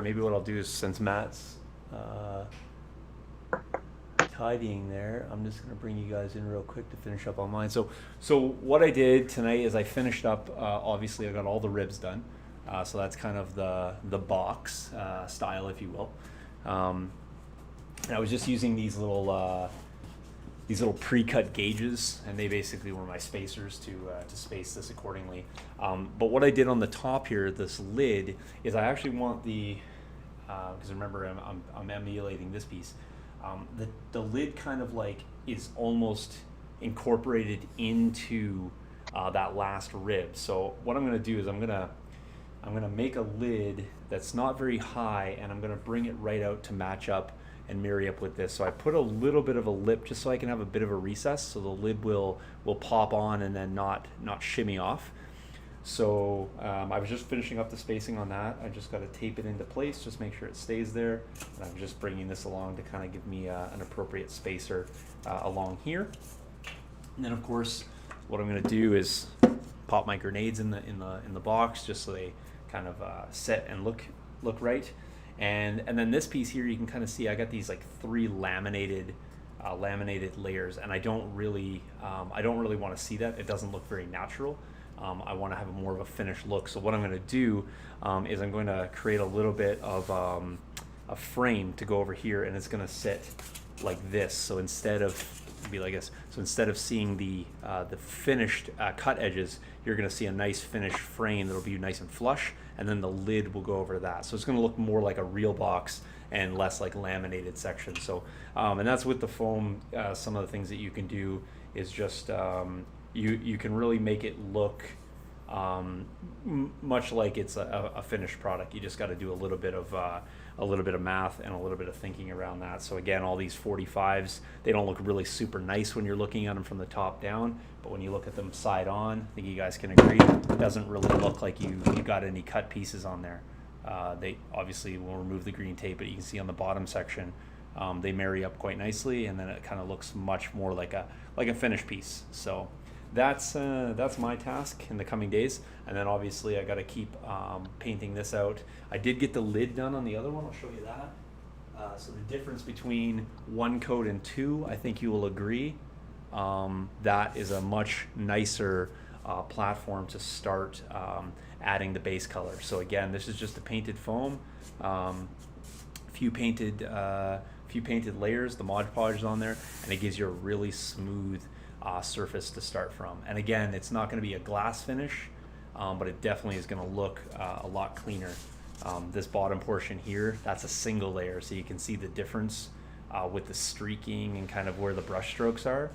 maybe what I'll do is, since Matt's tidying there, I'm just gonna bring you guys in real quick to finish up on mine. So what I did tonight is I finished up. Obviously, I got all the ribs done. So that's kind of the box style, if you will. And I was just using these little pre-cut gauges, and they basically were my spacers to space this accordingly. But what I did on the top here, this lid, is I actually want because remember I'm emulating this piece. The lid kind of like is almost incorporated into that last rib. So what I'm going to do is I'm going to make a lid that's not very high, and I'm going to bring it right out to match up and marry up with this. So I put a little bit of a lip just so I can have a bit of a recess, so the lid will pop on and then not shimmy off. So I was just finishing up the spacing on that. I just got to tape it into place, just make sure it stays there. And I'm just bringing this along to kind of give me an appropriate spacer along here. And then of course, what I'm going to do is pop my grenades in the box just so they kind of set and look right. And then this piece here, you can kind of see I got these like 3 laminated layers, and I don't really want to see that. It doesn't look very natural. I want to have more of a finished look. So what I'm going to do is I'm going to create a little bit of a frame to go over here, and it's going to sit like this. So instead of seeing the finished cut edges, you're going to see a nice finished frame that'll be nice and flush, and then the lid will go over that. So it's going to look more like a real box and less like laminated sections. So and that's with the foam. Some of the things that you can do is just you can really make it look much like it's a finished product. You just got to do a little bit of math and a little bit of thinking around that. So again, all these 45s, they don't look really super nice when you're looking at them from the top down, but when you look at them side on, I think you guys can agree, it doesn't really look like you got any cut pieces on there. They obviously will remove the green tape, but you can see on the bottom section, they marry up quite nicely, and then it kind of looks much more like a finished piece. So that's my task in the coming days. And then obviously I got to keep painting this out. I did get the lid done on the other one. I'll show you that. So the difference between 1 coat and 2, I think you will agree, that is a much nicer platform to start adding the base color. So again, this is just a painted foam, few painted layers, the Mod Podge on there, and it gives you a really smooth surface to start from. And again, it's not going to be a glass finish, but it definitely is going to look a lot cleaner. This bottom portion here, that's a single layer, so you can see the difference with the streaking and kind of where the brush strokes are.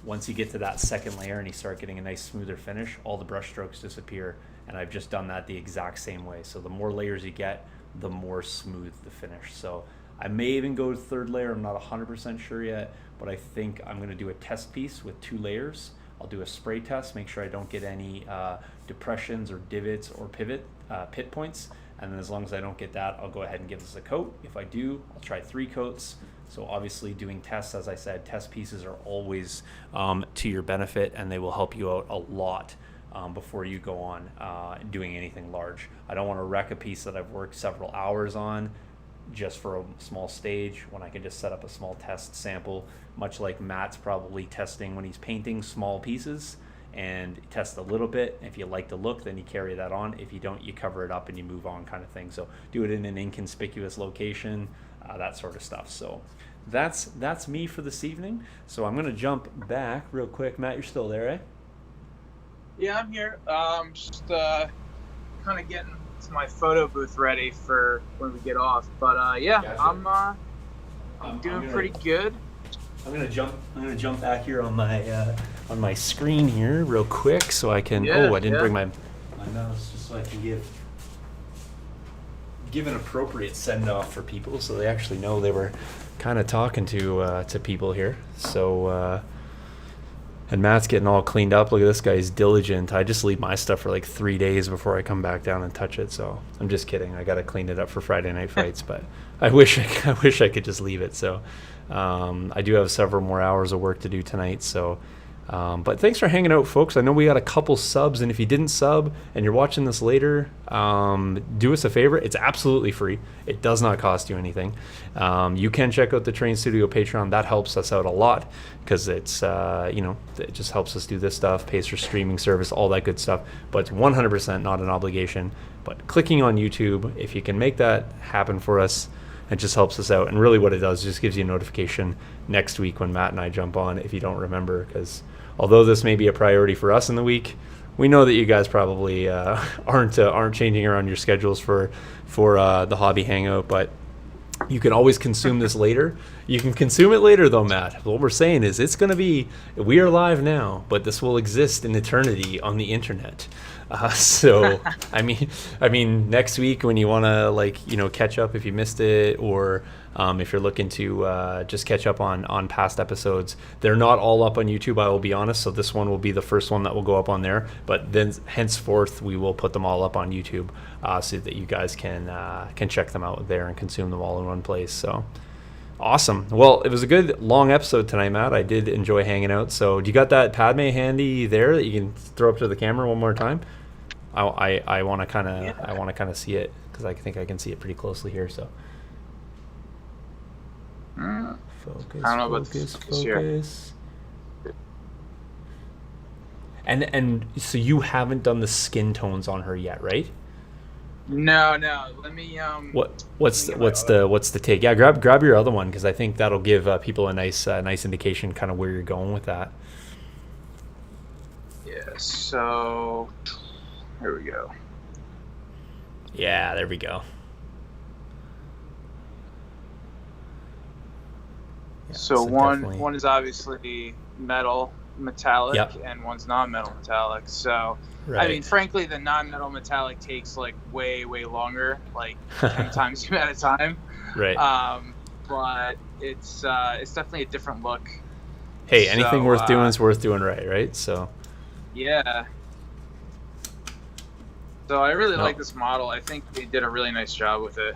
Once you get to that second layer and you start getting a nice smoother finish, all the brush strokes disappear, and I've just done that the exact same way. So the more layers you get, the more smooth the finish. So I may even go to third layer. I'm not 100% sure yet, but I think I'm going to do a test piece with 2 layers. I'll do a spray test, make sure I don't get any depressions or divots or pit points. And then as long as I don't get that, I'll go ahead and give this a coat. If I do, I'll try 3 coats. So obviously doing tests, as I said, test pieces are always to your benefit, and they will help you out a lot before you go on doing anything large. I don't want to wreck a piece that I've worked several hours on just for a small stage when I can just set up a small test sample, much like Matt's probably testing when he's painting small pieces, and test a little bit. If you like the look, then you carry that on. If you don't, you cover it up and you move on, kind of thing. So do it in an inconspicuous location, that sort of stuff. So that's me for this evening. So I'm gonna jump back real quick. Matt, you're still there, eh? Yeah, I'm here. Just kind of getting to my photo booth ready for when we get off. But yeah, Gotcha. I'm doing pretty good. I'm gonna jump back here on my screen here real quick so I can. Yeah, I didn't yeah. bring my mouse just so I can give an appropriate send off for people so they actually know they were kind of talking to people here. So and Matt's getting all cleaned up. Look at this guy, he's diligent. I just leave my stuff for like 3 days before I come back down and touch it. So I'm just kidding. I gotta clean it up for Friday night fights, but I wish I could just leave it. So I do have several more hours of work to do tonight. So but thanks for hanging out, folks. I know we got a couple subs, and if you didn't sub and you're watching this later, do us a favor. It's absolutely free. It does not cost you anything. You can check out the TheTerrainStudio Patreon. That helps us out a lot because it's it just helps us do this stuff, pays for streaming service, all that good stuff. But it's 100% not an obligation. But clicking on YouTube, if you can make that happen for us, it just helps us out. And really what it does is just gives you a notification next week when Matt and I jump on, if you don't remember, because although this may be a priority for us in the week, we know that you guys probably aren't changing around your schedules for the hobby hangout, but you can always consume this later. You can consume it later though, Matt. What we're saying is we are live now, but this will exist in eternity on the internet. So I mean, next week when you want to catch up if you missed it, or if you're looking to just catch up on past episodes, they're not all up on YouTube, I will be honest. So this one will be the first one that will go up on there, but then henceforth we will put them all up on YouTube so that you guys can check them out there and consume them all in one place. So awesome. Well, it was a good long episode tonight, Matt. I did enjoy hanging out. So do you got that Padme handy there that you can throw up to the camera one more time? I want to kind of see it because I think I can see it pretty closely here. So focus, I don't know focus. And so you haven't done the skin tones on her yet, right? No. Let me What's the take? Yeah, grab your other one because I think that'll give people a nice indication kind of where you're going with that. Yeah. So. Here we go. Yeah, there we go. Yeah, so one is obviously metallic, yep, and one's non-metal metallic. So right. I mean, frankly, the non-metal metallic takes like way longer, like 10 times the amount of time. Right. But it's definitely a different look. Hey, anything worth doing is worth doing right? So. Yeah. So I really like this model. I think they did a really nice job with it.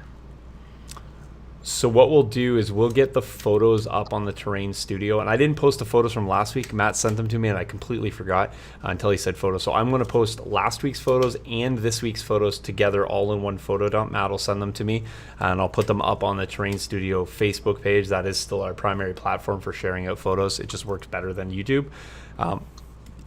So what we'll do is we'll get the photos up on the TheTerrainStudio, and I didn't post the photos from last week. Matt sent them to me and I completely forgot until he said photos. So I'm going to post last week's photos and this week's photos together all in one photo dump. Matt will send them to me and I'll put them up on the TheTerrainStudio Facebook page. That is still our primary platform for sharing out photos. It just works better than YouTube.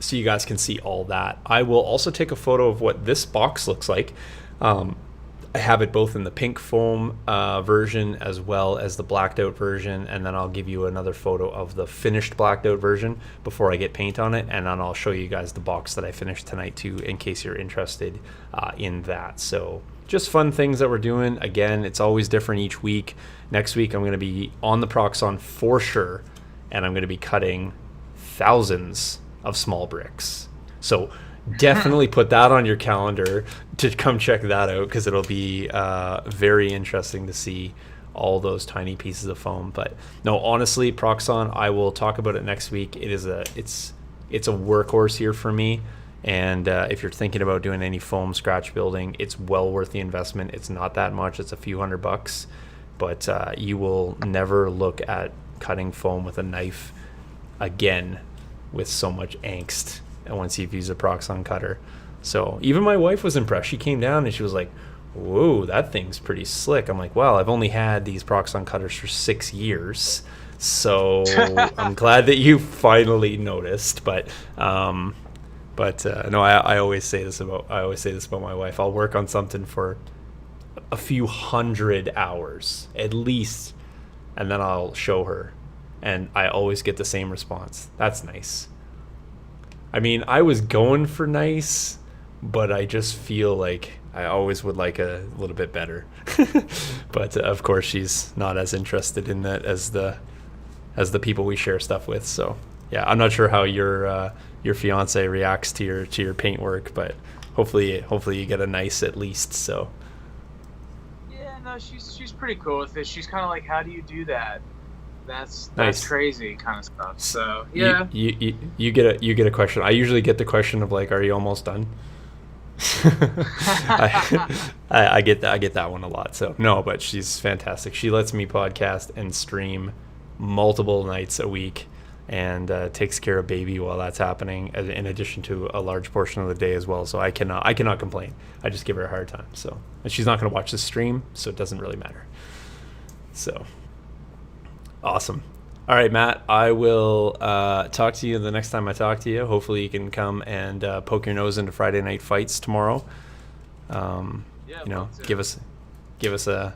So you guys can see all that. I will also take a photo of what this box looks like. I have it both in the pink foam version as well as the blacked out version, and then I'll give you another photo of the finished blacked out version before I get paint on it, and then I'll show you guys the box that I finished tonight too, in case you're interested in that. So just fun things that we're doing. Again, it's always different each week. Next week I'm going to be on the Proxxon for sure, and I'm going to be cutting thousands of small bricks. So definitely put that on your calendar to come check that out, because it'll be very interesting to see all those tiny pieces of foam. But no, honestly, Proxon, I will talk about it next week. It's a workhorse here for me. And if you're thinking about doing any foam scratch building, it's well worth the investment. It's not that much. It's a few $100, but you will never look at cutting foam with a knife again with so much angst once you've used a Proxon cutter. So even my wife was impressed. She came down and she was like, whoa, that thing's pretty slick. I'm like, well, I've only had these Proxon cutters for 6 years, so I'm glad that you finally noticed. But no, I always say this about my wife. I'll work on something for a few 100 hours at least, and then I'll show her, and I always get the same response. That's nice. I mean, I was going for nice, but I just feel like I always would like a little bit better. But of course, she's not as interested in that as the people we share stuff with. So yeah, I'm not sure how your fiance reacts to your paint work, but hopefully you get a nice at least. So yeah, no, she's pretty cool with it. She's kind of like, how do you do that? That's nice. Crazy kind of stuff. So yeah, you get a question. I usually get the question of like, are you almost done? I get that one a lot. So no, but she's fantastic. She lets me podcast and stream multiple nights a week, and takes care of baby while that's happening, in addition to a large portion of the day as well. So I cannot complain. I just give her a hard time. So, and she's not going to watch the stream, so it doesn't really matter. So awesome. All right, Matt, I will talk to you the next time I talk to you. Hopefully you can come and poke your nose into Friday Night Fights tomorrow. Give us a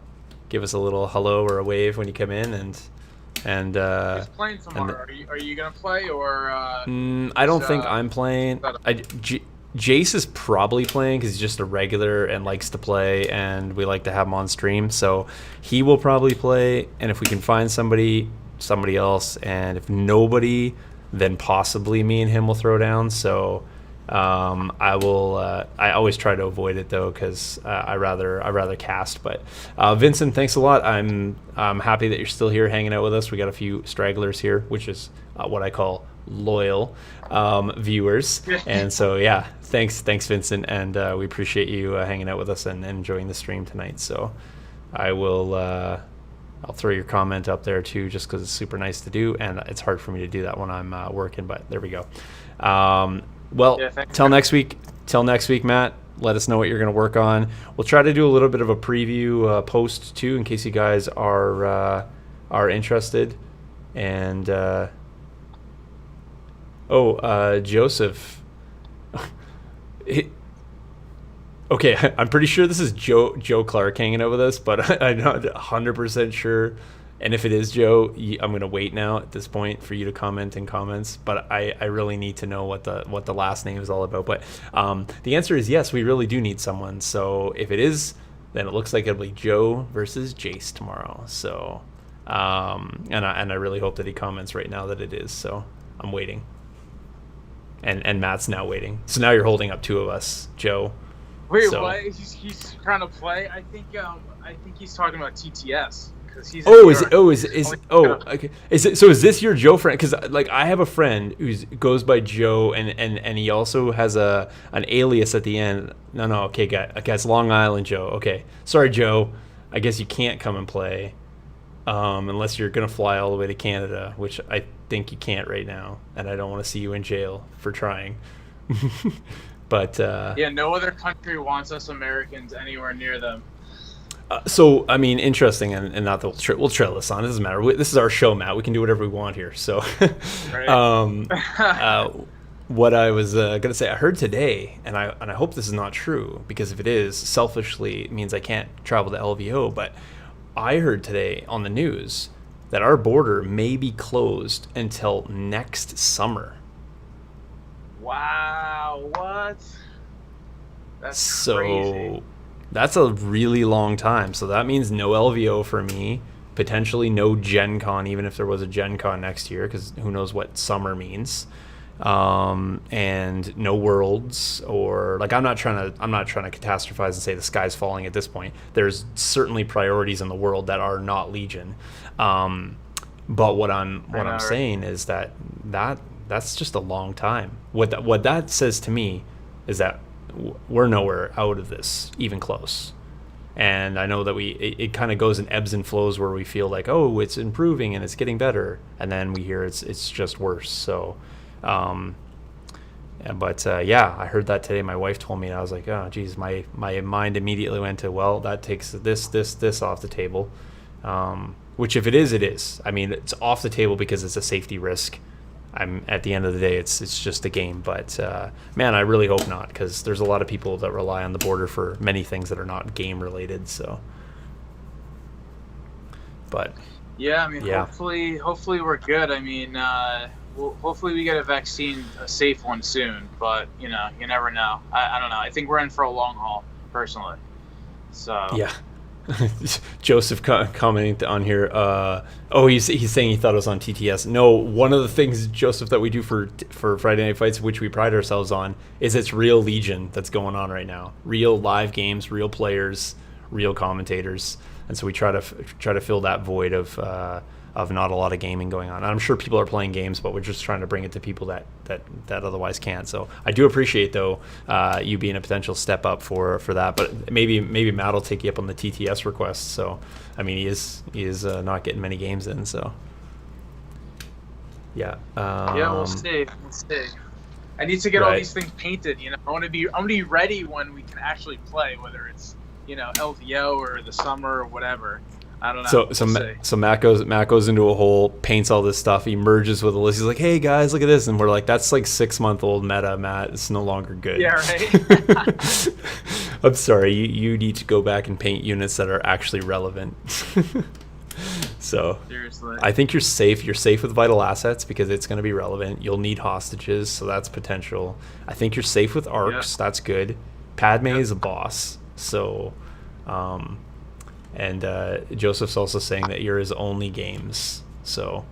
little hello or a wave when you come in, and who's playing tomorrow? Are you gonna play, or I don't think I'm playing. Jace is probably playing because he's just a regular and likes to play, and we like to have him on stream, so he will probably play. And if we can find somebody else, and if nobody, then possibly me and him will throw down. So I will. I always try to avoid it though, because I rather cast. But Vincent, thanks a lot. I'm happy that you're still here hanging out with us. We got a few stragglers here, which is what I call loyal viewers. And so yeah, thanks Vincent, and we appreciate you hanging out with us and enjoying the stream tonight. So I will. I'll throw your comment up there too, just because it's super nice to do, and it's hard for me to do that when I'm working. But there we go. Till next week, Matt. Let us know what you're going to work on. We'll try to do a little bit of a preview post too, in case you guys are interested. And Joseph. Okay, I'm pretty sure this is Joe Clark hanging out with us, but I'm not 100% sure. And if it is Joe, I'm going to wait now at this point for you to comment in comments. But I really need to know what the last name is all about. But the answer is yes, we really do need someone. So if it is, then it looks like it'll be Joe versus Jace tomorrow. So and I really hope that he comments right now that it is. So I'm waiting. And Matt's now waiting. So now you're holding up two of us, Joe. Wait, what? He's trying to play? I think he's talking about TTS. Okay. Is this your Joe friend? Because like I have a friend who goes by Joe, and he also has an alias at the end. No, okay, guys, Long Island Joe. Okay, sorry, Joe. I guess you can't come and play, unless you're gonna fly all the way to Canada, which I think you can't right now, and I don't want to see you in jail for trying. But yeah, no other country wants us Americans anywhere near them. So I mean, interesting, and not that we'll trail this on. It doesn't matter. This is our show, Matt. We can do whatever we want here. So, what I was gonna say, I heard today, and I hope this is not true, because if it is, selfishly, it means I can't travel to LVO. But I heard today on the news that our border may be closed until next summer. Wow, what? That's so crazy. That's a really long time. So that means no LVO for me, potentially no Gen Con, even if there was a Gen Con next year, because who knows what summer means. and no worlds, or like I'm not trying to catastrophize and say the sky's falling at this point. There's certainly priorities in the world that are not Legion. But what I'm saying is that's just a long time. What that says to me is that we're nowhere out of this even close. And I know that it kind of goes in ebbs and flows where we feel like, oh, it's improving and it's getting better, and then we hear it's just worse. So, I heard that today. My wife told me, and I was like, oh, geez, my mind immediately went to, well, that takes this off the table. Which if it is, it is. I mean, it's off the table because it's a safety risk. At the end of the day, it's just a game. But man, I really hope not, because there's a lot of people that rely on the border for many things that are not game related. So, but yeah, I mean, hopefully we're good. I mean, hopefully we get a vaccine, a safe one soon. But you never know. I don't know. I think we're in for a long haul, personally. So yeah. Joseph commenting on here. He's saying he thought it was on TTS. No, one of the things, Joseph, that we do for Friday Night Fights, which we pride ourselves on, is it's real Legion that's going on right now. Real live games, real players, real commentators, and so we try to fill that void of not a lot of gaming going on. And I'm sure people are playing games, but we're just trying to bring it to people that otherwise can't. So I do appreciate, though, you being a potential step up for that. But maybe Matt will take you up on the TTS request. So I mean, he is not getting many games in. So yeah. We'll see. I need to get all these things painted. I want to be ready when we can actually play, whether it's LVO or the summer or whatever. I don't know. So Matt goes into a hole, paints all this stuff, he merges with a list. He's like, "Hey guys, look at this," and we're like, "That's like 6-month-old meta, Matt. It's no longer good." Yeah, right. I'm sorry. You need to go back and paint units that are actually relevant. So seriously, I think you're safe. You're safe with vital assets because it's going to be relevant. You'll need hostages, so that's potential. I think you're safe with arcs. Yeah. That's good. Padme is a boss, so. And Joseph's also saying that you're his only games. So.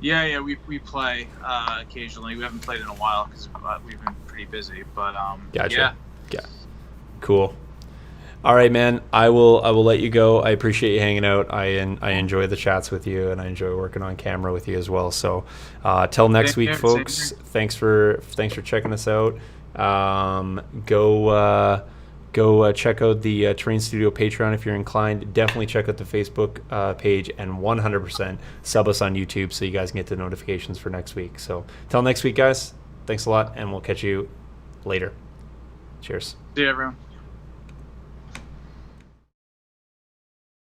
Yeah, we play occasionally. We haven't played in a while because we've been pretty busy. But gotcha. Yeah. Cool. All right, man. I will let you go. I appreciate you hanging out. I enjoy the chats with you, and I enjoy working on camera with you as well. So, till next week, folks. Thanks for checking us out. Go check out the Terrain Studio Patreon if you're inclined. Definitely check out the Facebook page, and 100% sub us on YouTube so you guys can get the notifications for next week. So till next week, guys. Thanks a lot, and we'll catch you later. Cheers. See you, everyone.